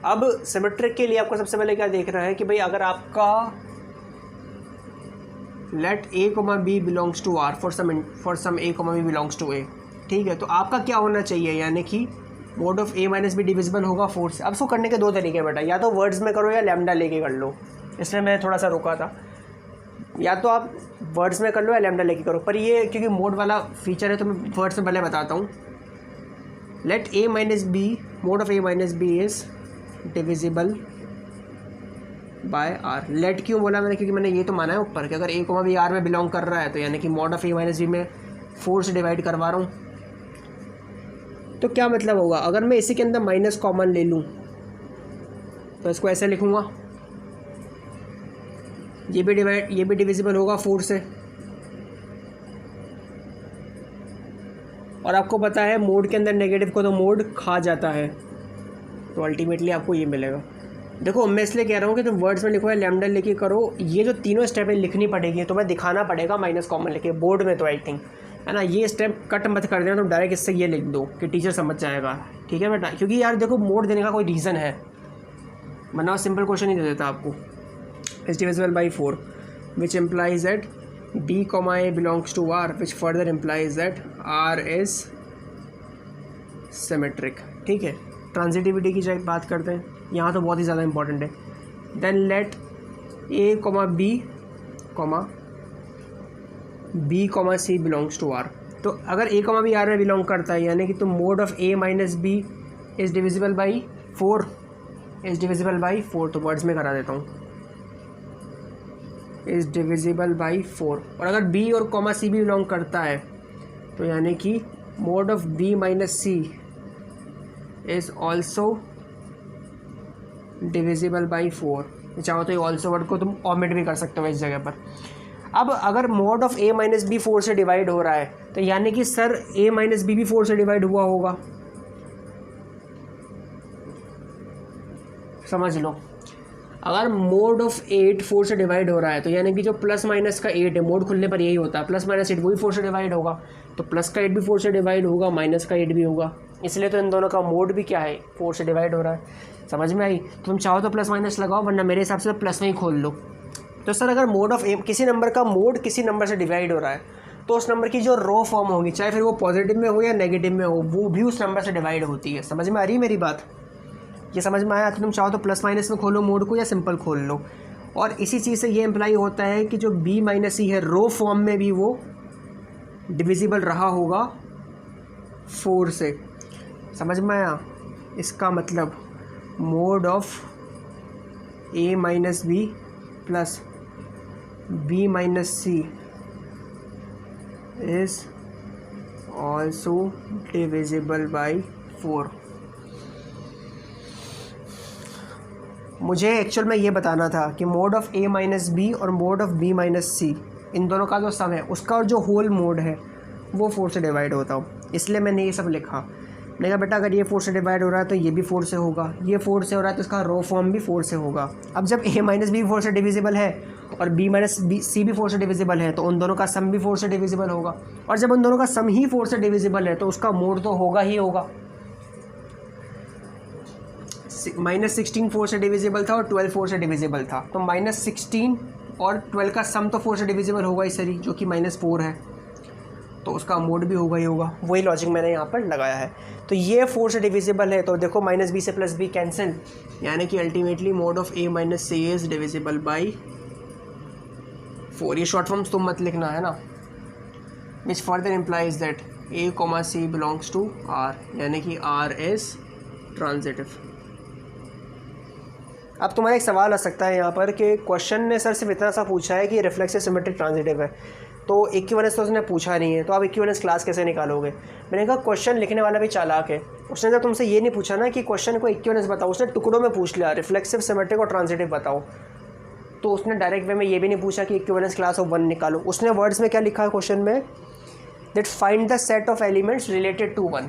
अब सिमेट्रिक के लिए आपको सबसे पहले क्या देखना है कि भाई अगर आपका let a, b belongs to r for some a, b belongs to a। ठीक है, तो आपका क्या होना चाहिए, यानी कि mod of a minus be divisible होगा 4 से। अब इसको करने के 2 तरीके बेटा, या तो वर्ड्स में करो या लैम्डा लेके कर लो। इसलिए मैं थोड़ा सा रुका था, या तो आप वर्ड्स में कर लो या लैम्डा लेके करो। पर ये क्योंकि मोड वाला फीचर है तो मैं वर्ड्स में पहले बताता हूँ। Let a minus B, mod of a minus B is divisible by r। Let क्यों बोला मैंने? क्योंकि मैंने ये तो माना है ऊपर कि अगर a, b r में बिलोंग कर रहा है, तो यानी कि mod of a minus B में 4 से डिवाइड करवा रहा हूँ। तो क्या मतलब होगा, अगर मैं इसी के अंदर माइनस कॉमन ले लूँ तो इसको ऐसे लिखूँगा, ये भी डिविजिबल होगा 4 से। और आपको पता है मोड के अंदर नेगेटिव को तो मोड खा जाता है, तो अल्टीमेटली आपको ये मिलेगा। देखो मैं इसलिए कह रहा हूँ कि तुम वर्ड्स में लिखो या लैम्डा लेके करो, ये जो तीनों स्टेपें लिखनी पड़ेगी, तो मैं दिखाना पड़ेगा माइनस कॉमन लेके बोर्ड में। तो आई थिंक है ना, ये स्टेप कट मत कर देना, तो डायरेक्ट इससे ये लिख दो कि टीचर समझ जाएगा। ठीक है बेटा, क्योंकि यार देखो मोड देने का कोई रीज़न है, वरना सिंपल क्वेश्चन ही दे देता आपको। Is divisible by 4 which implies that b, a belongs to r, which further implies that r is symmetric. ठीक है, ट्रांजिटिविटी की बात करते हैं, यहाँ तो बहुत ही ज़्यादा इंपॉर्टेंट है। Then let a, b, c belongs to r। तो अगर a, b r में बिलोंग करता है, यानी कि तो mod of a minus b is divisible by 4, तो वर्ड्स में करा देता हूँ, इज़ डिविजिबल बाई 4। और अगर b और c भी बिलोंग करता है, तो यानी कि mod of b minus c is also divisible by 4। चाहो तो ये ऑल्सो वर्ड को तुम ओमिट भी कर सकते हो इस जगह पर। अब अगर mod of a minus B 4 से डिवाइड हो रहा है, तो यानी कि सर a माइनस बी भी 4 से डिवाइड हुआ होगा, समझ लो। अगर मोड ऑफ 8 4 से डिवाइड हो रहा है तो यानी कि जो प्लस माइनस का 8 है, मोड खुलने पर यही होता है, प्लस माइनस 8 वही 4 से डिवाइड होगा, तो प्लस का 8 भी 4 से डिवाइड होगा, माइनस का 8 भी होगा, इसलिए तो इन दोनों का मोड भी क्या है, 4 से डिवाइड हो रहा है। समझ में आई? तुम चाहो तो प्लस माइनस लगाओ, वरना मेरे हिसाब से प्लस में ही खोल लो। तो सर अगर मोड ऑफ किसी नंबर का मोड किसी नंबर से डिवाइड हो रहा है तो उस नंबर की जो रो फॉर्म होगी, चाहे फिर वो पॉजिटिव में हो या नेगेटिव में हो, वो भी उस नंबर से डिवाइड होती है। समझ में आ रही है मेरी बात? ये समझ में आया? तो तुम चाहो तो प्लस माइनस में खोलो मोड को या सिंपल खोल लो। और इसी चीज़ से ये इम्प्लाई होता है कि जो b माइनस सी है रो फॉर्म में भी वो डिविजिबल रहा होगा 4 से। समझ में आया? इसका मतलब mod of a minus B plus b minus C is also divisible by 4। मुझे एक्चुअल में ये बताना था कि mod of a minus B और mod of b minus C, इन दोनों का जो सम है उसका और जो होल मोड है वो 4 से डिवाइड होता हो, इसलिए मैंने ये सब लिखा। मैंने कहा बेटा अगर ये 4 से डिवाइड हो रहा है तो ये भी 4 से होगा, ये 4 से हो रहा है तो इसका रो फॉर्म भी 4 से होगा। अब जब a माइनस बी 4 से डिविजिबल है और b माइनस सी भी 4 से डिविजिबल है तो उन दोनों का सम भी 4 से डिविजिबल होगा, और जब उन दोनों का सम ही 4 से डिविजिबल है तो उसका मोड तो होगा ही होगा। -16 4 से डिविजिबल था और 12 4 से डिविजिबल था, तो -16 और 12 का सम तो 4 से डिविजिबल होगा ही सही, जो कि -4 है, तो उसका मोड भी होगा ही होगा। वही लॉजिक मैंने यहाँ पर लगाया है। तो ये 4 से डिविजिबल है तो देखो -b से +b कैंसिल, यानी कि ultimately mod of a minus C is divisible by 4। ये शॉर्ट फॉर्म्स तुम मत लिखना है ना। Which further implies that a, c belongs to r, यानी कि r इज ट्रांजिटिव। अब तुम्हारा एक सवाल आ सकता है यहाँ पर कि क्वेश्चन ने सर सिर्फ इतना सा पूछा है कि रिफ्लेक्सिव सिमेट्रिक ट्रांजिटिव है, तो इक्विवेलेंस तो उसने पूछा नहीं है, तो आप इक्विवेलेंस क्लास कैसे निकालोगे? मैंने कहा क्वेश्चन लिखने वाला भी चालाक है, उसने तो तुमसे ये नहीं पूछा ना कि क्वेश्चन को इक्विवेलेंस बताओ, उसने टुकड़ों में पूछ लिया रिफ्लेक्सिव सिमेट्रिक और ट्रांजिटिव बताओ। तो उसने डायरेक्ट वे में ये भी नहीं पूछा कि इक्विवेलेंस क्लास ऑफ 1 निकालो। उसने वर्ड्स में क्या लिखा है क्वेश्चन में, that find the set of elements related to 1।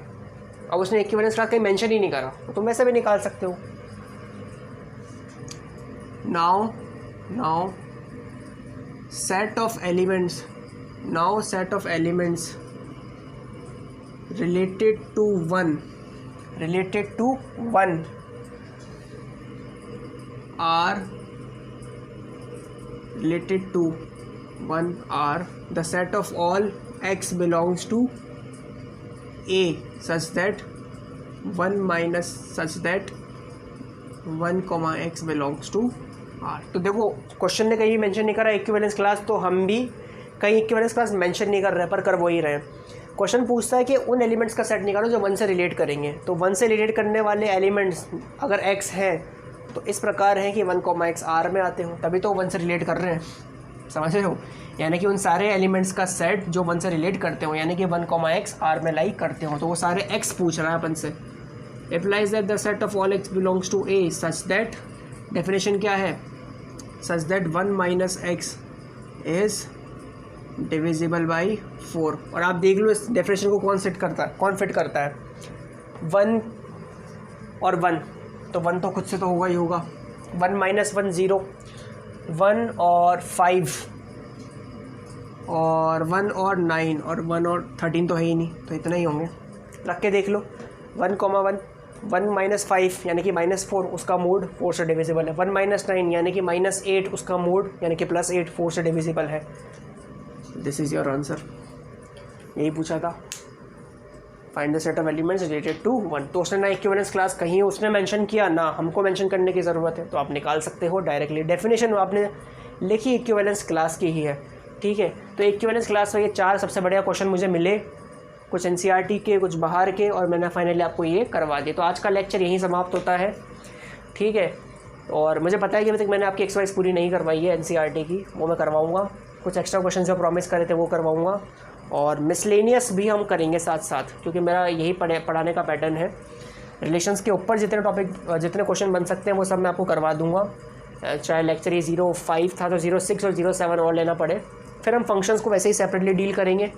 अब उसने इक्विवेलेंस क्लास कहीं मेंशन ही नहीं करा, तो तुम वैसे भी निकाल सकते हो। now set of elements related to 1 are the set of all x belongs to a such that 1 minus such that 1, x belongs to r। तो देखो क्वेश्चन ने कहीं मेंशन नहीं करा इक्विवेलेंस क्लास, तो हम भी कहीं इक्विवेलेंस क्लास मेंशन नहीं कर रहे पर कर वो ही रहे। क्वेश्चन पूछता है कि उन एलिमेंट्स का सेट निकालो जो 1 से रिलेट करेंगे, तो 1 से रिलेट करने वाले एलिमेंट्स अगर x हैं तो इस प्रकार हैं कि 1, x r में आते हो, तभी तो 1 से रिलेट कर रहे हैं। समझ रहे हो? यानी कि उन सारे एलिमेंट्स का सेट जो 1 से रिलेट करते हो, यानी कि 1, x r में लाइक करते हो, तो वो सारे x पूछ रहा है अपन से। implies that the set of all x belongs to a such that, definition क्या है, such that 1 minus x is divisible by 4। और आप देख लो इस डेफिनेशन को कौन फिट करता है 1 और 1, तो 1 तो खुद से तो होगा ही होगा, 1 minus 1 0, 1 और 5 और 1 और 9 और 1 और 13 तो है ही नहीं, तो इतना ही होंगे। रख के देख लो 1, 1 minus 5 यानी कि -4, उसका मोड 4 से डिविजिबल है। 1 minus 9 यानी कि -8, उसका मोड यानी कि +8 4 से डिविजिबल है। This is your answer. यही पूछा था, find the set of elements related to 1। तो उसने ना इक्विवेलेंस क्लास कहीं उसने मेंशन किया ना हमको मेंशन करने की ज़रूरत है, तो आप निकाल सकते हो डायरेक्टली। डेफिनेशन आपने लिखी इक्विवेलेंस क्लास की ही है, ठीक है। तो इक्विवेलेंस क्लास में ये 4 सबसे बढ़िया क्वेश्चन मुझे मिले, कुछ एनसीईआरटी के, कुछ बाहर के, और मैंने फाइनली आपको ये करवा दिया। तो आज का लेक्चर यहीं समाप्त होता है, ठीक है। और मुझे पता है कि अभी तक मैंने आपकी एक्सरसाइज पूरी नहीं करवाई है एनसीईआरटी की, वो मैं करवाऊँगा। कुछ एक्स्ट्रा क्वेश्चन जो प्रॉमिस करे थे वो करवाऊँगा, और मिसलेनियस भी हम करेंगे साथ साथ, क्योंकि मेरा यही पढ़ाने का पैटर्न है। रिलेशंस के ऊपर जितने क्वेश्चन बन सकते हैं वो सब मैं आपको करवा दूँगा, चाहे लेक्चर ये 05 था तो 06 और 07 और लेना पड़े। फिर हम फंक्शंस को वैसे ही सेपरेटली डील करेंगे,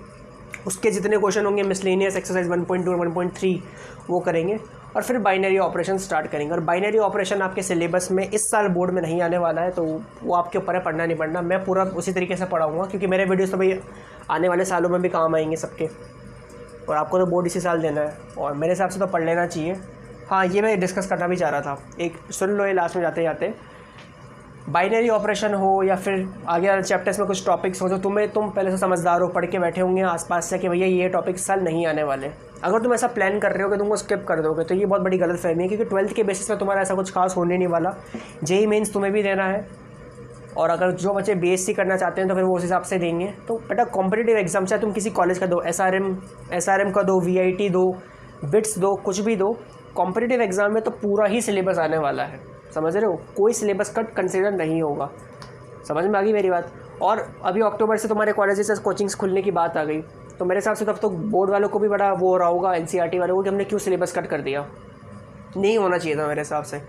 उसके जितने क्वेश्चन होंगे मिसलेनियस एक्सरसाइज 1.2 और 1.3 वो करेंगे। और फिर बाइनरी ऑपरेशन स्टार्ट करेंगे। और बाइनरी ऑपरेशन आपके सिलेबस में इस साल बोर्ड में नहीं आने वाला है, तो वो आपके ऊपर है पढ़ना नहीं पढ़ना। मैं पूरा उसी तरीके से पढ़ाऊँगा, क्योंकि मेरे वीडियोस तो भाई आने वाले सालों में भी काम आएंगे सबके, और आपको तो बोर्ड इसी साल देना है, और मेरे हिसाब से तो पढ़ लेना चाहिए। हाँ, ये मैं डिस्कस करना भी चाह रहा था, एक सुन लो ये लास्ट में जाते जाते। बाइनरी ऑपरेशन हो या फिर आगे वाले चैप्टर्स में कुछ टॉपिक्स हो जो तुम पहले से समझदार हो, पढ़ के बैठे होंगे आसपास से कि भैया ये टॉपिक साल नहीं आने वाले। अगर तुम ऐसा प्लान कर रहे हो कि तुमको स्किप कर दोगे, तो ये बहुत बड़ी गलत फहमी है, क्योंकि 12th के बेसिस पे तुम्हारा ऐसा कुछ खास होने नहीं वाला। जेईई मेंस तुम्हें भी देना है, और अगर जो बच्चे बीएससी करना चाहते हैं तो फिर वो उस हिसाब से देंगे। तो बेटा कॉम्पिटिटिव एग्जाम चाहे तुम किसी कॉलेज का दो, एसआरएम का दो, वीआईटी दो, बिट्स दो, कुछ भी दो, कॉम्पिटिटिव एग्जाम में तो पूरा ही सिलेबस आने वाला है, समझ रहे हो? कोई सिलेबस कट कंसिडर नहीं होगा। समझ में आ गई मेरी बात? और अभी अक्टूबर से तुम्हारे कॉलेजेस से कोचिंग्स खुलने की बात आ गई, तो मेरे हिसाब से तब तो बोर्ड वालों को भी बड़ा वो हो रहा होगा, एनसीईआरटी वालों को, कि हमने क्यों सिलेबस कट कर दिया। नहीं होना चाहिए था मेरे हिसाब से।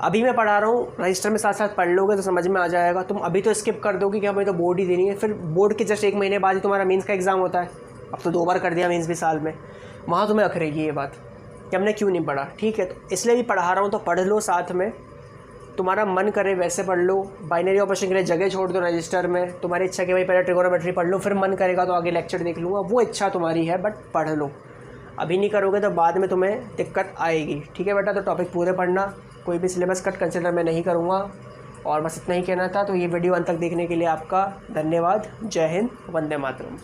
अभी मैं पढ़ा रहा हूँ, रजिस्टर में साथ साथ पढ़ लोगे तो समझ में आ जाएगा। तुम अभी तो स्किप कर दोगे कि हमें तो बोर्ड ही देनी है, फिर बोर्ड के जस्ट 1 महीने बाद ही तुम्हारा मेंस का एग्ज़ाम होता है। अब तो 2 बार कर दिया मेंस भी साल में, वहाँ तुम्हें अखरेगी ये बात कि हमने क्यों नहीं पढ़ा। ठीक है, तो इसलिए भी पढ़ा रहा हूँ, तो पढ़ लो साथ में, तुम्हारा मन करे वैसे पढ़ लो। बाइनरी ऑपरेशन के लिए जगह छोड़ दो रजिस्टर में, तुम्हारी इच्छा कि भाई पहले ट्रिगोनोमेट्री पढ़ लो, फिर मन करेगा तो आगे लेक्चर देख लूँगा, वो इच्छा तुम्हारी है, बट पढ़ लो। अभी नहीं करोगे तो बाद में तुम्हें दिक्कत आएगी। ठीक है बेटा, तो टॉपिक पूरे पढ़ना, कोई भी सिलेबस कट कंसिडर मैं नहीं करूँगा। और बस इतना ही कहना था। तो ये वीडियो अंत तक देखने के लिए आपका धन्यवाद। जय हिंद, वंदे मातरम।